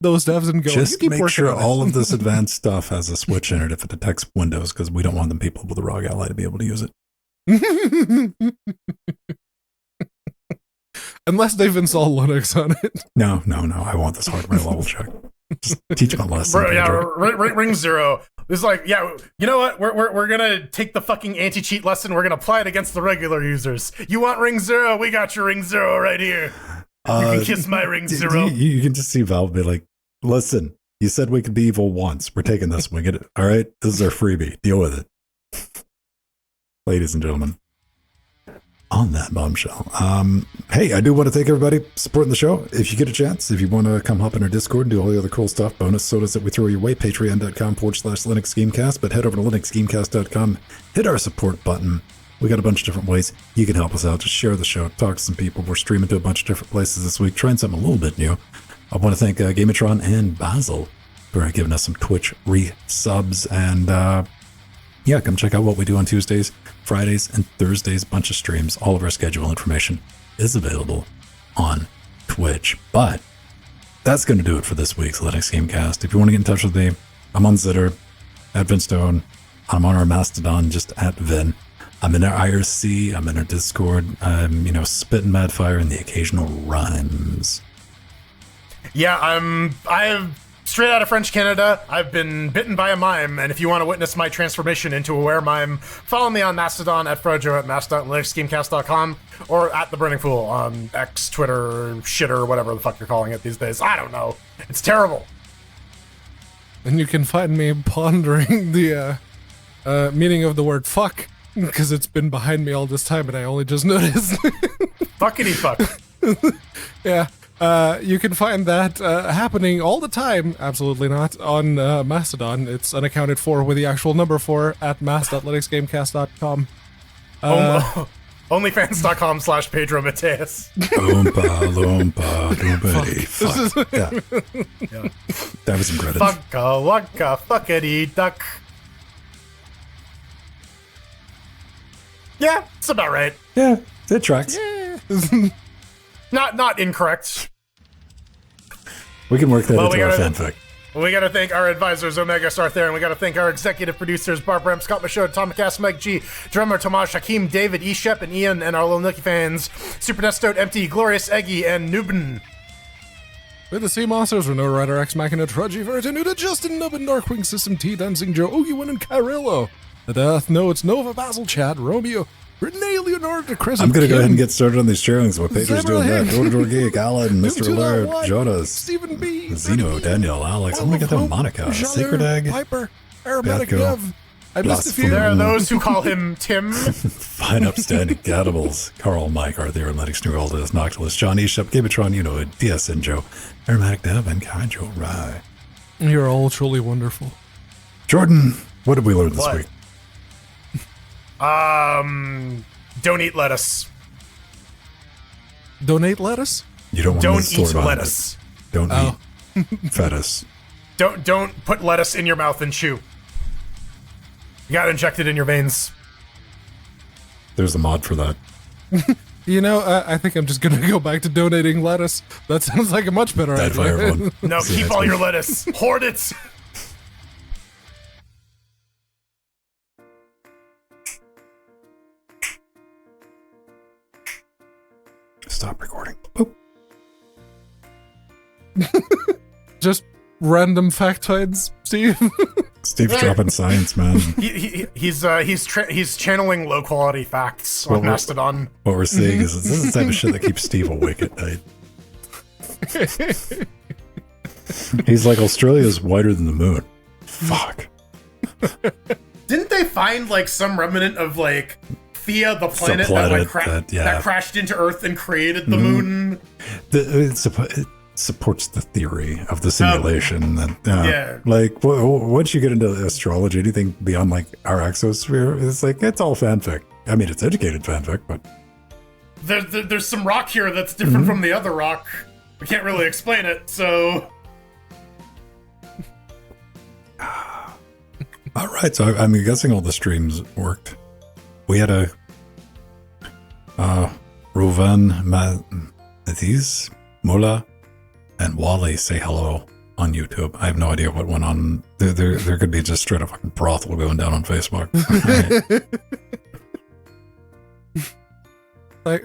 those devs and go. Just keep make sure on all of this advanced stuff has a switch in it if it detects Windows, because we don't want the people with the ROG Ally to be able to use it. Unless they've installed Linux on it. No. I want this hardware level check. Just teach them a lesson. Ring Zero. It's like, yeah, you know what? We're gonna take the fucking anti-cheat lesson. We're gonna apply it against the regular users. You want Ring Zero? We got your Ring Zero right here. You can kiss my Ring Zero. You can just see Valve be like, listen, you said we could be evil once. We're taking this one. Get it? All right, this is our freebie. Deal with it, ladies and gentlemen. On that bombshell, hey, I do want to thank everybody supporting the show. If you get a chance, if you want to come hop in our Discord and do all the other cool stuff, bonus sodas that we throw your way, patreon.com/LinuxGameCast, but head over to LinuxGameCast.com, hit our support button. We got a bunch of different ways you can help us out. Just share the show, talk to some people. We're streaming to a bunch of different places this week, trying something a little bit new. I want to thank Gamatron and Basil for giving us some Twitch resubs, and yeah, come check out what we do on Tuesdays, Fridays, and Thursdays. Bunch of streams. All of our schedule information is available on Twitch. But that's going to do it for this week's Linux Gamecast. If you want to get in touch with me, I'm on Zitter, at Vinstone. I'm on our Mastodon, just at Vin. I'm in our IRC. I'm in our Discord. I'm, spitting mad fire and the occasional rhymes. Yeah, I'm straight out of French Canada. I've been bitten by a mime, and if you want to witness my transformation into a were-mime, follow me on Mastodon at Frojo at mass.linuxgamecast.com or at The Burning Fool on X, Twitter, shitter, whatever the fuck you're calling it these days. I don't know. It's terrible. And you can find me pondering the meaning of the word fuck, because it's been behind me all this time and I only just noticed. Fuckity fuck. Yeah. You can find that happening all the time, absolutely not, on Mastodon. It's unaccounted for with the actual number 4 at mass.linuxgamecast.com. Onlyfans.com/Pedro Mateus. Oompa loompa doompa fuck. Yeah. That was some credit. Fucka waka fuckity duck. Yeah, it's about right. Yeah, it tracks. Not incorrect. We can work that Well, into our fanfic. We gotta thank our advisors, Omega Sarther, and we gotta thank our executive producers, Barb Ram, Scott Michaud, Atomic Ass, Mike G, drummer Tomasz, Hakeem, David, Eshep, and Ian, and our little Nookie fans, Super Nestote, Empty, Glorious Eggy, and Nubin. With the Sea Monsters, Renault Rider, X Machina, Trudgy, Vertinuda, Justin, Nubbin, Darkwing, System T, Dancing Joe, Oogie-Win, and Kyrillo. The Death Notes, Nova, Basil, Chad, Romeo, Renee, Leonardo, Chris, I'm going to go ahead and get started on these trailings while Pedro's doing that. Zebra Door Geek, Alan, Mr. Alert, Jonas, Stephen B, Zeno, Daniel, Alex. Oh my god, that Monica, Sacred Egg, Piper, Aromatic Batco, Dev. I missed a few. There are those who call him Tim. Fine Upstanding Cannibals, Carl, Mike, Arthur, Lennox, New Aldous, Noctilus, John Eshep, Gabatron, you know it, DSN Joe, Aromatic Dev, and Kaijo Rai. You're all truly wonderful. Jordan, what did we learn this What? week? Don't eat lettuce. Donate lettuce? You don't want Don't the story eat behind lettuce. it. Don't Oh. eat fetus. Don't put lettuce in your mouth and chew. You gotta inject it in your veins. There's a mod for that. You know, I think I'm just gonna go back to donating lettuce. That sounds like a much better Bad idea. fire everyone. No, See you keep next all week. your lettuce. Hoard it. Stop recording. Boop. Just random factoids, Steve. Steve's Yeah. dropping science, man. He's channeling low quality facts on Well, Mastodon. What we're seeing is this is the type of shit that keeps Steve awake at night. He's like, Australia's whiter than the moon. Fuck. Didn't they find like some remnant of like Thea, the planet that, like, planet that that crashed into Earth and created the moon? It supports the theory of the simulation. That Yeah. Like, once you get into astrology, anything beyond like our exosphere, it's like, it's all fanfic. I mean, it's educated fanfic, but There's some rock here that's different from the other rock. We can't really explain it, so... all right. So I'm guessing all the streams worked. We had a Ruven, Mathies, Mula, and Wally say hello on YouTube. I have no idea what went on. There could be just straight up fucking brothel going down on Facebook. Like,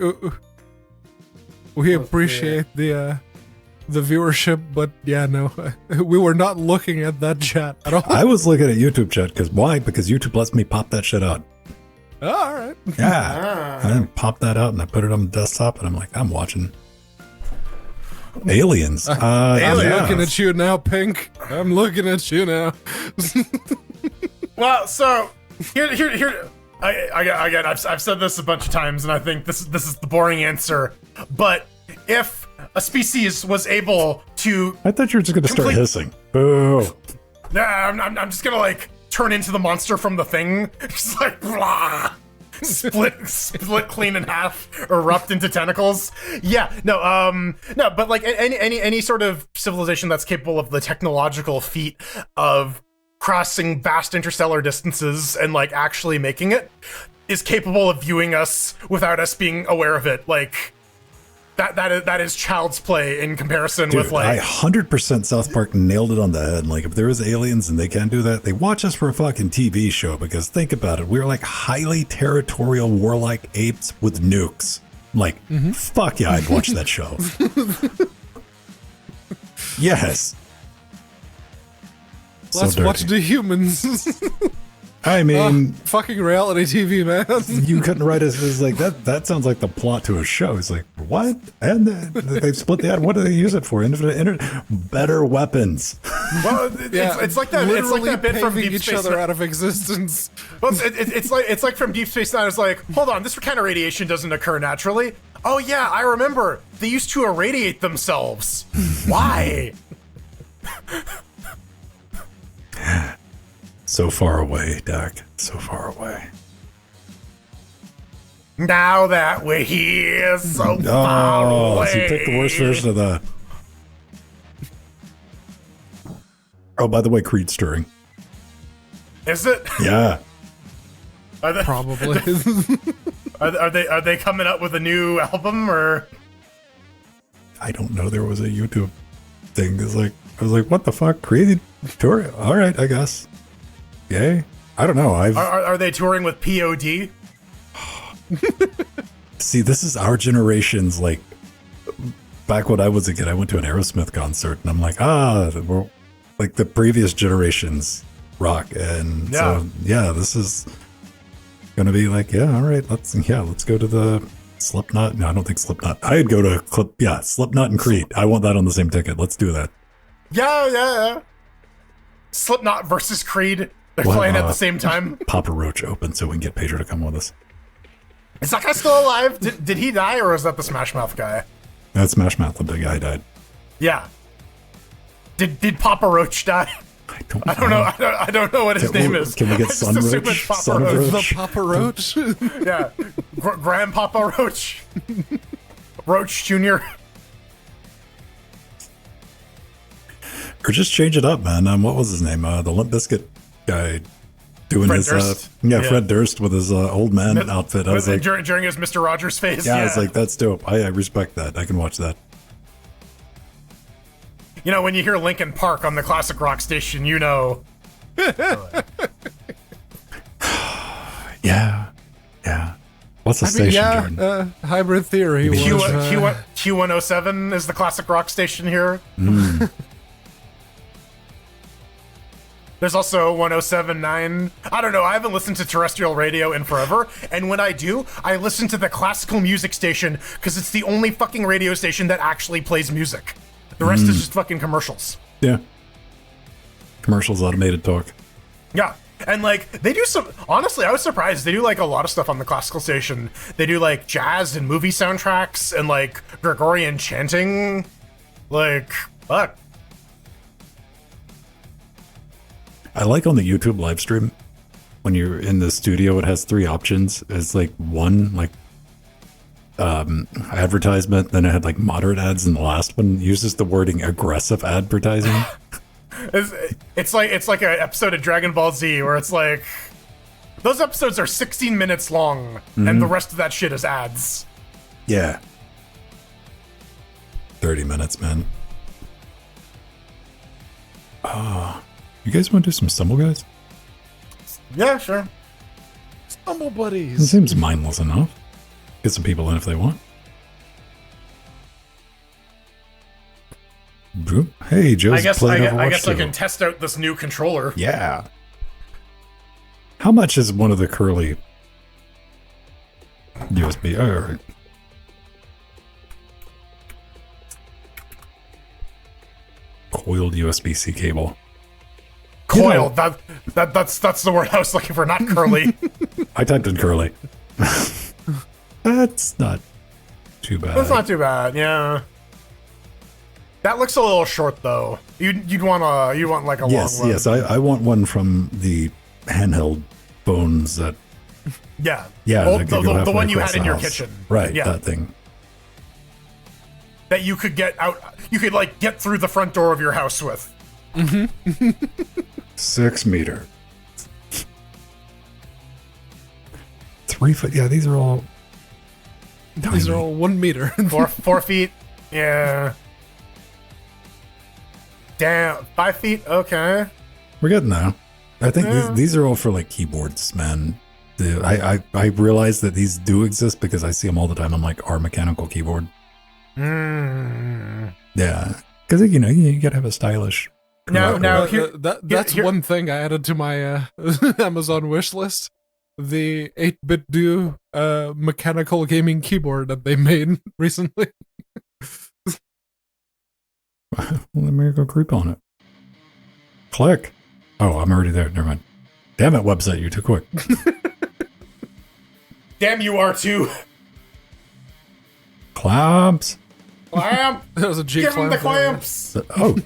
we appreciate the viewership, but yeah, no, we were not looking at that chat at all. I was looking at YouTube chat because why? Because YouTube lets me pop that shit out. Oh, all right. Yeah, I then pop that out and I put it on the desktop, and I'm like, I'm watching Aliens. I'm yeah. looking at you now, Pink. I'm looking at you now. Well, so here. I've said this a bunch of times, and I think this is the boring answer. But if a species was able to, I thought you were just going to start Complete- hissing. Boo. I'm just gonna like turn into the monster from The Thing, just like blah, split clean in half, erupt into tentacles. Yeah, no, but like any sort of civilization that's capable of the technological feat of crossing vast interstellar distances and like actually making it is capable of viewing us without us being aware of it. Like that is child's play in comparison Dude, with like I 100% South Park nailed it on the head. Like, if there is aliens and they can do that, they watch us for a fucking TV show, because think about it. We're like highly territorial, warlike apes with nukes. Like, fuck yeah, I'd watch that show. Yes. Let's So watch dirty. the humans. I mean, Fucking reality TV, man. you couldn't write it as like that. That sounds like the plot to a show. It's like, what? And they've split the ad. What do they use it for? Better weapons. Well, it's like that. It's like that bit from paving Deep each Space other Nine. out of existence. Well, it's like from Deep Space Nine. It's like, hold on, this kind of radiation doesn't occur naturally. Oh yeah, I remember. They used to irradiate themselves. Why? So far away, Dak. So far away. Now that we're here, so far away. So you picked the worst version of the. Oh, by the way, Creed stirring. Is it? Yeah. Are they, Probably. are they coming up with a new album or? I don't know. There was a YouTube thing. It's like I was like, what the fuck? Creed tour? All right, I guess. Yay. I don't know. Are they touring with POD? See, this is our generation's like. Back when I was a kid, I went to an Aerosmith concert, and I'm like, we're like the previous generation's rock, and so this is gonna be like, yeah, all right, let's go to the Slipknot. No, I don't think Slipknot. I'd go to Slipknot and Creed. I want that on the same ticket. Let's do that. Yeah. Slipknot versus Creed. They're playing at the same time. Papa Roach open so we can get Pedro to come with us. Is that guy still alive? Did he die, or is that the Smash Mouth guy? That's Smash Mouth. The guy died. Yeah. Did Papa Roach die? I don't know. I don't know what his name is. Can we get I just Son assume Roach? it's Papa Son of Roach. Roach? The Papa Roach. Yeah, Grandpapa Roach, Roach Jr. Or just change it up, man. What was his name? The Limp Bizkit guy doing Fred his Durst. Fred Durst with his old man outfit. I was like, during his Mr. Rogers phase. I was like, that's dope. I respect that. I can watch that. You know, when you hear Linkin Park on the classic rock station, you know. Yeah. What's the station, Jordan? Hybrid Theory was... Q107 is the classic rock station here. There's also 107.9. I don't know. I haven't listened to terrestrial radio in forever. And when I do, I listen to the classical music station because it's the only fucking radio station that actually plays music. The rest is just fucking commercials. Yeah. Commercials, automated talk. Yeah. And like they do some, honestly, I was surprised. They do like a lot of stuff on the classical station. They do like jazz and movie soundtracks and like Gregorian chanting. Like, fuck. I like on the YouTube live stream when you're in the studio, it has three options. It's like one, like advertisement, then it had like moderate ads, and the last one uses the wording aggressive advertising. It's like an episode of Dragon Ball Z where it's like those episodes are 16 minutes long and the rest of that shit is ads. Yeah. 30 minutes, man. You guys want to do some Stumble Guys? Yeah, sure. Stumble It Buddies. seems mindless enough. Get some people in if they want. Hey, Joe's I guess playing Overwatch I guess I 2. can test out this new controller. Yeah. How much is one of the curly USB? All right. Coiled USB-C cable. Coiled. That's the word I was looking for, not curly. I typed in curly. That's not too bad. That's not too bad. Yeah. That looks a little short though. You'd want like a Yes, long one. yes. I want one from the handheld phones that. Yeah. Yeah, Oh, that could go the halfway one you across had in the your house. kitchen. Right, Yeah. that thing. That you could get out. You could like get through the front door of your house with. 6 meter. 3 foot. Yeah, these are all. These are all 1 meter. 4 feet. Yeah. Damn. 5 feet. Okay. We're getting there. I think these are all for like keyboards, man. I realize that these do exist because I see them all the time. I'm like, our mechanical keyboard. Yeah. Because, you gotta have a stylish. Now, That's here- one thing I added to my Amazon wish list. The 8-bit do mechanical gaming keyboard that they made recently. Let me go creep on it. Click. Oh, I'm already there. Never mind. Damn it, website, you're too quick. damn you R2. Clamps. Clamp. That was a G Give him the clamp there. clamps. Oh,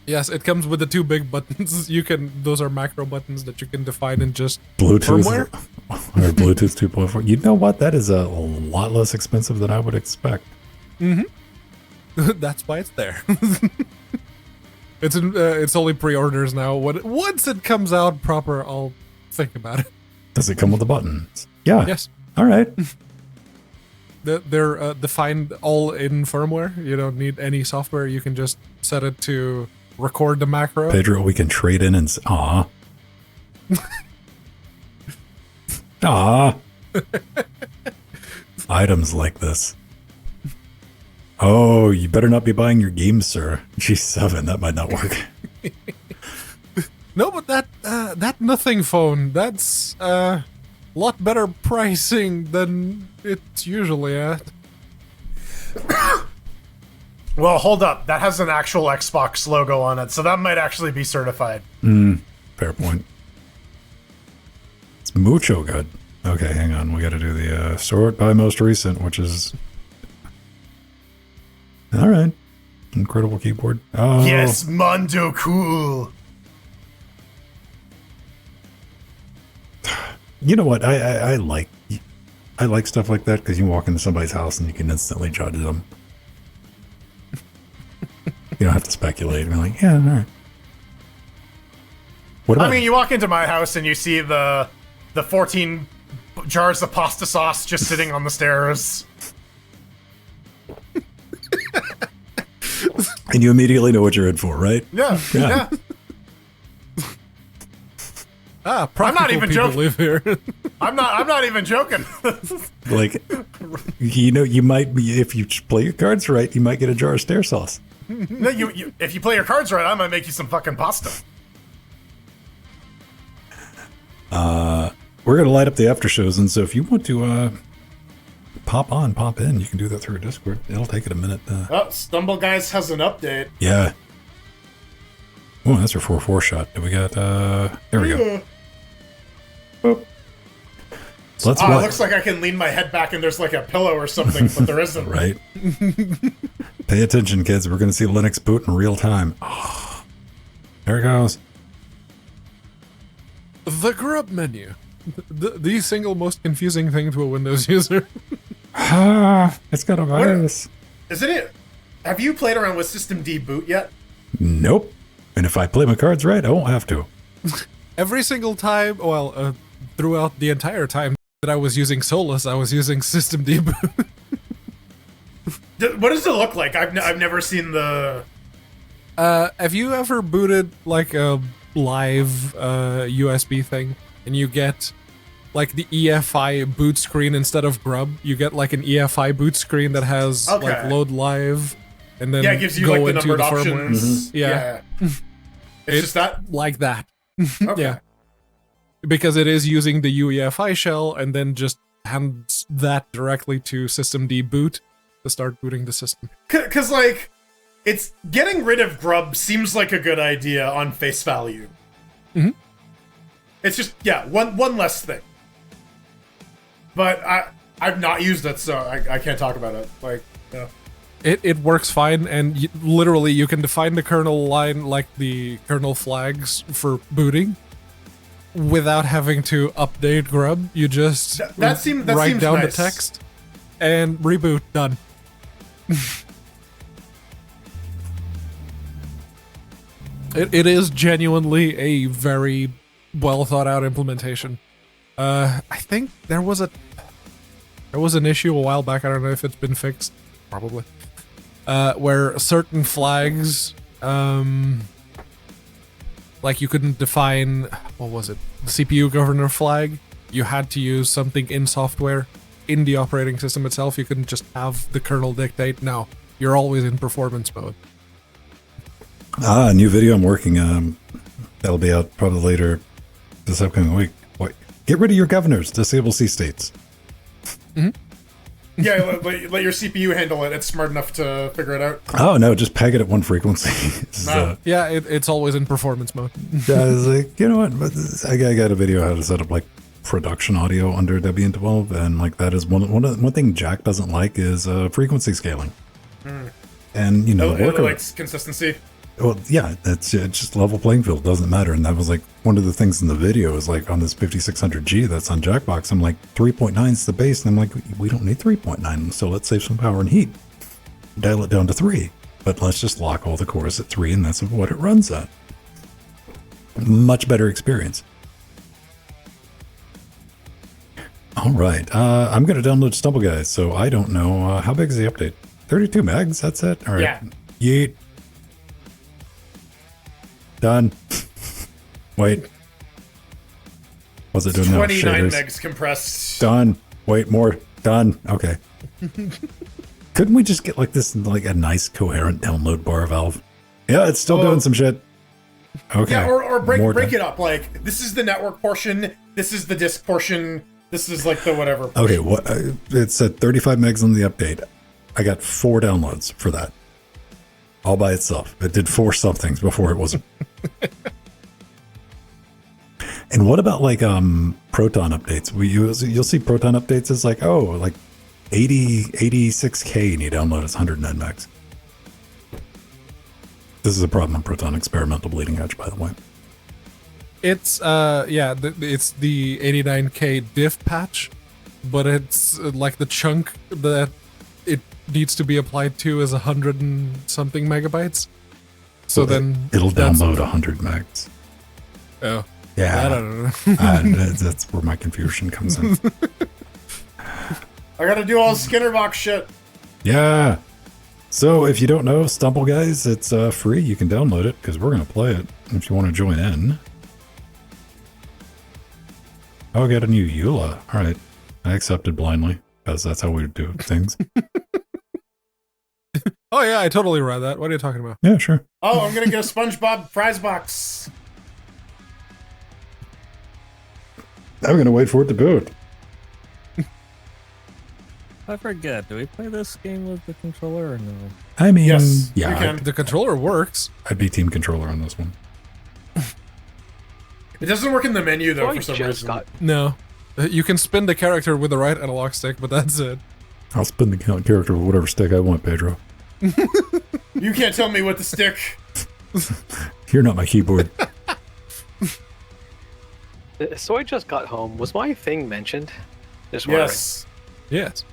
Yes, it comes with the 2 big buttons. Those are macro buttons that you can define in just Bluetooth. firmware. Or Bluetooth 2.4. You know what? That is a lot less expensive than I would expect. That's why it's there. It's only pre-orders now. Once it comes out proper, I'll think about it. Does it come with the buttons? Yeah. Yes, All right. they're defined all in firmware. You don't need any software. You can just set it to record the macro. Pedro, we can trade in and... Aw. Aw. Items like this. Oh, you better not be buying your games, sir. G7, that might not work. No, but that nothing phone, that's a lot better pricing than it's usually at. Well, hold up. That has an actual Xbox logo on it, so that might actually be certified. Fair point. It's mucho good. Okay, hang on. We got to do the sort by most recent, which is... All right. Incredible keyboard. Oh, Yes, Mondo cool. You know what? I like stuff like that because you walk into somebody's house and you can instantly judge them. You don't have to speculate. You're like, yeah, all right. What about? I mean, you walk into my house and you see the 14 jars of pasta sauce just sitting on the stairs. And you immediately know what you're in for, right? Yeah, Yeah. Ah, I'm not practical even people joking. live here. I'm not even joking. Like, you might be, if you play your cards right, you might get a jar of stair sauce. No, you if you play your cards right, I might make you some fucking pasta. We're going to light up the after shows, and so if you want to pop in, you can do that through Discord. It'll take it a minute. Oh, Stumble Guys has an update. Yeah. Oh, that's our 4-4 shot. We got, there we go. Boop. So let's It watch. looks like I can lean my head back and there's like a pillow or something, but there isn't. Right? Pay attention, kids. We're going to see Linux boot in real time. Oh, there it goes. The grub menu. The single most confusing thing to a Windows user. It's got a virus. Isn't it? Have you played around with System D boot yet? Nope. And if I play my cards right, I won't have to. Every single time, throughout the entire time that I was using Solus, I was using System deboot. What does it look like? I've never seen the. Have you ever booted like a live USB thing and you get like the EFI boot screen instead of grub? You get like an EFI boot screen that has like Okay. load live and then Yeah, it gives you go like the into numbered the firmware. options. Yeah. It's just that. Like that. Okay. Yeah. Because it is using the UEFI shell and then just hands that directly to systemd boot to start booting the system. Because, like, it's getting rid of grub seems like a good idea on face value. Mhm. It's just, yeah, one less thing. But I've not used it, so I can't talk about it. Like, yeah. It works fine, and literally you can define the kernel line like the kernel flags for booting without having to update grub. You just That seems write down nice. the text and reboot. Done. It is genuinely a very well thought out implementation. I think there was an issue a while back. I don't know if it's been fixed. Probably. Where certain flags, like you couldn't define, what was it? The CPU governor flag. You had to use something in software, in the operating system itself. You couldn't just have the kernel dictate. No, you're always in performance mode. A new video I'm working on. That'll be out probably later this upcoming week. What? Get rid of your governors. Disable C states. Yeah, let your CPU handle it. It's smart enough to figure it out. Oh no, just peg it at one frequency. Yeah, it's always in performance mode. I was like, you know what? I got a video how to set up like production audio under Debian 12, and like that is one thing Jack doesn't like is frequency scaling. And you know, It likes consistency. Well, yeah, it's just level playing field. Doesn't matter. And that was like one of the things in the video is like on this 5600G that's on Jackbox. I'm like 3.9 is the base, and I'm like, we don't need 3.9, so let's save some power and heat. Dial it down to 3, but let's just lock all the cores at 3, and that's what it runs at. Much better experience. All right, I'm gonna download Stumble Guys, so I don't know how big is the update. 32 megs. That's it. All right. Yeah. Yeet. Done. Wait. What's it doing now? 29 Shaders. megs compressed. Done. Wait, more. Done. Okay. Couldn't we just get like this, like a nice coherent download bar valve? Yeah, it's still doing some shit. Okay. Yeah, or More break done. it up. Like, this is the network portion, this is the disk portion, this is like the whatever portion. Okay, what? It's at 35 megs on the update. I got 4 downloads for that. All by itself. It did 4 somethings before it wasn't. And what about like Proton updates? You'll see Proton updates as like, oh, like 86K and you download it's 109 megs. This is a problem on Proton Experimental Bleeding Edge, by the way. It's it's the 89K diff patch, but it's like the chunk that it needs to be applied to is 100 and something megabytes. So then it'll download 100 megs. Oh. Yeah. I don't know. That's where my confusion comes in. I gotta do all Skinner box shit. Yeah. So if you don't know Stumble Guys, it's free. You can download it because we're going to play it if you want to join in. Oh, I got a new EULA. All right. I accepted blindly because that's how we do things. Oh yeah, I totally read that. What are you talking about? Yeah, sure. Oh, I'm gonna get a SpongeBob prize box. I'm going to wait for it to boot. I forget. Do we play this game with the controller or no? I mean, Yes, yeah, you can. The controller works. I'd be team controller on this one. It doesn't work in the menu though I for some just reason. got No. You can spin the character with the right analog stick, but that's it. I'll spin the character with whatever stick I want, Pedro. You can't tell me what to stick. You're not my keyboard. so I just got home. Was my thing mentioned? Just wondering. Yes, Yes.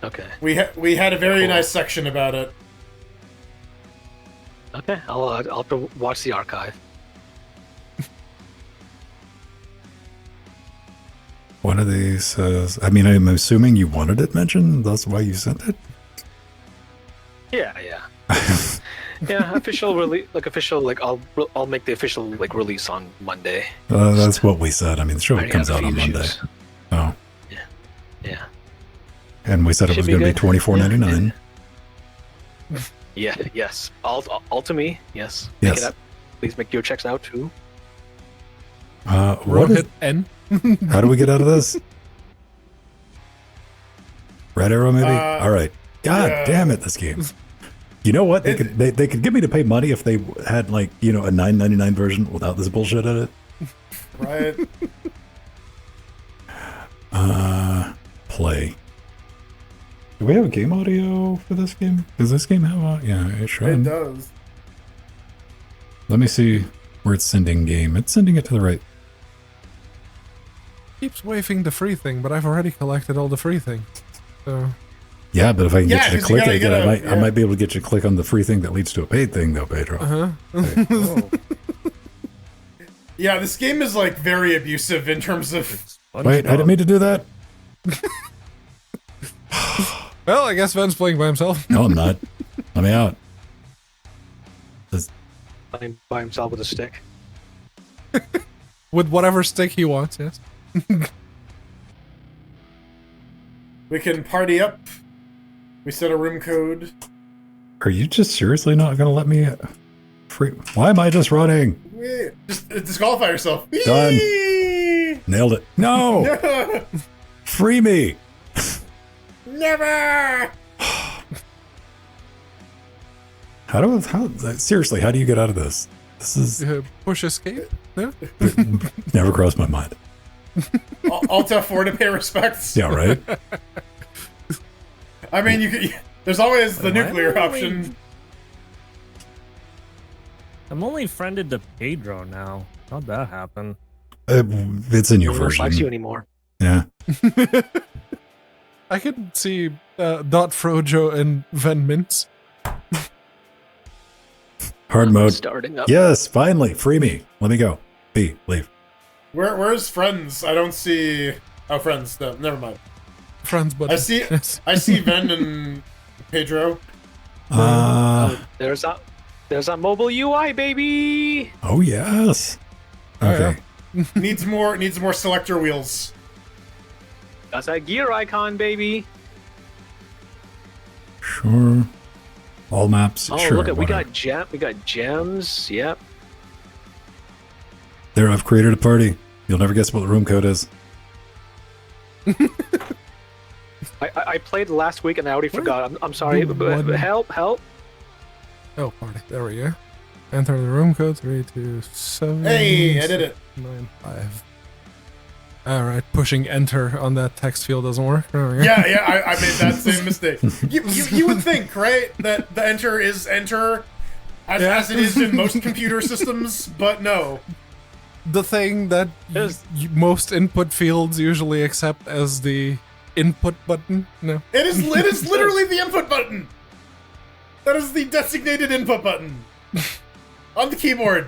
Okay. we had a very Cool. nice section about it. Okay. I'll have to watch the archive. One of these says, I mean, I'm assuming you wanted it mentioned. That's why you sent it. Yeah. Yeah. Official release. I'll make the official release on Monday. That's what we said. I mean, the show I comes got a out on few Monday. issues. Oh, Yeah. and we said it Should was be going to be good. $24.99. Yeah. Yes. All to me. Yes. Yes. Make it up. Please make your checks out too. What Road is, hit N. how do we get out of this? Red arrow, maybe? All right. God yeah. damn it, this game. You know what? They could get me to pay money if they had like, you know, a $9.99 version without this bullshit in it. Right. Play. Do we have a game audio for this game? Does this game have yeah, it should. It does. Let me see where it's sending game. It's sending it to the right. Keeps waving the free thing, but I've already collected all the free things. So Yeah, but if I can Yeah, get you to 'cause you click gotta it again, get I might be able to get you to click on the free thing that leads to a paid thing, though, Pedro. Yeah, this game is like very abusive in terms of. Wait, I didn't mean to do that. well, I guess Ven's playing by himself. No, I'm not. Let me out. By himself with a stick. With whatever stick he wants, yes. We can party up. We set a room code. Are you just seriously not going to let me free? Why am I just running? Just disqualify yourself. Done. Nailed it. No! Free me! Never. Seriously, how do you get out of this? This is Push escape? Yeah. never crossed my mind. Alt F4 to pay respects. Yeah, right? I mean, there's always the nuclear option. I'm only friended to Pedro now. How'd that happen? It's a new No one likes you version. anymore. Yeah. I can see Dot Frojo and Ven Mintz. Hard mode. Starting up. Yes, finally. Free me. Let me go. B, leave. Where's friends? I don't see. Oh, friends. No, never mind. Friends, but I see. I see Ven and Pedro. There's that mobile UI, baby. Oh, yes. Okay. Needs more selector wheels. That's that gear icon, baby. Sure. All maps. Oh, sure. look at whatever. we got gems. Yep. There, I've created a party. You'll never guess what the room code is. I played last week and I already forgot. I'm sorry. Help! oh, party. There we go. Enter the room code 327. Hey, I did it. 95. All right, pushing enter on that text field doesn't work. There we go. Yeah, I made that same mistake. You would think, right, that the enter is enter, as it is in most computer systems, but no. The thing that most input fields usually accept as the input button. No. It is literally the input button. That is the designated input button on the keyboard.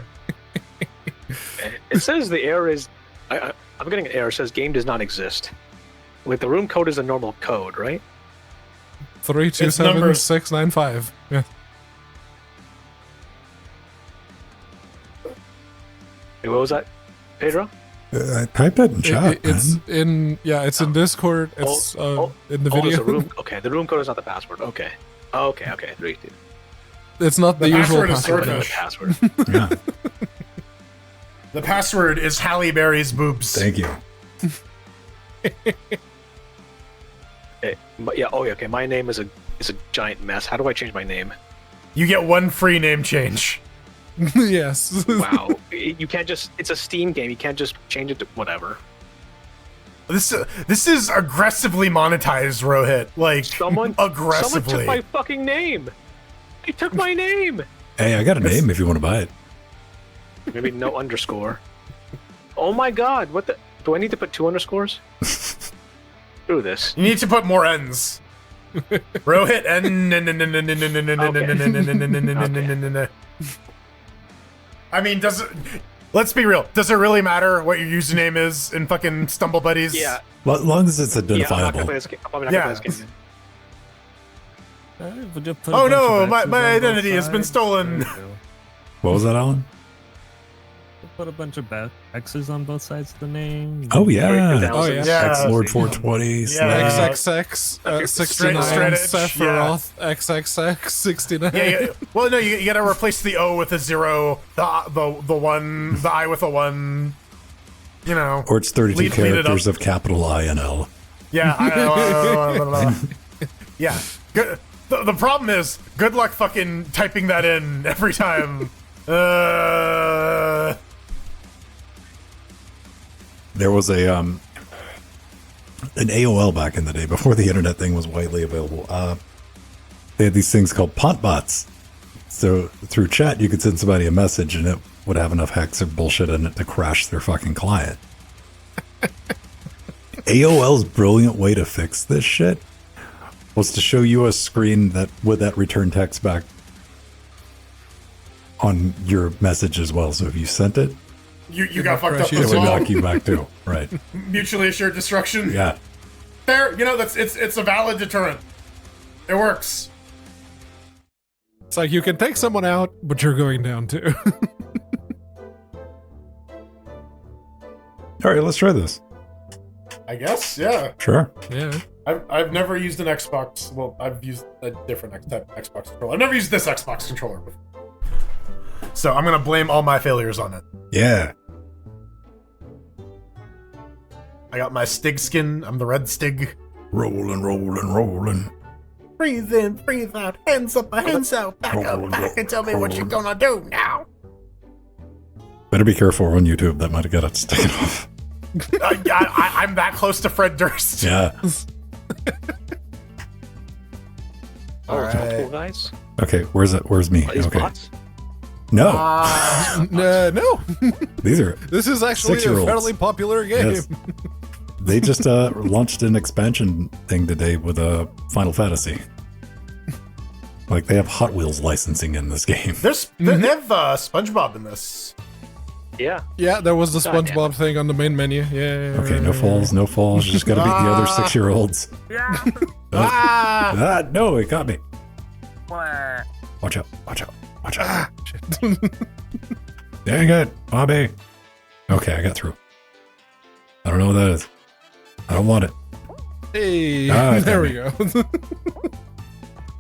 It says the error is. I'm getting an error. It says game does not exist. Like the room code is a normal code, right? 327695. Yeah. Hey, what was that, Pedro? I typed it in chat. It's man. it's in Discord. It's in the Oh, video. it's a room. Okay, the room code is not the password. Okay. 3, 2. It's not the The usual password is password. swordfish. Password. Yeah. The password is Halle Berry's boobs. Thank you. Okay. Okay. My name is a giant mess. How do I change my name? You get one free name change. Yes. Wow. You can't just. It's a Steam game. You can't just change it to whatever. This is aggressively monetized, Rohit. Like Someone aggressively. took my fucking name. They took my name. Hey, I got a name if you want to buy it. Maybe no underscore. Oh my god, what the? Do I need to put 2 underscores? Screw this. You need to put more N's. Rohit N. I mean, does it? Let's be real. Does it really matter what your username is in fucking Stumble Buddies? Yeah. Well, as long as it's Yeah, I'm not gonna identifiable. play this game. I'm probably not gonna play this game. We'll just put a Oh bunch no, of my X's on both identity has been sides. stolen. There we go. What was that, Alan? We'll put a bunch of X's on both sides of the name. Oh, yeah. Oh, yeah. Yeah. X Lord 420. Yeah. slash- XXX Straight 69 edge, Sephiroth XXX 69. Yeah. Well, no, you gotta replace the O with a 0, the one, the I with a 1. You know. Or it's 32 Lead it characters up. of capital I and L. Yeah. Yeah. Good. The problem is, good luck fucking typing that in every time. There was an AOL back in the day before the internet thing was widely available. They had these things called Pontbots. So through chat, you could send somebody a message and it would have enough hex or bullshit in it to crash their fucking client. AOL's brilliant way to fix this shit was to show you a screen that with that return text back on your message as well. So if you sent it, You got fucked up It it as would well. knock you back too. Right. Mutually assured destruction. Yeah. Fair. You know, it's a valid deterrent. It works. It's like you can take someone out, but you're going down too. All right, let's try this. I guess. Yeah. Sure. Yeah. I've never used an Xbox. Well, I've used a different type of Xbox controller. I've never used this Xbox controller before. So I'm gonna blame all my failures on it. Yeah. I got my Stig skin. I'm the red Stig. Rolling, rolling, rolling. Breathe in, breathe out. Hands up, hands out. Back up, back, and tell me what you're gonna do now. Better be careful on YouTube. That might have got it taken off. I'm that close to Fred Durst. Yeah. Oh, All it's right. cool, guys. Okay, where's it? Where's me? Are these Okay. bots? No, No, these are. this is actually a 6-year-olds. fairly popular game. Yes. They just launched an expansion thing today with Final Fantasy. Like they have Hot Wheels licensing in this game. They have SpongeBob in this. Yeah. Yeah, there was the God damn SpongeBob thing on the main menu. Yeah. Okay, no falls, no falls. You just gotta beat the other 6-year-olds. Ah! No, it got me. Watch out, watch out, watch out. Dang it, Bobby. Okay, I got through. I don't know what that is. I don't want it. Hey, Ah, there we damn go.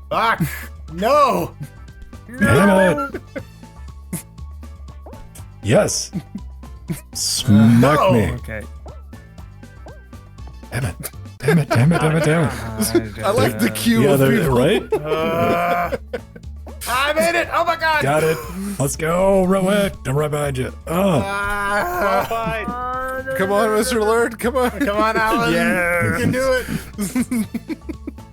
Fuck! No! Damn it. Yes. Smack No. me. Okay. Damn it. Damn it, damn it, damn it, damn it. I like the queue Yeah, of they're people. right. I made it! Oh my god! Got it. Let's go, Rowan. I'm right behind you. Oh, Ah. Fine. Come on, Mr. Lord. Come on. Come on, Alan. Yes. You can do it.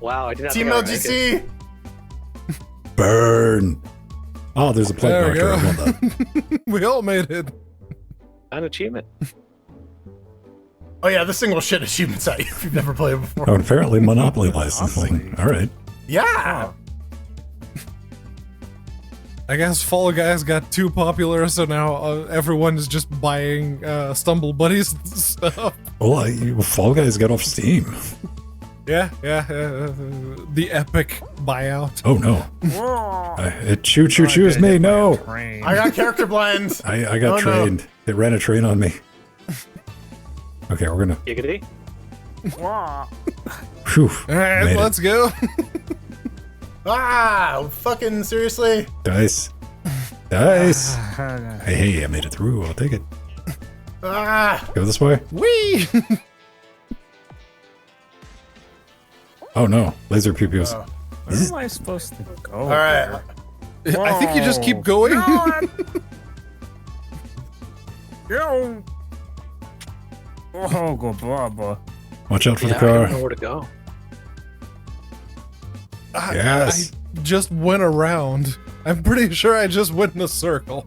Wow, I did not Team think I would make it. LGC. burn. Oh, there's a plate There we marker. go. I want that. We all made it. An achievement. Oh yeah, this thing will shit achievements at you if you've never played it before. Oh, and apparently Monopoly licensing. All right. Yeah. I guess Fall Guys got too popular, so now everyone is just buying Stumble Buddies stuff. Well, Fall Guys got off Steam. Yeah. The epic buyout. Oh, no. It choose me. No. I got character blind. I got Oh, no. trained. They ran a train on me. Okay, we're going to. Giggity. Whew. All right, Made it. let's go. Ah, fucking seriously? Dice. Dice. Hey, I made it through. I'll take it. Ah. Go this way. Whee! Oh, no. Laser pew-pews. Oh. Where am I supposed to go? All right. I think you just keep going. Yo. Oh, go blah. Watch out for Yeah, the I don't know car. where to go. Yes. I just went around. I'm pretty sure I just went in a circle.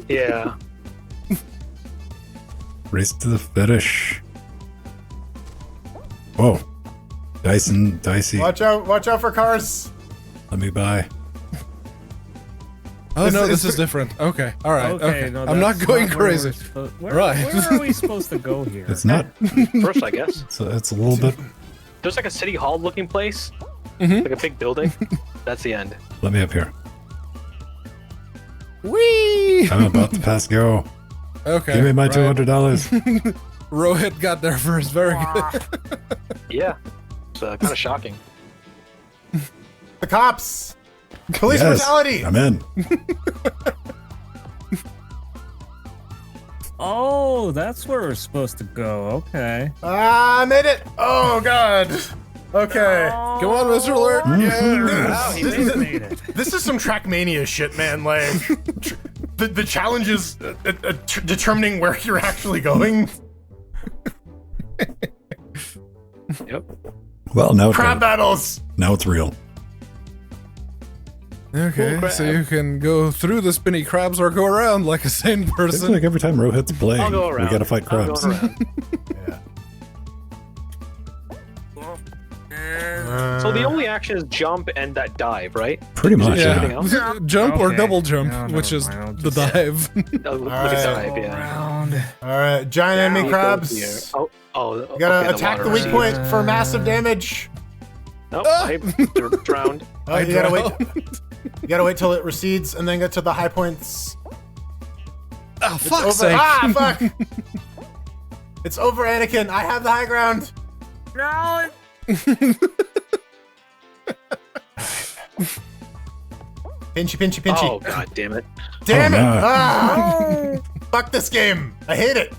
Yeah. Race to the finish. Whoa. Dyson, Dicey. Watch out for cars. Let me buy. Oh This no, is- this is different. Okay, all right. Okay, no, I'm not that's going where we're crazy. where, Right. Where are we supposed to go here? It's not. First, I guess. It's a little bit. There's like a city hall looking place. Mhm. Like a big building. That's the end. Let me up here. Whee! I'm about to pass go. Okay. Give me my right. $200. Rohit got there first. Very good. Yeah. It's kind of shocking. The cops. Police Yes, brutality. I'm in. Oh, that's where we're supposed to go. Okay. Ah, I made it. Oh god. Okay. Come on, Mr. Alert. Wow, he made it. This is some Trackmania shit, man. Like, the challenge is determining where you're actually going. Yep. Well, now Crab battles. now it's real. Okay, Cool so crab. you can go through the spinny crabs or go around like a sane It's person. like every time Rohit's playing, I'll go around. we gotta fight I'm crabs. going around. So the only action is jump and that dive, right? Pretty much, Yeah. Anything else? Jump or Okay. double jump, No, which never is mind, I'll the just- dive. Look Alright. at dive, yeah. All right, giant enemy Here. crabs. Oh, You gotta okay, attack the water weak receives. point for massive damage. Nope, Ah. I drowned. Oh, you gotta wait. You gotta wait till it recedes and then get to the high points. Oh, It's fuck's over. sake. Ah, fuck! It's over, Anakin. I have the high ground. No. Pinchy. Oh god damn it! Damn it! no. Ah! Fuck this game. I hate it.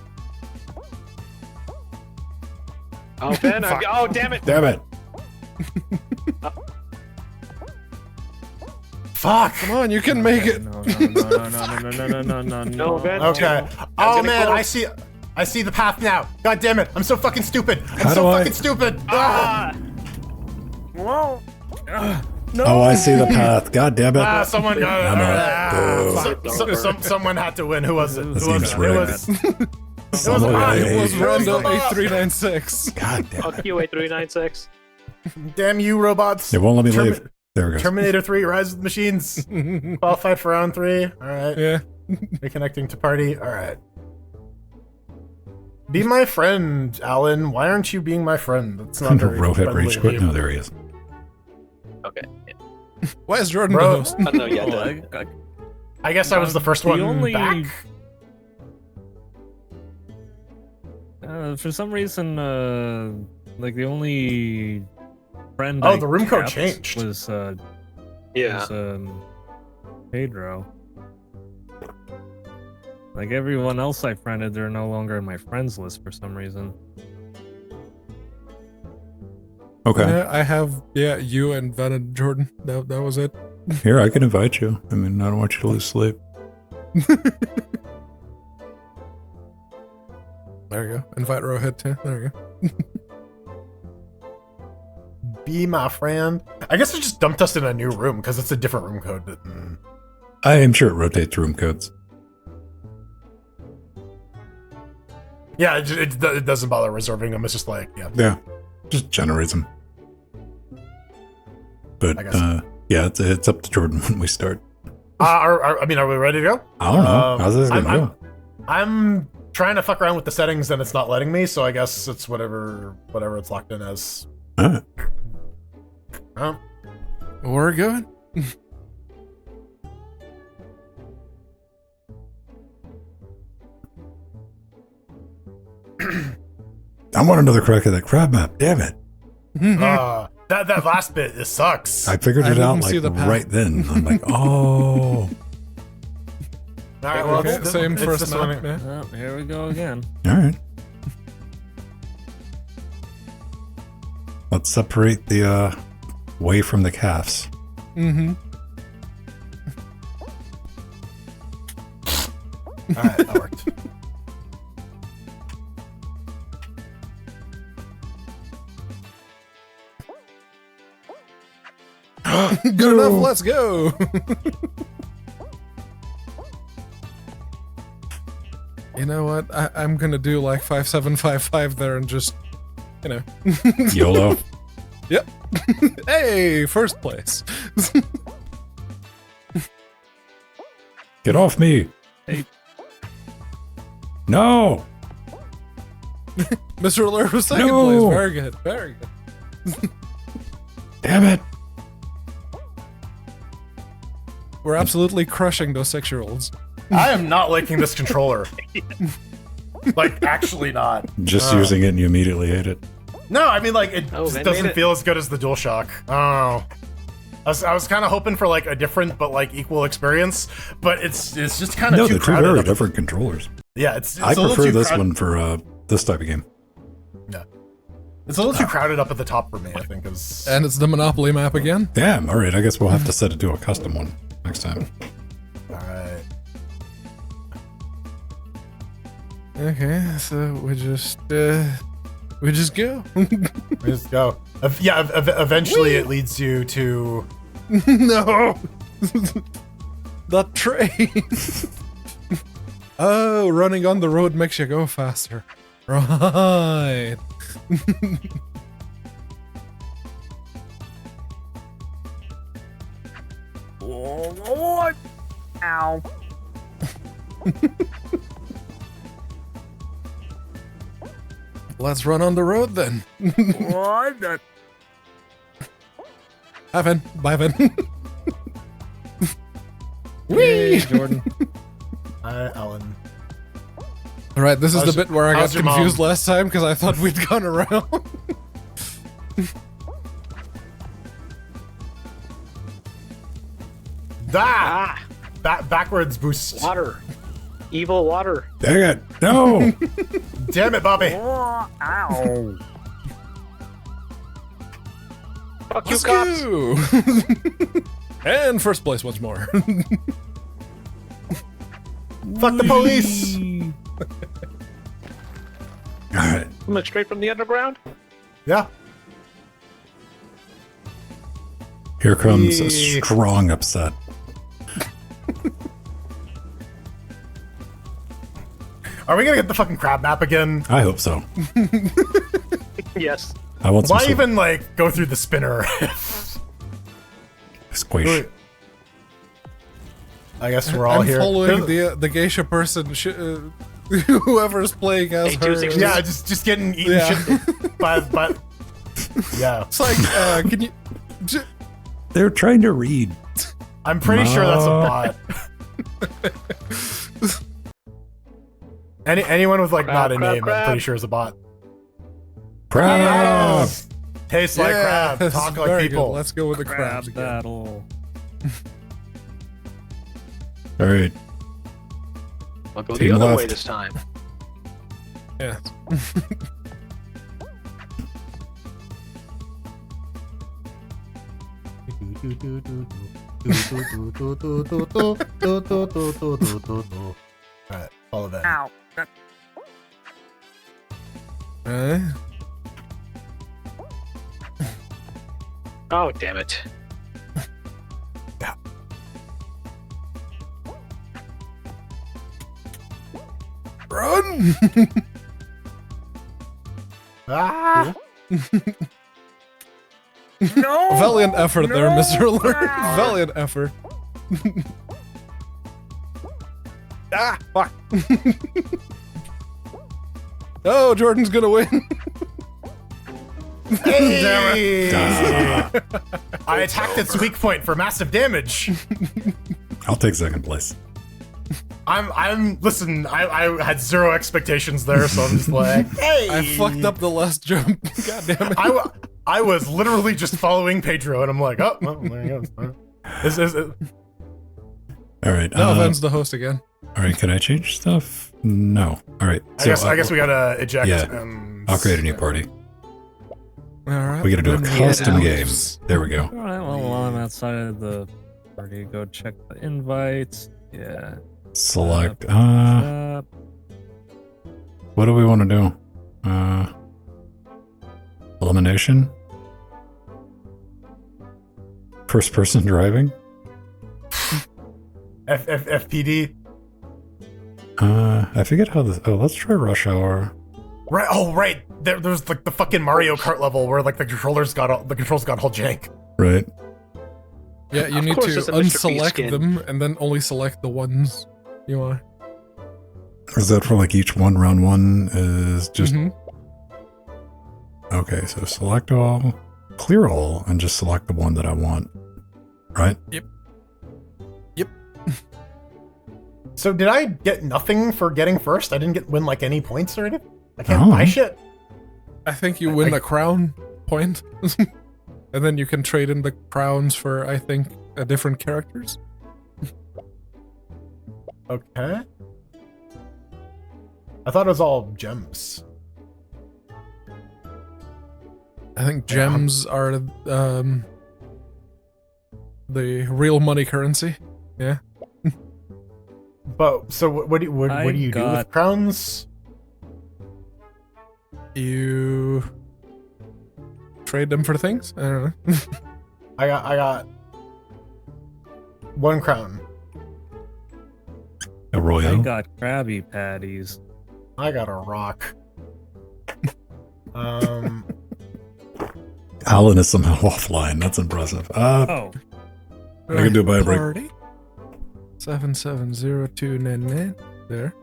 Oh Ben! Oh damn it! Damn it. Fuck. Come on, you can make it. No. No, Ben. Okay. It's Oh getting man, close. I see the path now. God damn it! I'm so fucking stupid. How I'm so do I- fucking stupid. Ah! Whoa. Oh, I see the path. God damn it. Ah, someone got I'm out. fuck. Someone had to win. Who was it? This Who was game's it? rigged. It was Someone mine. got It was AIDS. Randall Stop. 8396. God damn Fuck it. you, 8396. Damn you, robots. It won't let me Termi- leave. There we go. Terminator 3, Rise of the Machines. Qualified for round 3. All right. Yeah. Reconnecting to party. All right. Be my friend, Alan. Why aren't you being my friend? That's not very Rohit friendly rage of quit. you. No, there he is. Okay. Why is Jordan Bro. the host? I don't know yet. I guess I was the first The one only- back. For some reason, like the only friend. Oh, I the room code kept changed. Was Yeah. was Pedro. Like everyone else I friended, they're no longer in my friends list for some reason. Okay. Yeah, I have you and Ven and Jordan. That was it. Here, I can invite you. I mean, I don't want you to lose sleep. There you go. Invite Rohit too. There you go. Be my friend. I guess it just dumped us in a new room because it's a different room code. I am sure it rotates room codes. Yeah, it doesn't bother reserving them. It's just like, yeah. Yeah. Just generates them. But, I guess. yeah, it's up to Jordan when we start. Are we ready to go? I don't know. How's this going to go? I'm trying to fuck around with the settings and it's not letting me, so I guess it's whatever it's locked in as. All right. Oh. We're good. I want another crack at that crab map. Damn it. That last bit, it sucks. I figured I it out didn't see like the path. right then. I'm like, oh. All right, well, Okay, it's same it's first this map. one. Yeah. Oh, here we go again. All right. Let's separate the way from the calves. Mm-hmm. All right, that worked. Good enough. Let's go. You know what? I'm gonna do like 5755 there and just, you know. YOLO. Yep. Hey, first place. Get off me. Hey. No. Mr. Alert was second No. place. Very good. Very good. Damn it. We're absolutely crushing those 6-year-olds. I am not liking this controller. Like, actually not. Just using it and you immediately hate it. No, I mean, like, it Oh, just Van doesn't made it. feel as good as the DualShock. I don't know. I was kind of hoping for, like, a different but, like, equal experience, but it's just kind of No, too they're two crowded. very up. different controllers. Yeah, it's I a little prefer too this crowd- one for this type of game. Yeah. It's a little too crowded up at the top for me, I think, is... And it's the Monopoly map again. Damn. All right. I guess we'll have to set it to a custom one next time. Alright. Okay, so we just go. Just go. Eventually it leads you to... No. The train. Oh, running on the road makes you go faster. Right. What? Ow. Let's run on the road then. What? The- Hi, Vin. Bye, Vin. Hey, Jordan. Hi, Alan. All right, this is How's the bit where I got how's your confused mom? last time because I thought we'd gone around. Ah! Backwards boost. Water. Evil water. Dang it! No! Damn it, Bobby. Ow. Fuck you, Let's cops. go! And first place once more. Fuck the police. All right. Coming straight from the underground. Yeah. Here comes a Yeah. strong upset. Are we gonna get the fucking crab map again? I hope so. Yes. I want some Why even like go through the spinner? squish. I guess we're all I'm here. following the geisha person, whoever's playing as her. 826. Yeah, just getting eaten Yeah. shit by yeah. It's like, can you? They're trying to read. I'm pretty sure that's a bot. Anyone with like not a Crab, name, I'm crab. pretty sure is a bot. Crab! Tastes like crab. Yes, Talk like very good. people. Let's go with the Crab crabs again. battle. All right. I'll go Team the other left. way this time. Yeah. Alright, follow that. Ow. Oh, damn it. Run! Ah! No. Valiant effort there, Mr. Alert. Valiant effort. Ah, fuck. Oh, Jordan's gonna win. Hey! Ah, I attacked its weak point for massive damage. I'll take second place. Listen, I had zero expectations there, so I'm just like, hey! I fucked up the last jump. God damn it. I was literally just following Pedro, and I'm like, oh, well, there you go. All right. Now Van's the host again. All right. Can I change stuff? No. All right. I guess we gotta eject. yeah. And I'll create a new party. All right. We gotta do a then custom out. game. There we go. All right. Well, while I'm outside of the party, go check the invites. Yeah. Select. Uh, What do we want to do? Elimination. First person driving. FPD. I forget how this. Oh, let's try Rush Hour. Right. Oh, right. There's like the fucking Mario Kart level where like the controls got all jank. Right. Yeah, you Of need course to there's a Mr. Beast unselect skin. them and then only select the ones you want. Is that for like each one? Round one is just Mhm. okay. So select all, clear all, and just select the one that I want. Right. So did I get nothing for getting first? I didn't win like any points or anything. I can't No. buy shit. I think you win a crown point, and then you can trade in the crowns for, I think, different characters. Okay. I thought it was all gems. I think gems are the real money currency. Yeah. But so what do you do with got- crowns? You trade them for things? I don't know. I got 1 crown. A I Royal. got Krabby Patties. I got a rock. Alan is somehow offline. That's impressive. Oh, I can do it by a break. Party. 770299. There.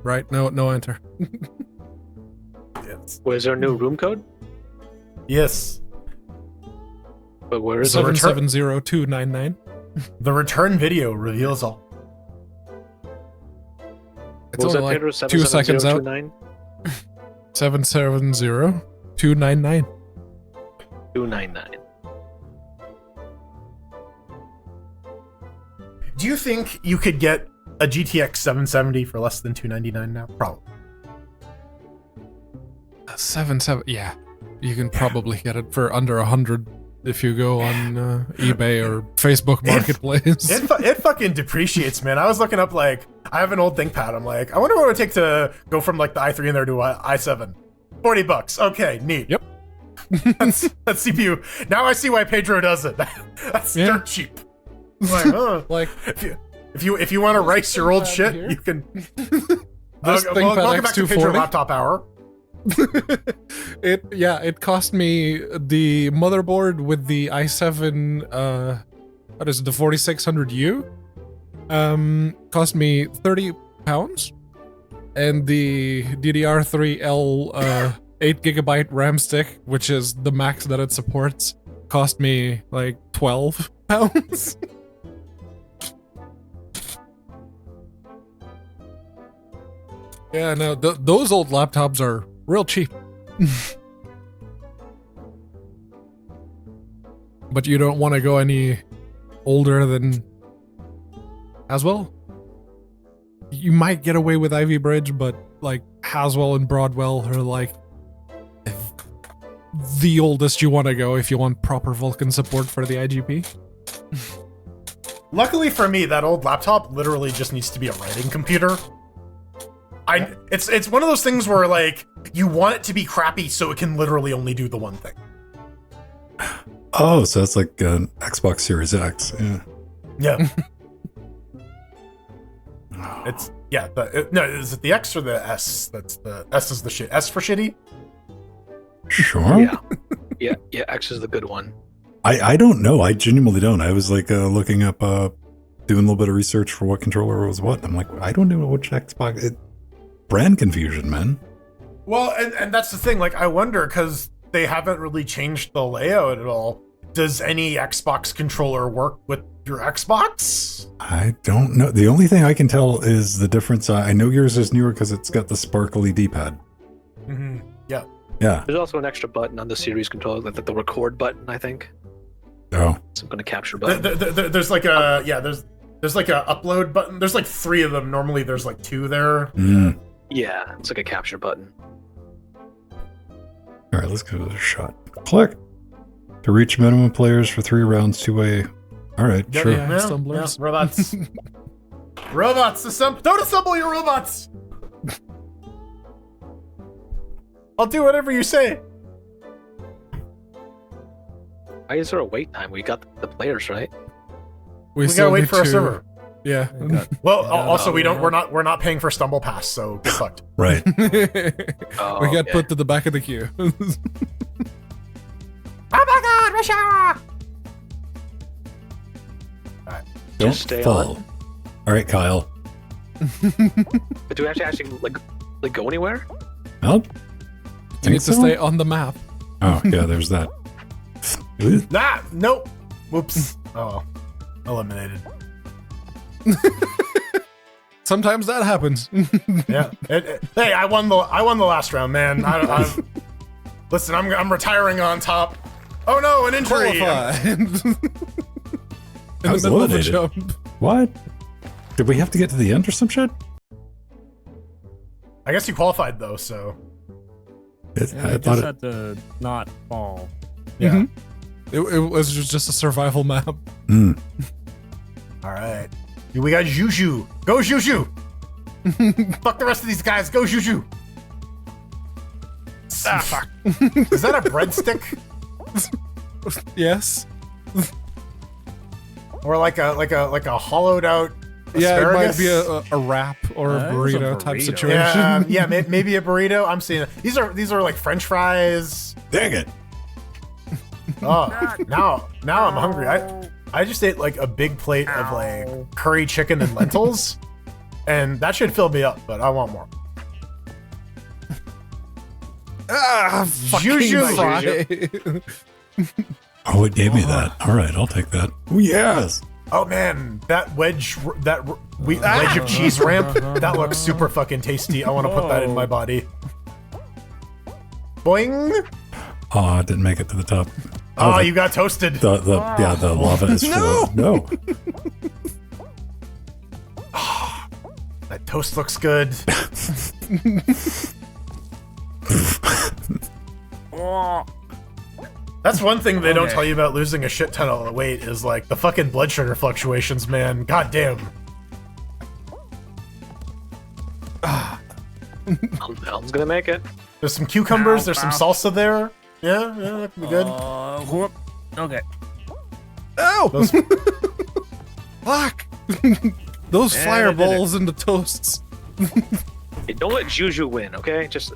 Right. No enter. Yes. Was there a new room code? Yes. But where is So it? return- 770299. The return video reveals all. It's What was only that, like Pedro? 2 seconds out. 77029? 770299. 299. Do you think you could get a GTX 770 for less than $299 now? Probably. 770. Yeah, you can probably get it for under 100 if you go on eBay or Facebook Marketplace. It fucking depreciates, man. I was looking up, like, I have an old ThinkPad. I'm like, I wonder what it would take to go from like the i3 in there to i7. $40. Okay, neat. Yep. That's CPU. Now I see why Pedro does it. That's dirt cheap. Like, like, if you want to rice your old shit, here. you can. This ThinkPad Welcome back to Pedro X240. Laptop Hour. It cost me the motherboard with the i7 what is it, the 4600U, cost me £30, and the DDR3L 8GB RAM stick, which is the max that it supports, cost me like £12. Yeah, no, those old laptops are real cheap. But you don't want to go any older than Haswell. You might get away with Ivy Bridge, but like Haswell and Broadwell are like the oldest you want to go if you want proper Vulkan support for the IGP. Luckily for me, that old laptop literally just needs to be a writing computer. It's one of those things where like you want it to be crappy so it can literally only do the one thing. Oh, so that's like an Xbox Series X. Yeah. Yeah. It's no. Is it the X or the S? That's the S is the shit. S for shitty. Sure. Yeah. X is the good one. I don't know. I genuinely don't. I was like looking up, doing a little bit of research for what controller was what. I'm like, I don't know which Xbox. Brand confusion, man. Well, and that's the thing. Like, I wonder because they haven't really changed the layout at all. Does any Xbox controller work with your Xbox? I don't know. The only thing I can tell is the difference. I know yours is newer because it's got the sparkly D-pad. Mm-hmm. Yeah. Yeah. There's also an extra button on the series controller, like the record button, I think. Oh. Some kind of capture button. There's like a there's like a upload button. There's like 3 of them. Normally there's like 2 there. Mm. Yeah, it's like a capture button. All right, let's give it a shot. Click. To reach minimum players for 3 rounds, 2-way. All right, Yeah, sure. yeah. Stumblers. Robots. Robots. Don't assemble your robots. I'll do whatever you say. Why is there a wait time? We got the players, right? We still gotta wait need for a to- server. Yeah. Well, also we're not paying for Stumble Pass, so get fucked. Right. Oh, We got okay. put to the back of the queue. Oh my God, Russia! Don't stay fall. on. All right, Kyle. But do we have to actually like go anywhere? Well, You need to stay on the map. Oh, yeah, there's that. Ooh. Nah, nope. Whoops. Oh, eliminated. Sometimes that happens. Yeah. Hey, I won the last round, man. Listen, I'm retiring on top. Oh no, an injury. Qualified. In I was the middle of a eliminated. jump. What? Did we have to get to the end or some shit? I guess you qualified though, so Yeah, I you thought just it. had to not fall. yeah. Mhm. It was just a survival map. Mm. All right. We got Juju. Go Juju. Fuck the rest of these guys. Go Juju. Ah, fuck. Is that a breadstick? Yes. Or like a hollowed out Yeah, it might asparagus? be a wrap or a That is a burrito type burrito. situation. Yeah, maybe a burrito. I'm seeing it. These are like French fries. Dang it. Oh, now I'm hungry. I just ate like a big plate of like curry chicken and lentils, and that should fill me up. But I want more. Ah, Juju. fry. Oh, it gave me that. All right, I'll take that. Oh, yes. Oh man, that wedge of cheese ramp, that looks super fucking tasty. I want to put that in my body. Boing! Oh, I didn't make it to the top. Oh, you got toasted. The lava is full. No. Toast looks good. That's one thing they don't tell you about losing a shit ton of weight is like the fucking blood sugar fluctuations, man. God damn. Alan's gonna make it. There's some cucumbers, there's some salsa there. Yeah, that could be good. Whoop. Okay. Oh! Those- Fuck! Those Yeah, fireballs into toasts. Hey, don't let Juju win, okay? Just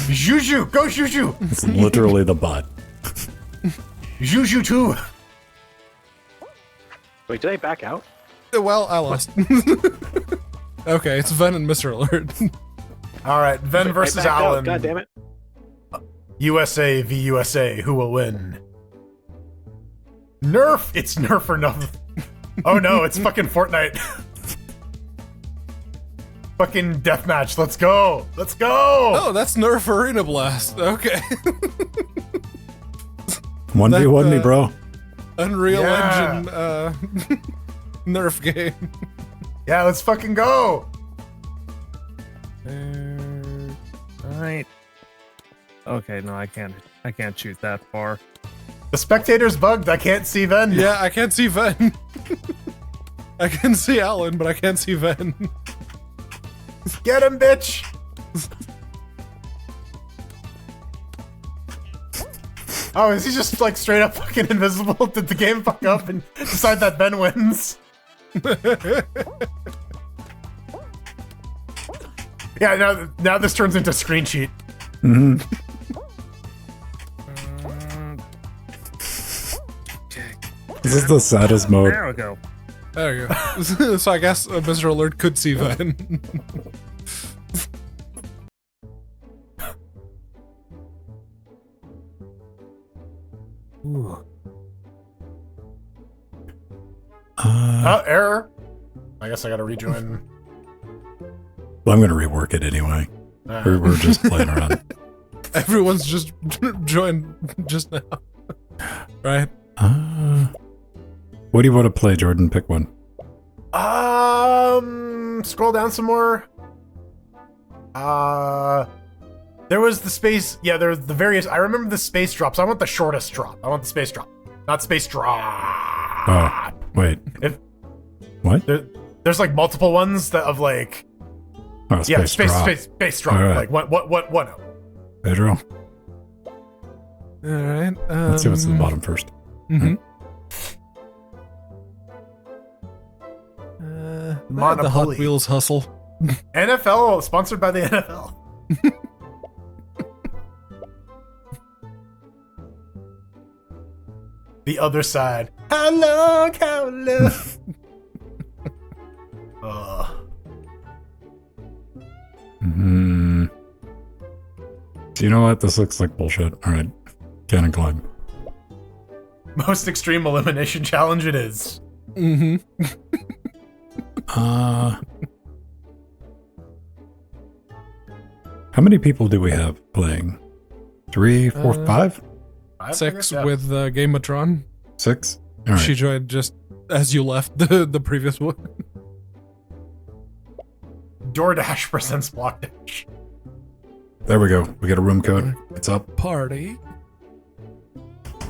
Juju! Go Juju! It's literally the bot. Juju too! wait. Did I back out? Well, I lost. Okay, it's Ven and Mr. Alert. Alright, Ven I versus backed out, Alan. God damn it! USA v USA. Who will win? Nerf! It's Nerf or nothing. Oh no, it's fucking Fortnite. Fucking deathmatch. Let's go! Let's go! Oh, that's Nerf Arena Blast. Okay. 1v1 me, bro. Unreal Yeah. Engine Nerf game. Yeah, let's fucking go! Alright. Okay, no, I can't shoot that far. The spectator's bugged. I can't see Ven. Yeah, I can't see Ven. I can see Alan, but I can't see Ven. Get him, bitch! Oh, is he just like straight up fucking invisible? Did the game fuck up and decide that Ben wins? Yeah, now this turns into screen cheat. Mm-hmm. This is the saddest mode. There we go. There you go. So I guess Mr. Alert could see Ven. Ooh. Error. I guess I gotta rejoin. Well, I'm gonna rework it anyway. We're just playing around. Everyone's just joined just now. Right? What do you want to play, Jordan? Pick one. Scroll down some more. There was the space. Yeah, there was the various. I remember the space drops. I want the shortest drop. I want the space drop, not space drop. Oh, wait. If- What? There's like multiple ones that of like. Oh, space Yeah, space drop. All right. Like what? Pedro. All right. Let's see what's at the bottom first. Mm-hmm. The Hot Monopoly. Wheels hustle. NFL sponsored by the NFL. The other side. How long? How long? Do you know what? This looks like bullshit. All right. Cannon climb. Most extreme elimination challenge it is. Mm-hmm. How many people do we have playing? 3, 4, 5? 6 Yeah. with Gameatron. 6? All right. She joined just as you left the previous one. DoorDash presents Blockdash. There we go. We got a room code. It's up. Party.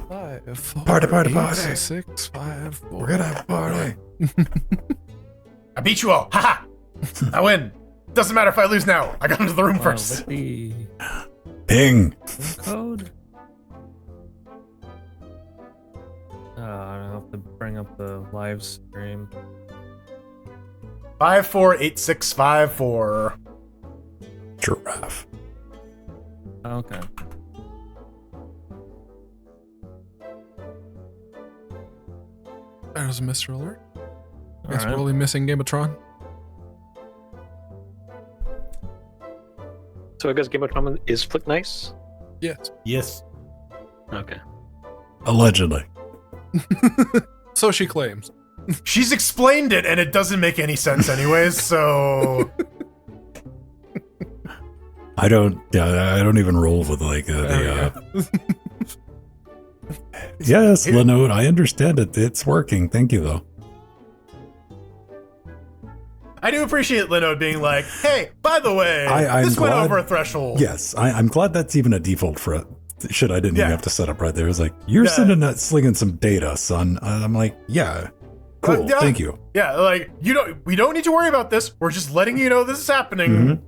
5, 4, Party, 8, 6, 5, 4. We're gonna have a party. I beat you all. Haha. I win. Doesn't matter if I lose now. I got into the room first. With the Ping. code. I have to bring up the live stream. 548654. Giraffe. Okay. There's Mr. Alert. Guess Alright. we're only missing Gameatron. So I guess Game of Thrones is Flick Nice. Yes. Yes. Okay. Allegedly. So she claims. She's explained it and it doesn't make any sense anyways, so I don't even roll with like There Yes, Linode, I understand it. It's working. Thank you though. I do appreciate Linode being like, hey, by the way, I'm this went glad- over a threshold. Yes, I'm glad that's even a default for it. Shit, I didn't Yeah. even have to set up right there. It's like, you're slinging some data, son. I'm like, yeah, cool, Yeah. thank you. Yeah, like we don't need to worry about this. We're just letting you know this is happening.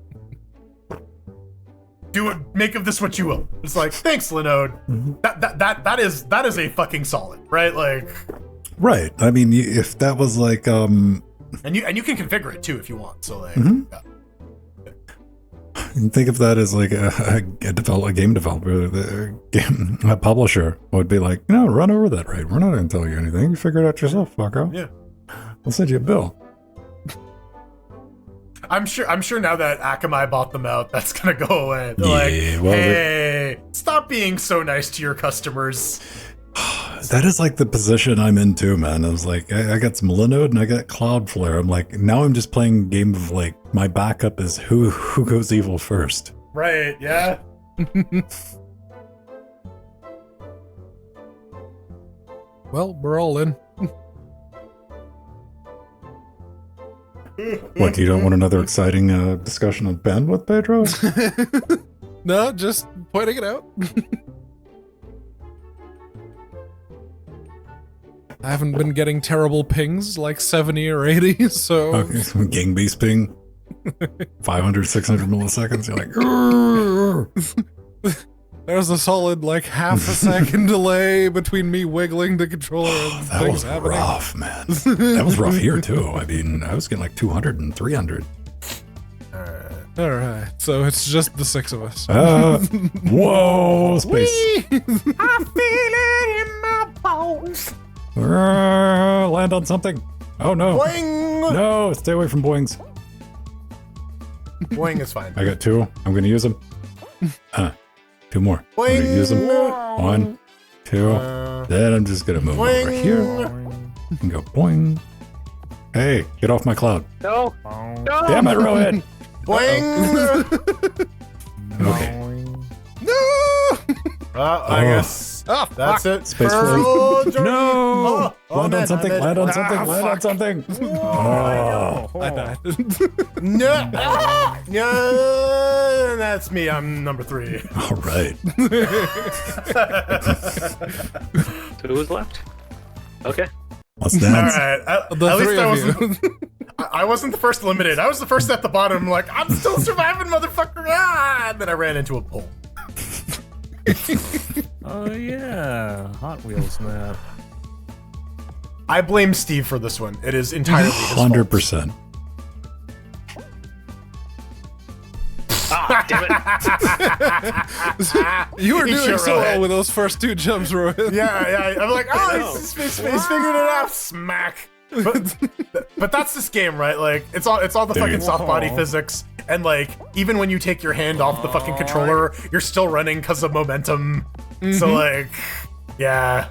Do it. Make of this what you will. It's like, thanks, Linode. That is a fucking solid, right? Like, Right. I mean, if that was like, and you can configure it too if you want. So like, yeah. think of that as like a game developer, a publisher would be like, no, run over that rate. We're not going to tell you anything. You figure it out yourself, fucko. Yeah. We'll send you a bill. I'm sure now that Akamai bought them out, that's gonna go away. They're Yeah, like, well, hey, stop being so nice to your customers. That is like the position I'm in too, man. I was like, I got some Linode and I got Cloudflare. I'm like, now I'm just playing a game of like, my backup is who goes evil first. Right, yeah. Well, we're all in. What, you don't want another exciting discussion of bandwidth, Pedro? No, just pointing it out. I haven't been getting terrible pings like 70 or 80, so Okay, so Gang Beast ping, 500, 600 milliseconds. You're like, "Grrr." there's a solid like half a second delay between me wiggling the controller and That things was happening. rough, man. That was rough here too. I mean, I was getting like 200 and 300. All right, so it's just the six of us. Whoa, space. I feel it in my bones. Land on something. Oh no. Boing! No, stay away from boings. Boing is fine. I got two. I'm going to use them. Two more. I'm going to use them. Boing! 1, 2. Then I'm just going to move over here and go boing. Hey, get off my cloud. No. No. Damn it, Rowan. Boing! Okay. I guess Oh, that's it. Space for float. old Jordan. No! Land man, on something, I'm in. land on something, land on fuck. something. Oh. I died. No, no, that's me. I'm number 3. All right. So who's left? Okay. Let's All dance. right. At The least three I of wasn't. you. I wasn't the first eliminated. I was the first at the bottom. Like, I'm still surviving, motherfucker. Ah! And then I ran into a pole. Oh yeah, Hot Wheels map. I blame Steve for this one. It is entirely his fault. 100%. Ah, damn it. You were He doing sure so well had. with those first two jumps, Rowan. Yeah. I'm like, oh, know. he's figured it out. Smack. But that's this game, right? Like, it's all the Dude. fucking soft body physics, and like, even when you take your hand off the fucking controller, you're still running because of momentum. So like, yeah.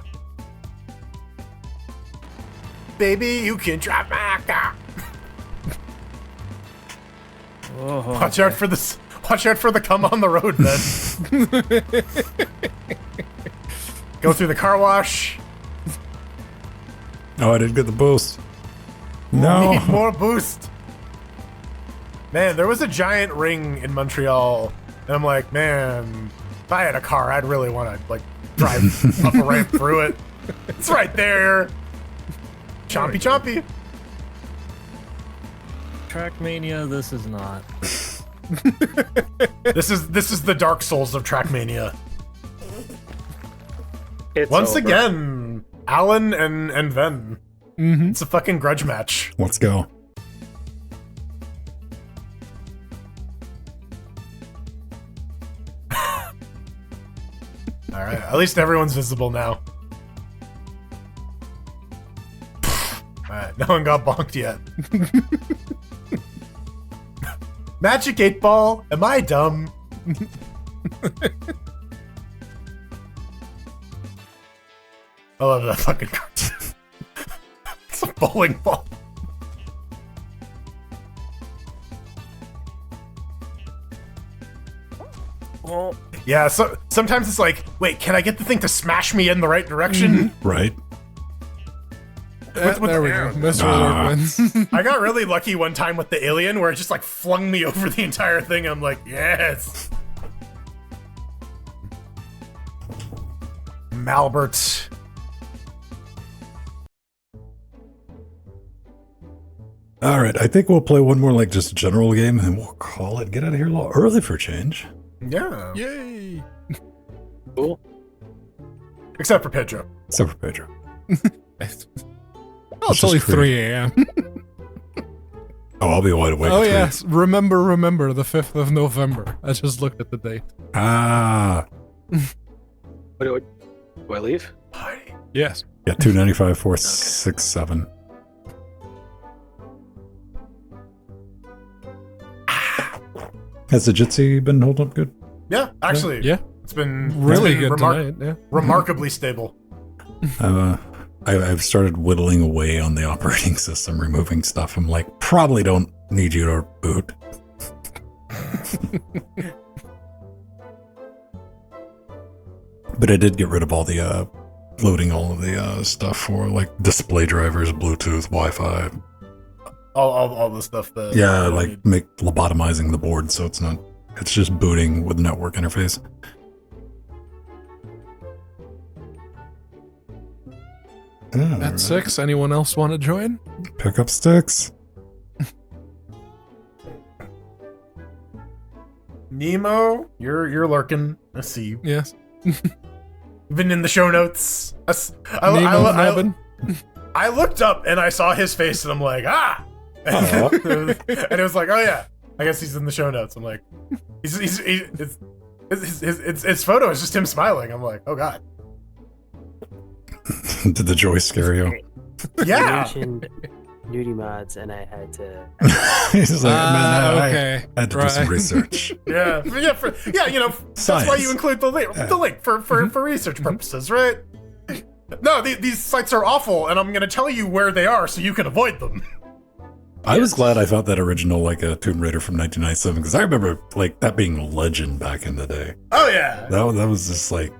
Baby, you can drive my car. Oh, Watch out for this. Watch out for the come on the road, then. Go through the car wash. Oh, I didn't get the boost. Need No. more boost. Man, there was a giant ring in Montreal, and I'm like, man, if I had a car, I'd really want to like drive up a ramp through it. It's right there. Chompy, chompy. Trackmania, this is not. This is the Dark Souls of Trackmania. It's Once over. again, Alan and Ven. It's a fucking grudge match. Let's go. All right, at least everyone's visible now. All right, no one got bonked yet. Magic 8 Ball, am I dumb? I love that fucking cartoon. It's a bowling ball. Well, Yeah, so sometimes it's like, wait, can I get the thing to smash me in the right direction? Right. There we go. Mr. Lord wins. I got really lucky one time with the alien where it just like flung me over the entire thing. I'm like, yes. Malbert. All right, I think we'll play one more like just general game and we'll call it. Get out of here a little early for a change. Yeah. Yay! Cool. Except for Pedro. Except for Pedro. Oh, it's only 3 a.m. Oh, I'll be wide awake. Oh at 3. yes, remember the 5th of November. I just looked at the date. Ah. Do I leave? Yes. Yeah, 295, 467. Has the Jitsi been holding up good? Yeah, actually. Yeah. It's been Really it's been good tonight. Yeah. remarkably stable. I've started whittling away on the operating system, removing stuff. I'm like, probably don't need you to boot. But I did get rid of all the loading all of the stuff for like display drivers, Bluetooth, Wi-Fi. All the stuff that Yeah, like make lobotomizing the board so it's just booting with network interface. At 6, anyone else want to join? Pick up sticks. Nemo, you're lurking. I see you. Yes. Been in the show notes. Nemo Nubbin? I looked up and I saw his face and I'm like, ah! And it was like, oh yeah, I guess he's in the show notes. I'm like, his photo is just him smiling. I'm like, oh god. Did the joy scare you? Yeah. mentioned nudie mods, and I had to. He's like, man, okay. I had to do some research. Yeah, you know, that's why Science. you include the link for research purposes, right? No, these sites are awful, and I'm gonna tell you where they are so you can avoid them. I was glad I found that original like a Tomb Raider from 1997 because I remember like that being legend back in the day. Oh yeah, That was just like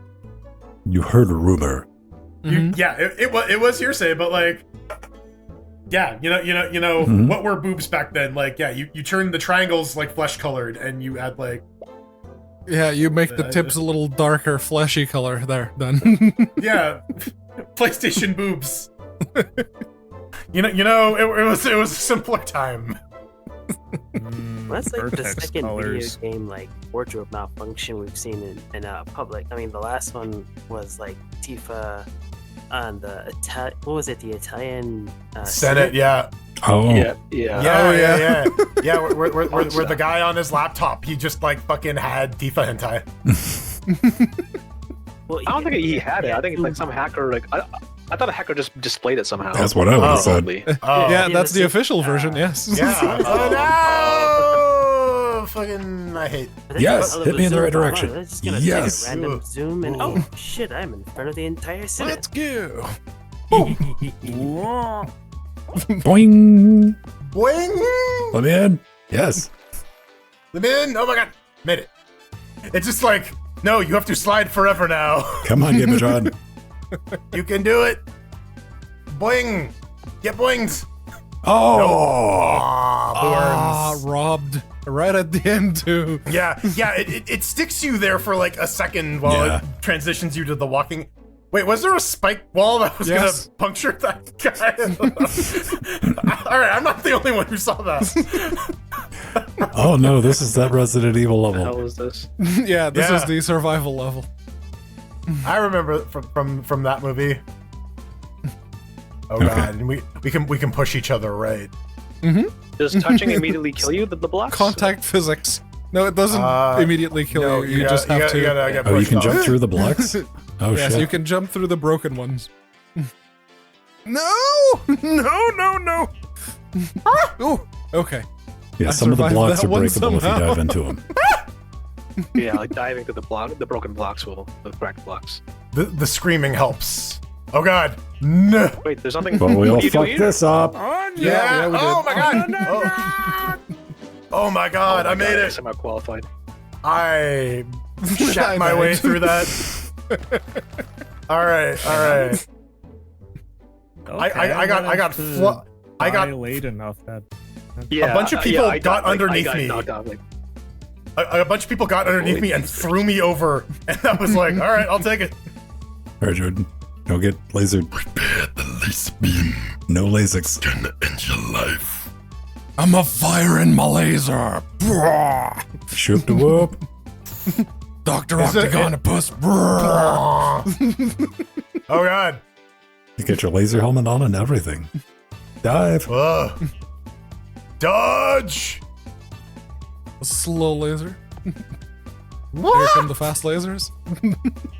you heard a rumor. Yeah, it was hearsay, but like, yeah, you know, Mhm. what were boobs back then? Like, yeah, you turn the triangles like flesh colored, and you add like, Yeah, you make the tips a little darker, fleshy color there, then. yeah, PlayStation boobs. It was a simpler time. That's like the Vertex second colors. video game like wardrobe malfunction we've seen in public. I mean, the last one was like Tifa on the what was it? The Italian Senate, yeah, Oh, Yeah. yeah. Where the guy on his laptop, he just like fucking had Tifa hentai. Well, I don't think he had it. I think it's like some hacker. Like I thought a hacker just displayed it somehow. that's what I would have said. Probably. Oh, Yeah, that's the see- official version, yes. yeah. Oh no! Fucking, I hate. But that's Yes, what- hit me in the right zoom. direction. I'm just gonna Yes. take a random zoom and oh shit, I'm in front of the entire city. Let's go. Boing. Boing! Let me in. Yes. Let me in! Oh my god! Made it. It's just like, no, you have to slide forever now. Come on, Gibbetron. You can do it. Boing! Get boinged! Oh. Ah, Burns. robbed. Right at the end, too. Yeah, it sticks you there for like a second while Yeah. it transitions you to the walking. Wait, was there a spike wall that was Yes. gonna puncture that guy? Alright, I'm not the only one who saw that. Oh no, this is that Resident Evil What the level. hell is this? Yeah, this is Yeah. the survival level. I remember from that movie. Oh Okay. god, and we can push each other, right? Does touching immediately kill you? The blocks? Contact physics. No, it doesn't immediately kill No, you. You just have to. You gotta get Oh, you pushed can off. jump through the blocks? Oh Yes, shit. you can jump through the broken ones. No! No! Oh, okay. Yeah, I some of the survived blocks that are one breakable if you somehow. dive into them. Yeah, like diving through the broken blocks will the cracked blocks. The screaming helps. Oh god, no. Wait, there's something. But we what all do you do fucked here? this up. Yeah, we did. Oh my god. Oh my god, I made it. Somehow qualified. I shat I my died. way through that. All right. I got late enough that Yeah, a bunch of people I got underneath I got me. knocked out, like, a bunch of people got underneath me and threw me over, and I was like, all right, I'll take it. All right, Jordan. Don't get lasered. Prepare the laser beam. No lasix. Gonna end your life. I'm a firing my laser. Shoot the whoop. Dr. Is it- Octagonopus. Oh god. You get your laser helmet on and everything. Dive. Ugh. Dodge. A slow laser. Here What? come the fast lasers.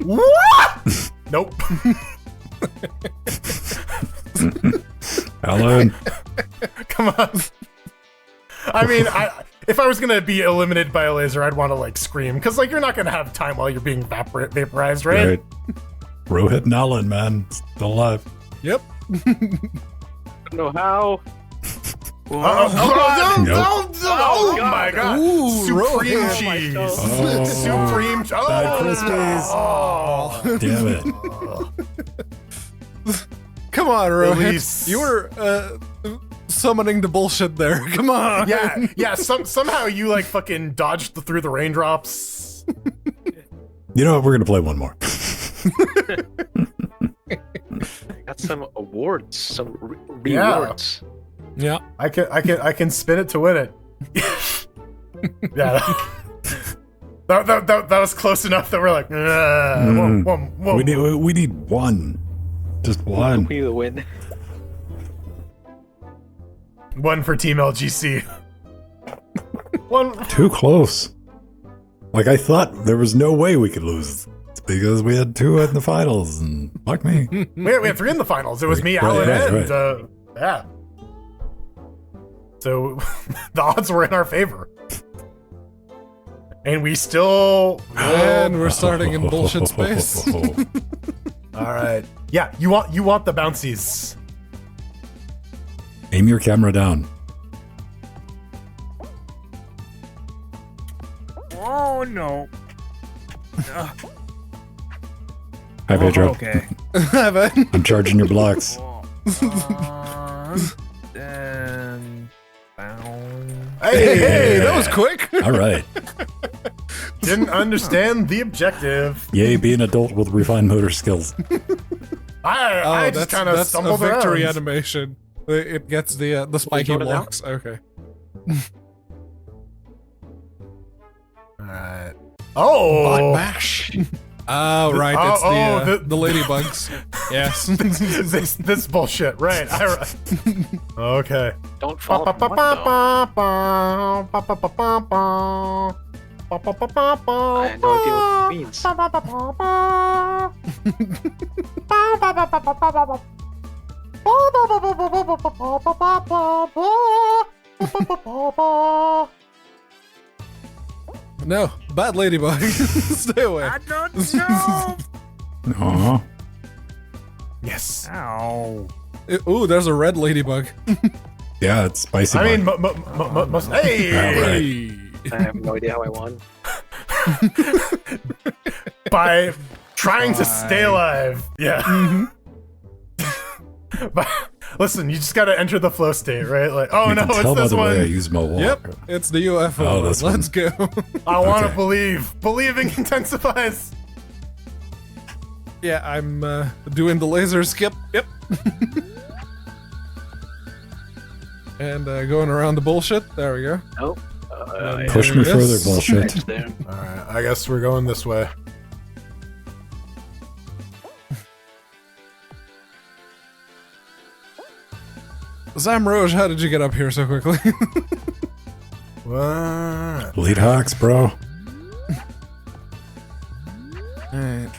What? Nope. Alan. Come on. I mean, if I was gonna be eliminated by a laser, I'd want to like scream, because like you're not gonna have time while you're being vaporized, right? Right. Rohit and Alan, man. Still alive. Yep. I don't know how. Oh my god! Ooh, Supreme Rohit. cheese. Oh. Supreme. Bad Krispies. Oh. Damn it. Come on, Rohit. Release. You were summoning the bullshit there. Come on. Yeah. Somehow you like fucking dodged through the raindrops. You know what? We're going to play one more. Got some awards, some Yeah. rewards. Yeah. I can spin it to win it. Yeah. That was close enough that we're like, whoa. We need one. Just one. We the win. One for Team LGC. One. Too close. Like, I thought there was no way we could lose. It's because we had two in the finals, and fuck me. We had three in the finals. It was me, Right, Alan, right, and right. yeah. So the odds were in our favor, and we still. And we're starting in bullshit space. All right. Yeah, you want the bouncies. Aim your camera down. Oh no. Hi, Pedro. Okay. I'm charging your blocks. And bound. Hey, that was quick. All right. Didn't understand the objective. Yay, be an adult with refined motor skills. I just kind of that's a stumbled victory around. animation. It gets the spiky doing it now? blocks. Okay. All right. Oh. Bash. Oh, right. It's the ladybugs. Yes. this bullshit. Right. Okay. Don't fall from what, though? I have no idea what it means. No, bad ladybug. Stay away. I don't know. Aw. Yes. Ow. Ooh, there's a red ladybug. Yeah, it's spicy. I mean, bug. most. Hey. All right. I have no idea how I won. By trying to stay alive. Yeah. But listen, you just gotta enter the flow state, right? Like, oh You no, can it's tell by this the way I one. use my walk. Yep, it's the UFO. Oh, this one. Let's go. I want to Okay. believe. Believing intensifies. Yeah, I'm doing the laser skip. Yep. And going around the bullshit. There we go. Nope. Push me Yes. further, bullshit. Right there. All right, I guess we're going this way. Zamroj, how did you get up here so quickly? What? Lead hawks, bro. Alright.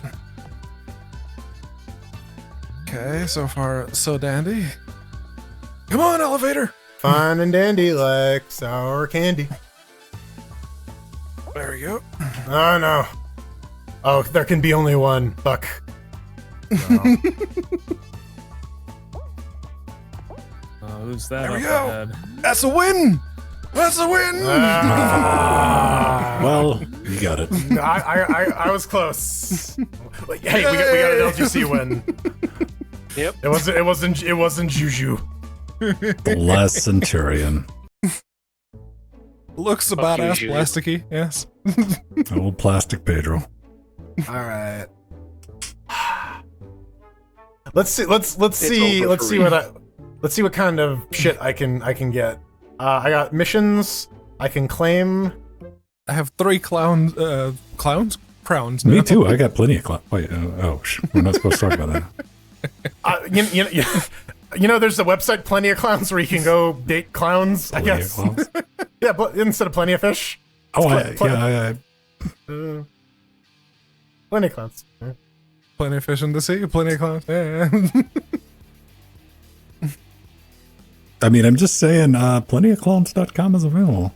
Okay, so far so dandy. Come on, elevator! Fine and dandy like sour candy. There we go. Oh no. Oh, there can be only one. Fuck. No. Who's that There we up go. ahead? That's a win! That's a win! Ah. Well, you got it. I was close. Like, hey, we got an LGC win. Yep. It wasn't Juju. The last Centurion. Looks Fuck about you, as Juju. plasticky, yes. Old plastic Pedro. All right. Let's see what kind of shit I can get. I got missions I can claim. I have 3 crowns now. Me too. I got plenty of wait, we're not supposed to talk about that. You know, there's the website Plenty of Clowns where you can go date clowns. I Plenty of guess. clowns? Yeah, but instead of Plenty of Fish. Oh, Plenty of Clowns. Yeah. Plenty of fish in the sea, plenty of clowns. Yeah. I mean, I'm just saying, plentyofclowns.com is available.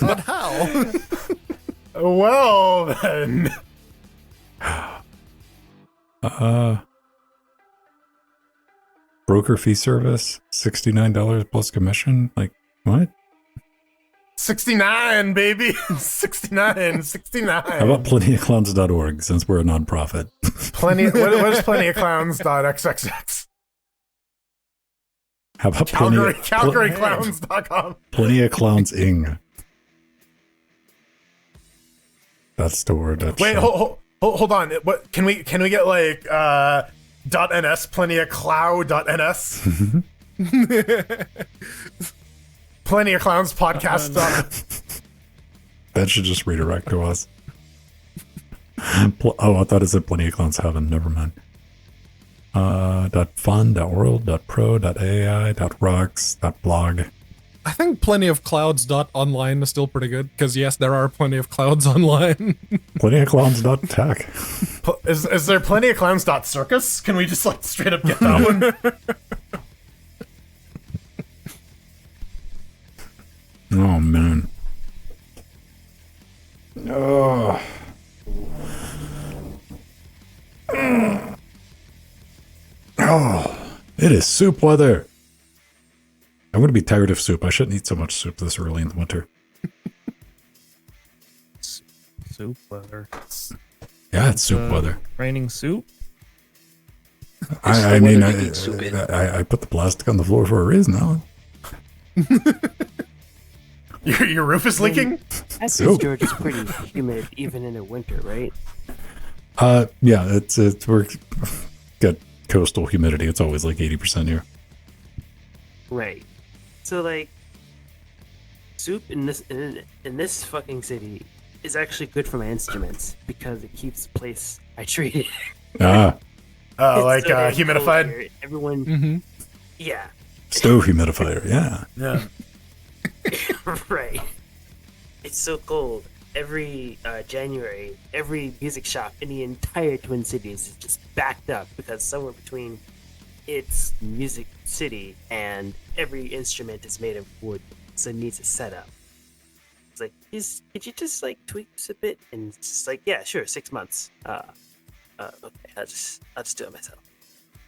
But how? Well, then. Broker fee service, $69 plus commission. Like, what? 69, baby. 69. How about plentyofclowns.org, since we're a nonprofit? What is plentyofclowns.xxx? How about CalgaryClowns.com. Plenty of Clowns Ing. That's the word. That's Wait, hold on. What can we get like .ns? Plenty of cloud.ns. Plenty of Clowns podcast. That should just redirect to us. I thought it said Plenty of Clowns Heaven. Never mind. .fun, .world, .pro, .ai, .rocks, .blog. I think plenty of clouds.online is still pretty good, because yes, there are plenty of clouds online. Plenty of Clowns.tech. Is there Plenty of Clowns.circus? Can we just like straight up get that one? Oh, man. Oh. Oh, it is soup weather. I'm going to be tired of soup. I shouldn't eat so much soup this early in the winter. Soup weather. Yeah, it's soup weather. Raining soup? I the mean, weather to eat soup in. I put the plastic on the floor for a reason, Alan. Your roof is leaking? That's Soup. because George is pretty humid even in the winter, right? Yeah, it's we're got coastal humidity. It's always like 80% here. Right. So like, soup in this fucking city is actually good for my instruments because it keeps the place hydrated. Ah, Like So they're cold humidified? here. Everyone, Mm-hmm. yeah, stove humidifier. Yeah. Yeah. right. It's so cold. Every January, every music shop in the entire Twin Cities is just backed up because somewhere between its music city and every instrument is made of wood, so it needs a setup. It's like, could you just like tweak this a bit? And it's just like, yeah, sure, 6 months. Okay, I'll just do it myself.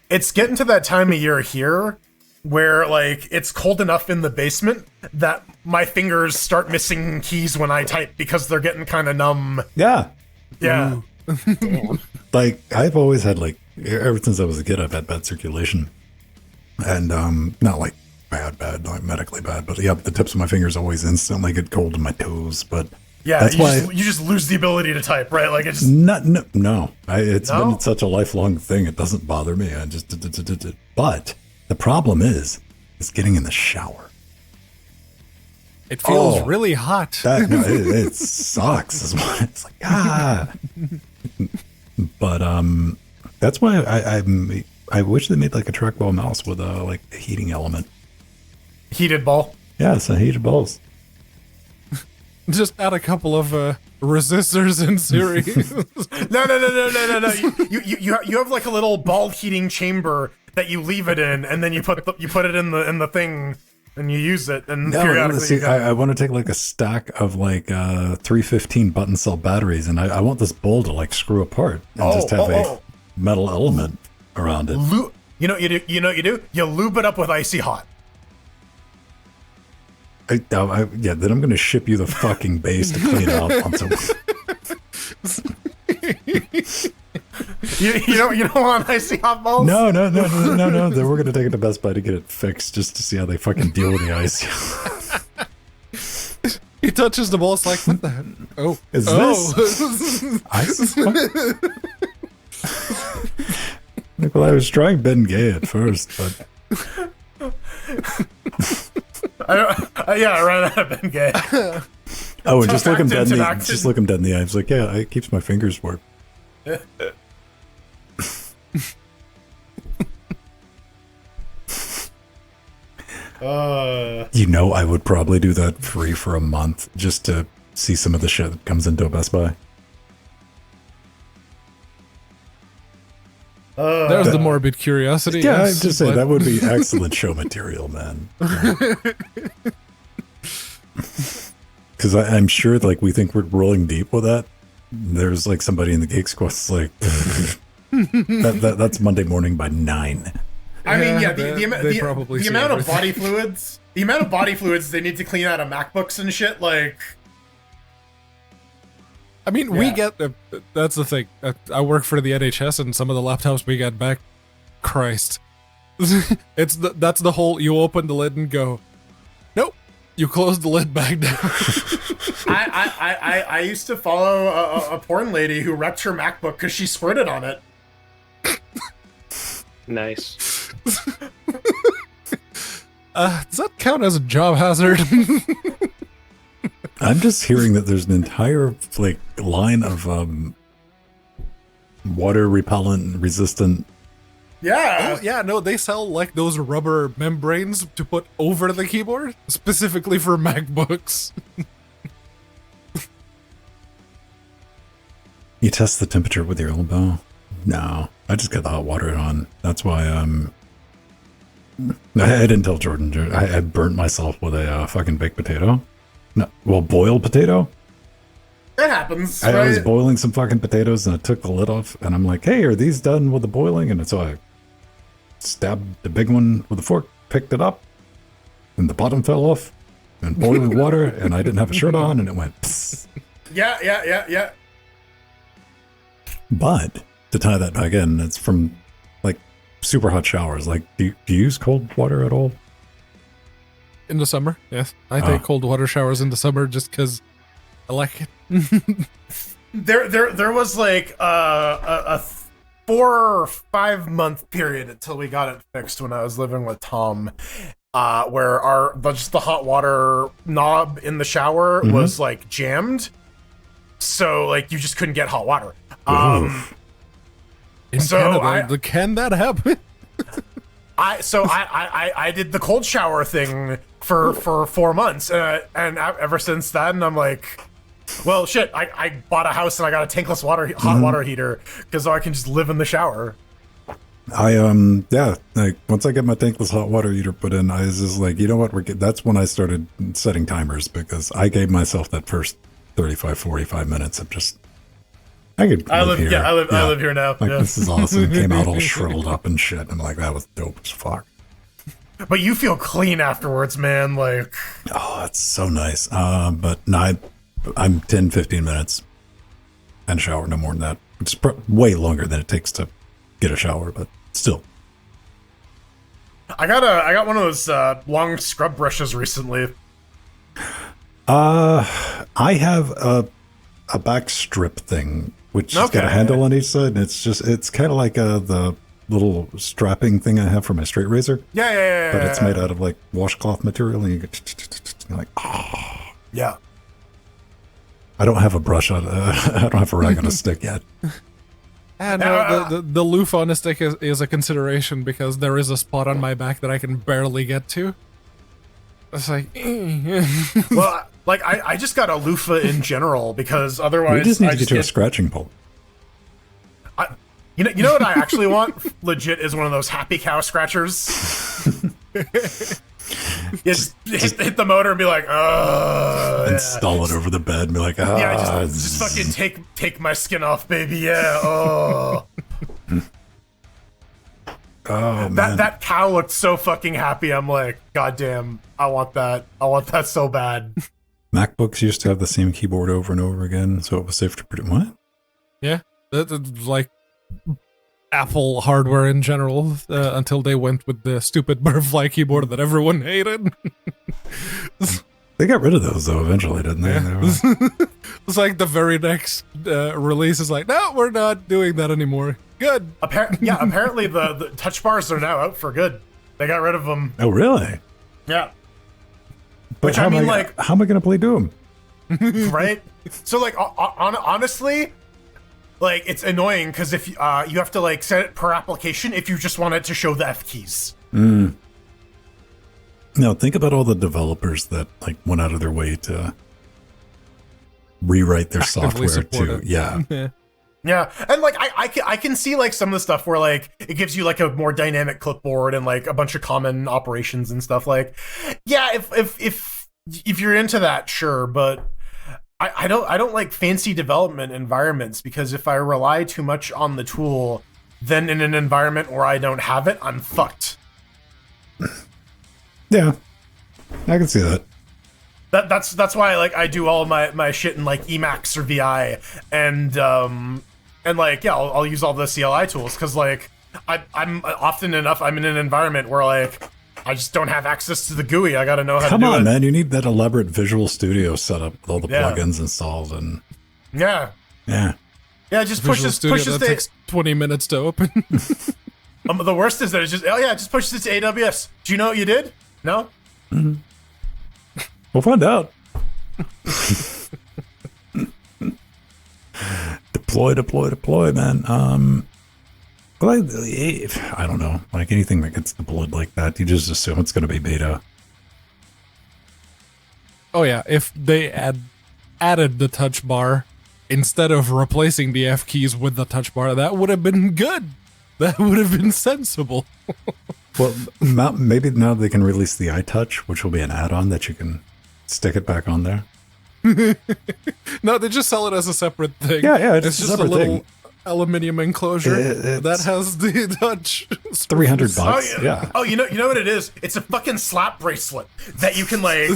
It's getting to that time of year here where like it's cold enough in the basement that my fingers start missing keys when I type because they're getting kind of numb. Yeah. Yeah. Damn. Like I've always had like ever since I was a kid, I've had bad circulation, and not like bad, like medically bad, but yeah, the tips of my fingers always instantly get cold in my toes. But Yeah, that's why you just lose the ability to type, right? Like it's just no. It's No? been such a lifelong thing. It doesn't bother me. I just but the problem is getting in the shower. It feels Oh. really hot. It sucks. Is what it's like. But that's why I wish they made like a trackball mouse with a like a heating element. heated ball. Yeah, it's a heated balls. Just add a couple of resistors in series. No. You have like a little ball heating chamber that you leave it in, and then you put it in the thing, and you use it, and No, periodically. see, you got- I want to take like a stack of like 315 button cell batteries, and I want this bowl to like screw apart and just have a metal element around it. You know what you do? You lube it up with icy hot. Yeah, then I'm going to ship you the fucking base to clean out on some. You don't want icy hot balls? No. Then we're gonna take it to Best Buy to get it fixed, just to see how they fucking deal with the ice. He touches the ball. It's like, what the heck? Oh, Is this ice? Well, I was trying Ben Gay at first, but I ran out of Ben Gay. oh, and just look him dead in the Acted. just look him dead in the eye. It's like, yeah, it keeps my fingers warm. You know, I would probably do that free for a month just to see some of the shit that comes into a Best Buy. there's the morbid curiosity. Yeah, yes, I'm just saying but- that would be excellent show material, man. Because I'm sure, like, we think we're rolling deep with that. There's like somebody in the Geek Squad that's like, that's Monday morning by 9. I mean, yeah, they the probably the see amount of everything. body fluids they need to clean out of MacBooks and shit, like. I mean, we Yeah. get that's the thing. I work for the NHS, and some of the laptops we get back, Christ, that's the whole. You open the lid and go, nope. You close the lid back down. I used to follow a porn lady who wrecked her MacBook because she squirted on it. Nice. Does that count as a job hazard? I'm just hearing that there's an entire like line of water repellent resistant. Yeah. Oh, yeah, no, they sell like those rubber membranes to put over the keyboard, specifically for MacBooks. You test the temperature with your elbow? No, I just got the hot water on. That's why I didn't tell Jordan. I burnt myself with a fucking baked potato. No, well, boiled potato. That happens. I was Right? boiling some fucking potatoes and I took the lid off and I'm like, hey, are these done with the boiling? And so I stabbed the big one with a fork, picked it up, and the bottom fell off and boiling water, and I didn't have a shirt on, and it went psst. Yeah. But to tie that back in, it's from like super hot showers. Like, do you use cold water at all? In the summer, yes. I take cold water showers in the summer just because I like it. There was like a 4 or 5 month period until we got it fixed when I was living with Tom, where just the hot water knob in the shower was like jammed, so like you just couldn't get hot water. In So Canada, can that happen? I did the cold shower thing for 4 months, and ever since then I'm like, well, shit. I bought a house and I got a tankless hot water heater because I can just live in the shower. Yeah, like once I get my tankless hot water heater put in, I was just like, you know what, that's when I started setting timers, because I gave myself that first 35, 45 minutes of just, I live here. I live here now. Like, Yeah. this is awesome. It came out all shriveled up and shit. I'm like, that was dope as fuck. But you feel clean afterwards, man. Like, Oh, that's so nice. But no, I'm 10, 15 minutes and shower, no more than that. It's way longer than it takes to get a shower, but still. I got one of those long scrub brushes recently. I have a back strip thing, which has got a Okay. handle on each side, and it's kind of like the little strapping thing I have for my straight razor, Yeah. but it's made out of like washcloth material, and you're like, oh. Yeah. I don't have a brush on. I don't have a rag on a stick yet. And the loofah on a stick is a consideration because there is a spot on my back that I can barely get to. It's like, Well, like I just got a loofah in general because otherwise We just need I to get you a scratching pole. You know what I actually want? Legit is one of those happy cow scratchers. just hit the motor and be like, Install it over the bed and be like, yeah, just fucking take my skin off, baby. Yeah. Oh. oh man. That cow looked so fucking happy. I'm like, goddamn, I want that. I want that so bad. MacBooks used to have the same keyboard over and over again, so it was safe to produce. What? yeah, that's like Apple hardware in general until they went with the stupid butterfly keyboard that everyone hated. They got rid of those though eventually, didn't they? It's like the very next release is like, no, we're not doing that anymore. Good. Apparently the touch bars are now out for good. They got rid of them. Oh, really? Yeah. But Which I mean, like, how am I going to play Doom? right? So, like, honestly, like, it's annoying because if you have to like set it per application if you just want it to show the F keys. Now think about all the developers that like went out of their way to rewrite their Actively software support to, it. yeah. Yeah, and like I can see like some of the stuff where like it gives you like a more dynamic clipboard and like a bunch of common operations and stuff. Like, yeah, if you're into that, sure, but I don't like fancy development environments because if I rely too much on the tool, then in an environment where I don't have it, I'm fucked. Yeah, I can see that. That's why like I do all my shit in like Emacs or VI and like yeah I'll use all the CLI tools because like I'm often enough I'm in an environment where like I just don't have access to the GUI. I gotta know how to do it. Come on, man! You need that elaborate Visual Studio setup with all the Yeah. plugins installed and Yeah, just Visual pushes Studio, that the takes 20 minutes to open. the worst is that it's just just pushes it to AWS. Do you know what you did? No. we'll find out. Deploy, man. Well, I don't know. Like anything that gets deployed like that, you just assume it's going to be beta. Oh yeah, if they added the touch bar instead of replacing the F keys with the touch bar, that would have been good. That would have been sensible. Well, maybe now they can release the iTouch, which will be an add-on that you can stick it back on there. No, they just sell it as a separate thing. Yeah, it's a just a separate little thing. aluminium enclosure that has the touch. $300. Yeah. Oh, you know what it is? It's a fucking slap bracelet that you can like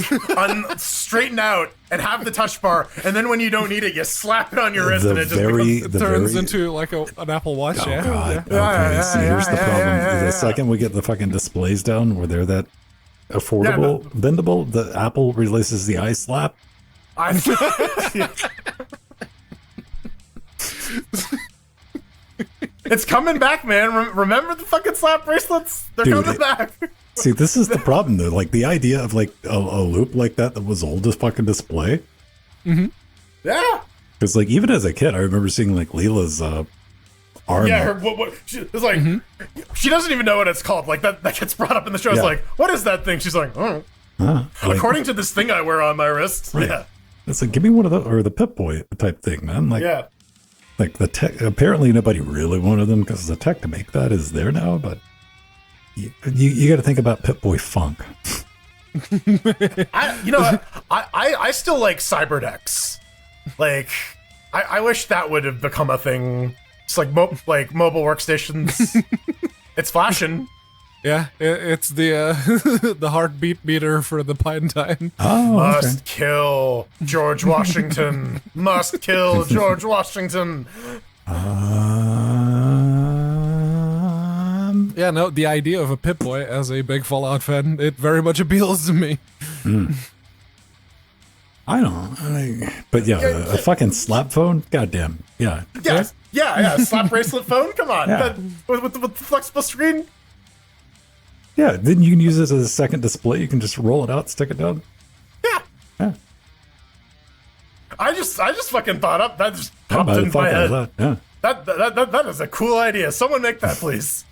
straighten out and have the touch bar, and then when you don't need it, you slap it on your wrist, and it just turns into like an Apple Watch. Oh yeah. god. Yeah. Okay. See, here's the problem. The second we get the fucking displays down where they're that affordable, bendable, the Apple releases the iSlap. It's coming back, man. Remember the fucking slap bracelets? They're coming back. See, this is the problem though. Like the idea of like a loop like that was old as fucking display. Mm-hmm. Yeah. Because like even as a kid, I remember seeing like Leela's arm. Yeah, it's like she doesn't even know what it's called. Like that gets brought up in the show. It's like, what is that thing? She's like, oh. According to this thing I wear on my wrist. Right. Yeah. It's like, give me one of the, or the Pip-Boy type thing, man. Like, yeah. Like the tech, apparently nobody really wanted them because the tech to make that is there now, but you got to think about Pip-Boy Funk. I still like Cyberdecks. Like, I wish that would have become a thing. It's like mobile workstations. It's flashing. Yeah, it's the the heartbeat meter for the Pine Time. Oh, must kill George Washington. Must kill George Washington. Yeah, no, the idea of a Pip-Boy as a big Fallout fan, it very much appeals to me. I don't. But yeah, a fucking slap phone. Goddamn. Yeah. Yeah. Slap bracelet phone. Come on. Yeah. With the flexible screen. Yeah, then you can use it as a second display. You can just roll it out, stick it down. Yeah. I just fucking thought up. That just popped in my head. That is a cool idea. Someone make that, please.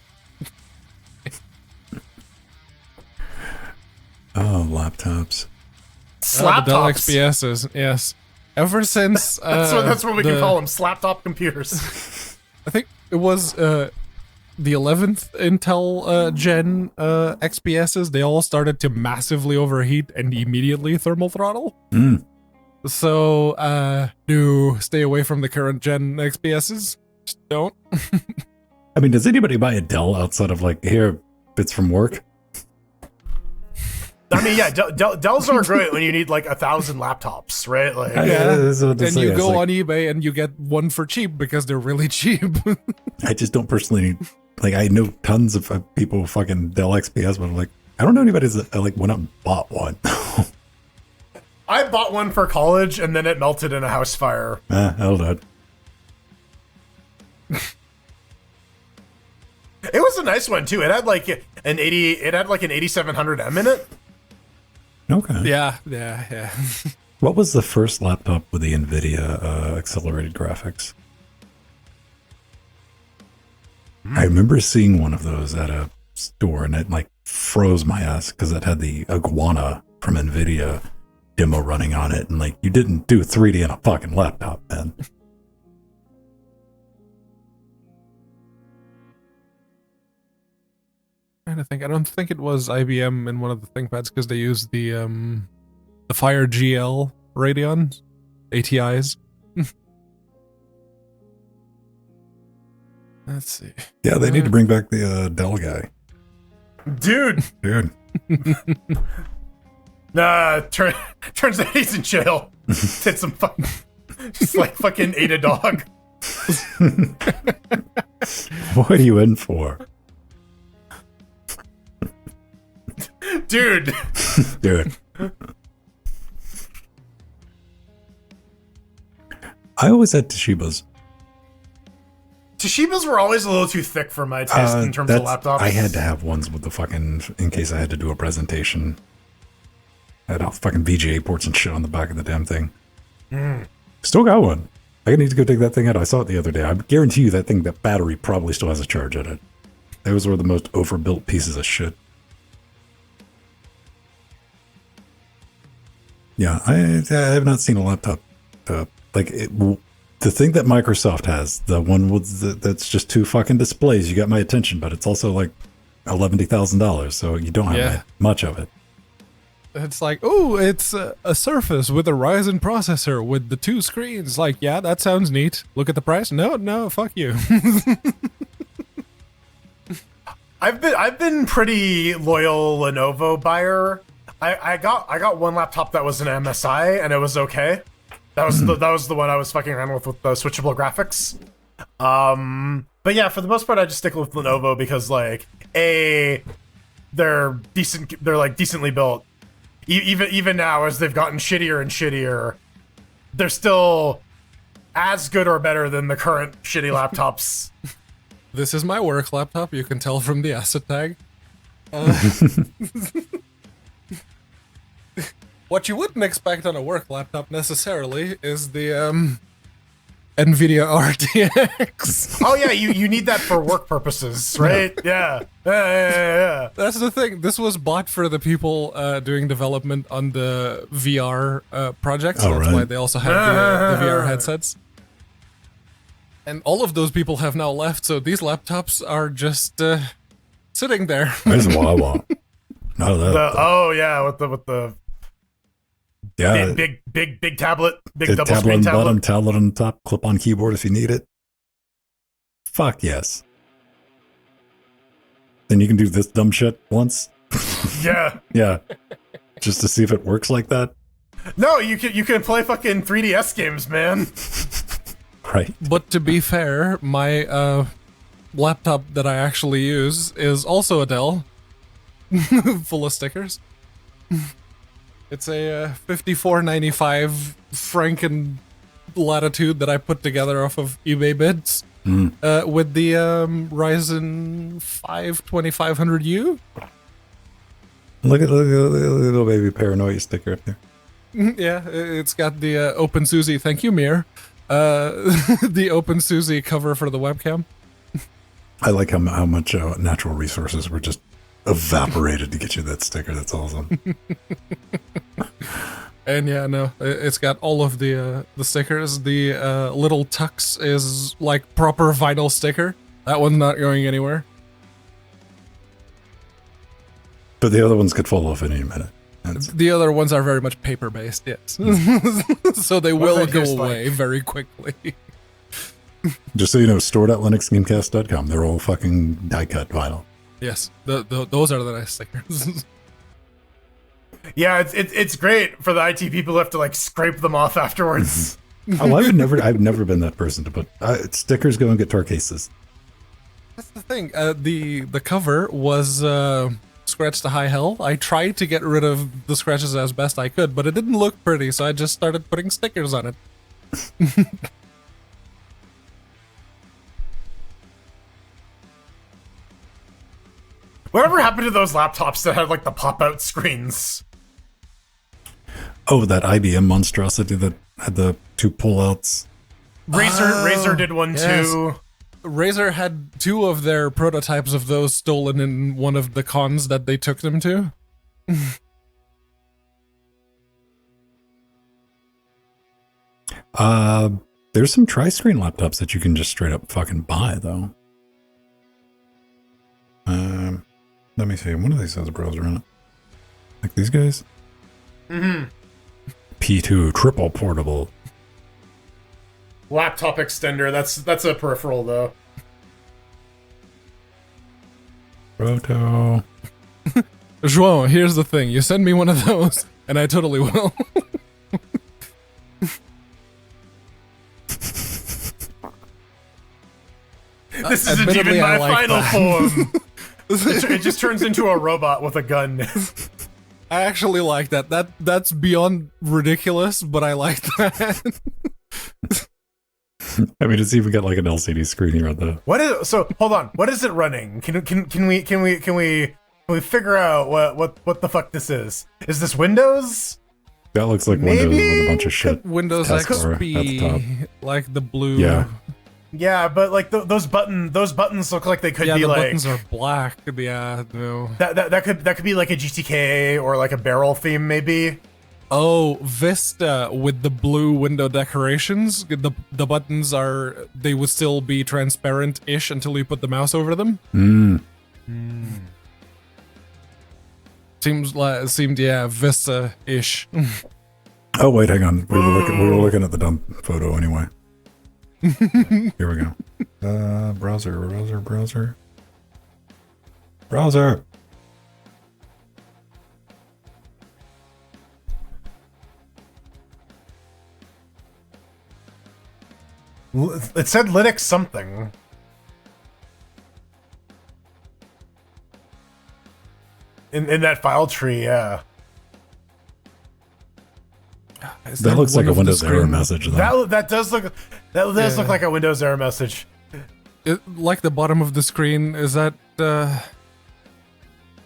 Oh, laptops. Slaptops. The Dell XPSs, yes. Ever since that's what we can call them. Slaptop computers. I think it was the 11th Intel Gen XPSs, they all started to massively overheat and immediately thermal throttle. So, do stay away from the current Gen XPSs. Just don't. I mean, does anybody buy a Dell outside of like, here, bits from work? I mean, yeah, Dells are great when you need like 1,000 laptops, right? Like, that's what to And say. you It's go like, on eBay and you get one for cheap because they're really cheap. I just don't personally like. I know tons of people who fucking Dell XPS, but I'm like, I don't know anybody that like went out and bought one. I bought one for college and then it melted in a house fire. Hell no. It was a nice one too. It had like an 8700M in it. Okay. yeah. What was the first laptop with the NVIDIA accelerated graphics? I remember seeing one of those at a store, and it like froze my ass because it had the Iguana from NVIDIA demo running on it, and like you didn't do 3D on a fucking laptop, man. Trying to think. I don't think it was IBM in one of the ThinkPads because they used the Fire GL Radeon ATIs. Let's see. Yeah, they need to bring back the Dell guy. Dude. Nah, turns out he's in jail. Did some fucking, just like fucking ate a dog. What are you in for? Dude. I always had Toshiba's. Toshiba's were always a little too thick for my taste in terms of laptops. I had to have ones with the fucking, in case I had to do a presentation. I had all fucking VGA ports and shit on the back of the damn thing. Still got one. I need to go take that thing out. I saw it the other day. I guarantee you that thing, that battery probably still has a charge in it. Those were the most overbuilt pieces of shit. Yeah, I have not seen a laptop like it. The thing that Microsoft has, the one with that's just two fucking displays. You got my attention, but it's also like $11,000, so you don't have much of it. It's like, oh, it's a Surface with a Ryzen processor with the two screens. Like, yeah, that sounds neat. Look at the price. No, fuck you. I've been pretty loyal Lenovo buyer. I got one laptop that was an MSI and it was okay. That was the one I was fucking around with the switchable graphics. But yeah, for the most part, I just stick with Lenovo because like they're decent. They're like decently built. Even now, as they've gotten shittier and shittier, they're still as good or better than the current shitty laptops. This is my work laptop. You can tell from the asset tag. What you wouldn't expect on a work laptop necessarily is the NVIDIA RTX. Oh yeah, you need that for work purposes, right? Yeah. That's the thing. This was bought for the people doing development on the VR project. So that's why they also have the VR headsets. And all of those people have now left, so these laptops are just sitting there. There's what I want. None of that. Oh yeah, with the yeah, big tablet, big the double tablet screen on the tablet. bottom, tablet on the top, clip-on keyboard if you need it. Fuck yes. Then you can do this dumb shit once. Yeah. Yeah. Just to see if it works like that. No, you can play fucking 3DS games, man. Right. But to be fair, my laptop that I actually use is also a Dell, full of stickers. It's a 5495 Franken Latitude that I put together off of eBay bids with the Ryzen 5 2500U. Look at the little baby paranoia sticker up there. Yeah, it's got the OpenSUSE, thank you, Mir. The OpenSUSE cover for the webcam. I like how much natural resources were just evaporated to get you that sticker. That's awesome. And yeah, no, it's got all of the stickers. The little tux is like proper vinyl sticker. That one's not going anywhere. But the other ones could fall off in any minute. The other ones are very much paper based, yes. So they will go away very quickly. Just so you know, store.linuxgamecast.com. They're all fucking die cut vinyl. Yes, those are the nice stickers. Yeah, it's great for the IT people who have to like scrape them off afterwards. Oh, I've never been that person to put stickers go in guitar cases. That's the thing. The cover was scratched to high hell. I tried to get rid of the scratches as best I could, but it didn't look pretty, so I just started putting stickers on it. Whatever happened to those laptops that had like the pop-out screens? Oh, that IBM monstrosity that had the 2 pullouts. Razer did one yes. too. Razer had 2 of their prototypes of those stolen in one of the cons that they took them to. There's some tri-screen laptops that you can just straight up fucking buy, though. Let me see. One of these has a browser in it. Like these guys? Mm-hmm. P2 triple portable. Laptop extender. That's a peripheral though. Proto. João, here's the thing. You send me one of those, and I totally will. This isn't Admittedly, even my I like final that. form. It just turns into a robot with a gun. I actually like that. That's beyond ridiculous, but I like that. I mean, it's even got like an LCD screen here on the. What is so? Hold on. What is it running? Can we figure out what the fuck this is? Is this Windows? That looks like Maybe? Windows with a bunch of shit. Windows Taskbar at the top. XP, like the blue. Yeah. Yeah, but like those buttons look like they could Yeah, be the like buttons are black. Yeah, no. that could be like a GTK or like a barrel theme maybe. Oh, Vista with the blue window decorations. The buttons they would still be transparent-ish until you put the mouse over them. Seemed Vista-ish. Oh wait, hang on. We were looking at the dump photo anyway. Here we go. Browser. It said Linux something. In that file tree, yeah. That looks like a Windows error message, though. That does look look like a Windows error message. Like the bottom of the screen, is that...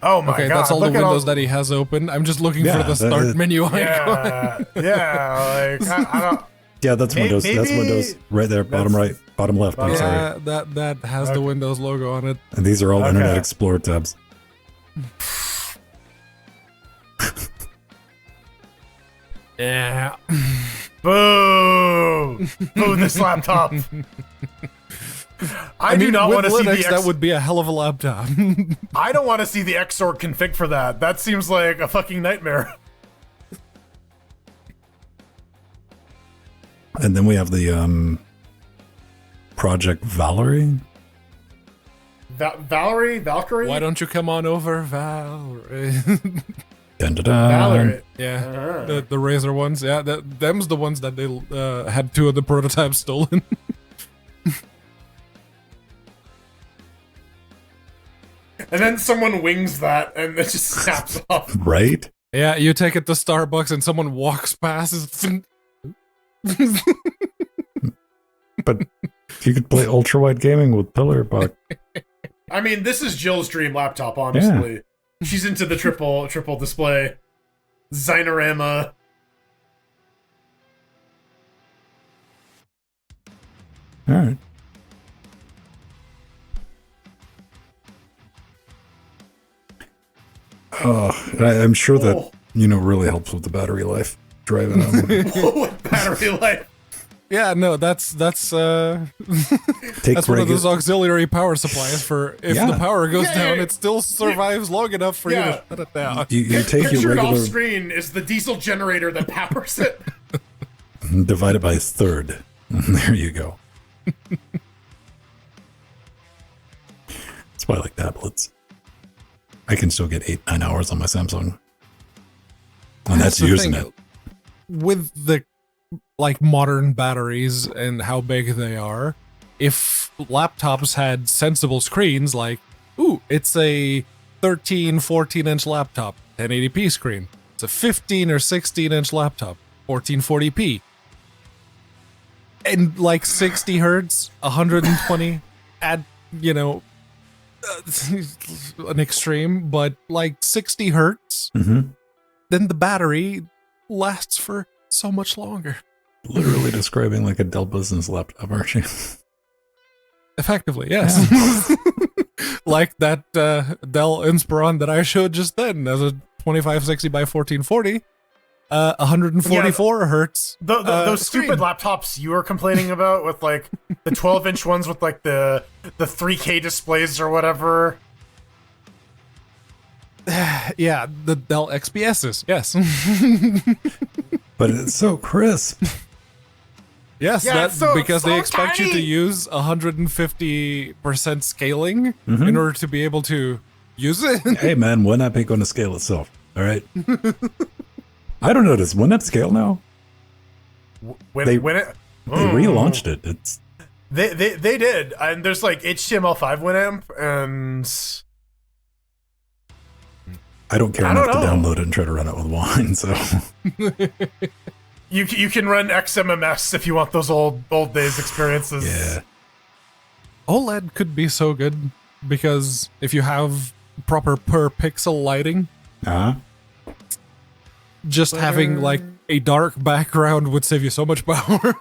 Oh my okay, god! that's all the look at windows that he has open. I'm just looking for the start menu icon. Yeah, like I don't. Yeah, that's Windows. That's Windows right there, bottom right, bottom left. I'm sorry. Yeah, that has the Windows logo on it. And these are all Internet Explorer tabs. Yeah. Boo! Boo this laptop. I do not want to see the that would be a hell of a laptop. I don't want to see the Xorg config for that. That seems like a fucking nightmare. And then we have the Project Valerie. Valkyrie? Why don't you come on over, Valerie? Dun, dun, dun. Valerie. Yeah, the Razer ones. Yeah, them's the ones that they had 2 of the prototypes stolen. And then someone wings that, and it just snaps off. Right? Yeah, you take it to Starbucks, and someone walks past. But you could play ultra-wide gaming with Pillar Buck. I mean, this is Jill's dream laptop, honestly. Yeah. She's into the triple display. Zynorama. All right. I'm sure that, really helps with the battery life. Driving on. With battery life. Yeah, no, that's that's one of those auxiliary power supplies for if the power goes down, it still survives long enough for you to shut it down. You take your regular... off screen is the diesel generator that powers it. Divide it by a third. There you go. That's why I like tablets. I can still get 8-9 hours on my Samsung. that's the using thing. it. With the like modern batteries and how big they are, if laptops had sensible screens, like, ooh, it's a 13, 14-inch laptop, 1080p screen. It's a 15 or 16-inch laptop, 1440p. And like 60 hertz, 120 at, you know, an extreme, but like 60 hertz, Mm-hmm. then the battery lasts for so much longer. Literally describing like a Dell business laptop, aren't you? Effectively, yes. Like that Dell Inspiron that I showed just then as a 2560 by 1440, 144 hertz. Those screen. stupid laptops you were complaining about with like the 12-inch ones with like the 3K displays or whatever. Yeah, the Dell XPSs, yes. But it's so crisp. Yes, Yeah, that's it's so- because so they expect you to tiny. use 150% scaling in order to be able to use it. Hey man, WinApp ain't going to scale itself. All right. I don't know. Does WinApp scale now? When They- it They relaunched it. It's they did, and there's like HTML5 Winamp, and I don't care I enough don't to know. download it and try to run it with wine. So you can run XMMS if you want those old days experiences. yeah. OLED could be so good because if you have proper per pixel lighting, Uh-huh. just having like a dark background would save you so much power.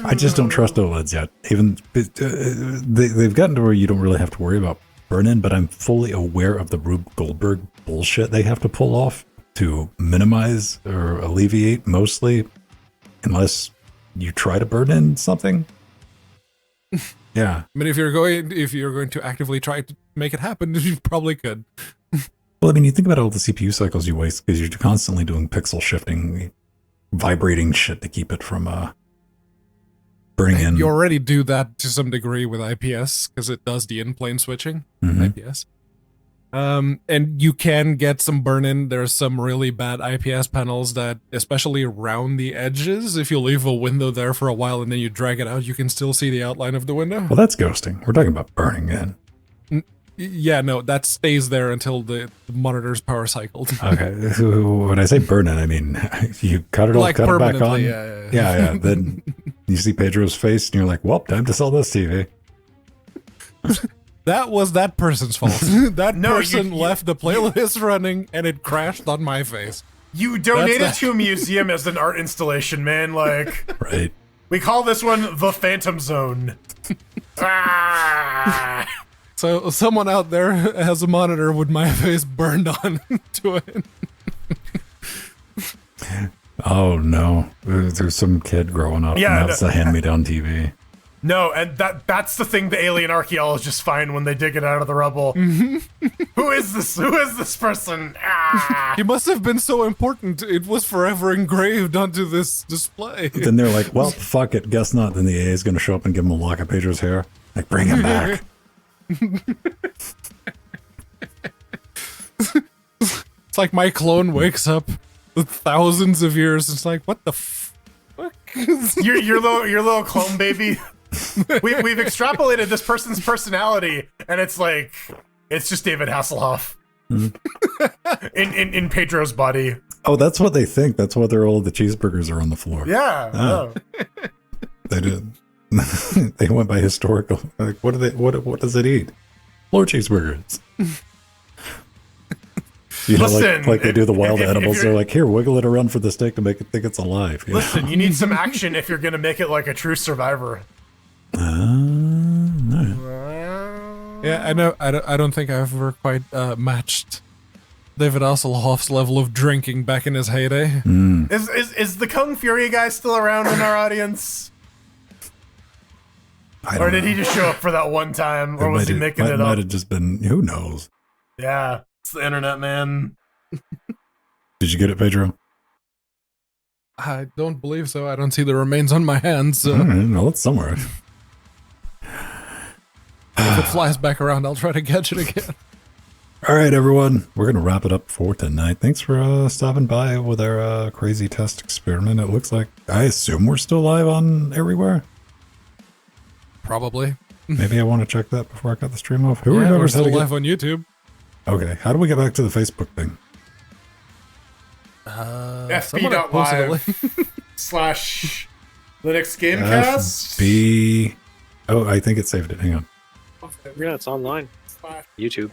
I just don't trust OLEDs yet. Even they've gotten to where you don't really have to worry about burn-in, but I'm fully aware of the Rube Goldberg bullshit they have to pull off to minimize or alleviate mostly, unless you try to burn in something. Yeah. I mean, if you're going to actively try to make it happen, you probably could. Well, I mean, you think about all the CPU cycles you waste because you're constantly doing pixel shifting, vibrating shit to keep it from burning in. You already do that to some degree with IPS because it does the in-plane switching. Mhm. IPS. And you can get some burn-in. There's some really bad IPS panels that, especially around the edges, if you leave a window there for a while and then you drag it out, you can still see the outline of the window. Well, that's ghosting. We're talking about burning in. Yeah, no, that stays there until the monitor's power cycled. Okay. When I say burn in, I mean you cut it off, Like cut it back on. permanently, yeah. Then you see Pedro's face, and you're like, "Well, time to sell this TV." That was that person's fault. That No, person you- left the playlist running and it crashed on my face. You donated That's to a museum as an art installation, man. Like, Right. we call this one the Phantom Zone. Ah! So someone out there has a monitor with my face burned on to it. Oh no, there's some kid growing up. Yeah, and that's a hand-me-down TV. No, and that's the thing the alien archaeologists find when they dig it out of the rubble. Who is this? Who is this person? Ah! He must have been so important. It was forever engraved onto this display. Then they're like, "Well, fuck it, guess not." Then the AA is going to show up and give him a lock of Pedro's hair. Like, bring him back. It's like my clone wakes up with thousands of years. It's like, what the fuck? your little clone baby. We've extrapolated this person's personality, and it's like it's just David Hasselhoff in Pedro's body. Oh, that's what they think. That's why all the cheeseburgers are on the floor. Yeah. Oh. Oh. They did. They went by historical. Like, what do they? What does it eat? Floor cheeseburgers. You know, Listen, like they do the wild if animals. you're- They're like, here, wiggle it around for the steak to make it think it's alive. You know? Listen, you need some action if you're gonna make it like a true survivor. Yeah, I know. I don't think I've ever quite matched David Hasselhoff's level of drinking back in his heyday. Is the Kung Fury guy still around in our audience? I Or don't did know. he just show up for that one time? Or was he making it Might up? have just been. Who knows? Yeah, it's the internet, man. Did you get it, Pedro? I don't believe so. I don't see the remains on my hands. So No, it's somewhere. if it flies back around, I'll try to catch it again. All right, everyone. We're going to wrap it up for tonight. Thanks for stopping by with our crazy test experiment. It looks like, I assume we're still live on everywhere. Probably. Maybe I want to check that before I cut the stream off. Who Yeah, we're remembers how still to live get... on YouTube. Okay, how do we get back to the Facebook thing? Someone had posted a link. FB.live/LinuxGameCast. FB... Oh, I think it saved it. Hang on. Yeah, it's online. YouTube.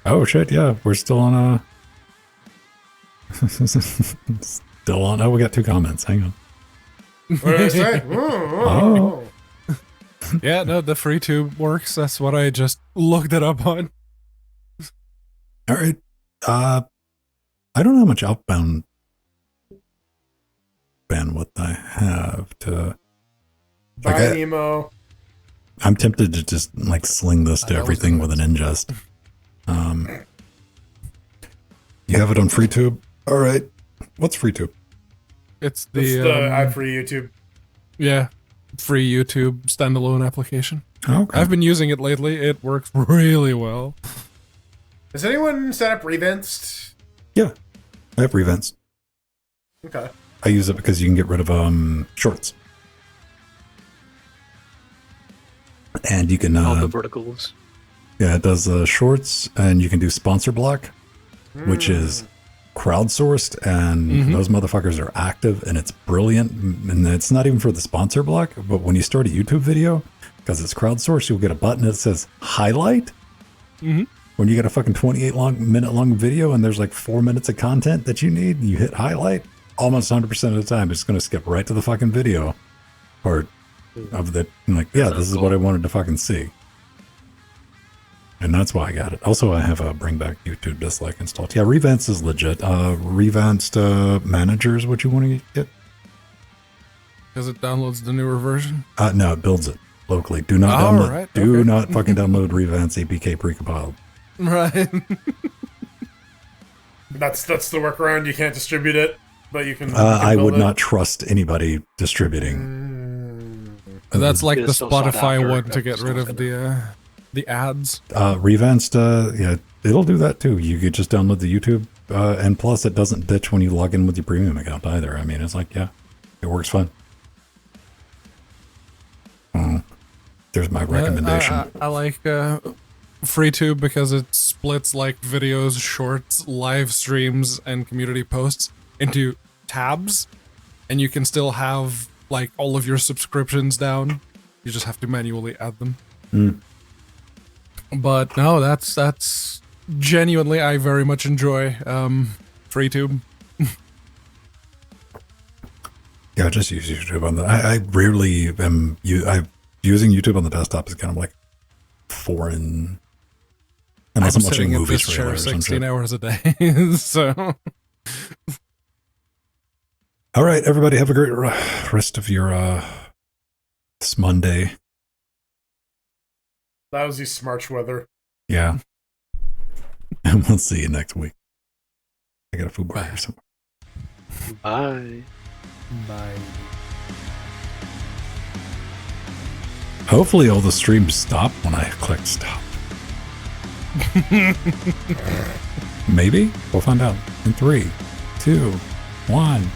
Oh, shit, yeah. We're still on still on... Oh, we got 2 comments. Hang on. What did I say? Oh. Yeah, no, the free tube works. That's what I just looked it up on. All right. I don't know how much outbound bandwidth I have to... Bye, Nemo. I'm tempted to just like sling this to everything with an ingest. You have it on FreeTube? All right. What's FreeTube? It's It's the the ad-free YouTube. yeah, free YouTube standalone application. Okay. I've been using it lately. It works really well. Has anyone set up Revanced? Yeah. I have Revents. Okay. I use it because you can get rid of shorts. And you can All the verticals. yeah, it does shorts, and you can do sponsor block, which is crowdsourced, and those motherfuckers are active, and it's brilliant. And it's not even for the sponsor block, but when you start a YouTube video, because it's crowdsourced, you'll get a button that says highlight. When you get a fucking 28-minute long video and there's like 4 minutes of content that you need, you hit highlight, almost 100% of the time it's going to skip right to the fucking video part of the, like, yeah, this is what I wanted to fucking see. And that's why I got it. Also, I have a bring back YouTube dislike installed. Yeah, Revanced is legit. Revanced Manager is what you want to get? Because it downloads the newer version. No, it builds it locally. Do not Oh, download. right, Do okay. not fucking download Revanced APK precompiled. Right. That's the workaround. You can't distribute it, but you can. I would not trust anybody distributing. That's like It the is so sought Spotify after. one to get rid of the ads. Revanced, yeah, it'll do that too. You could just download the YouTube, and plus it doesn't ditch when you log in with your premium account either. I mean, it's like, yeah, it works fine. There's my recommendation. I like FreeTube because it splits like videos, shorts, live streams, and community posts into tabs, and you can still have like all of your subscriptions down. You just have to manually add them. But no, that's genuinely, I very much enjoy FreeTube. Yeah, I just use YouTube on the. I rarely am. Using YouTube on the desktop is kind of like foreign. Unless I'm watching sitting at movies this for chair 16 something. hours a day, so. All right, everybody, have a great rest of your this Monday. Lousy smarch weather. Yeah, and we'll see you next week. I got a food bar here somewhere. Bye. Bye. Hopefully, all the streams stop when I click stop. Maybe we'll find out in 3, 2, 1.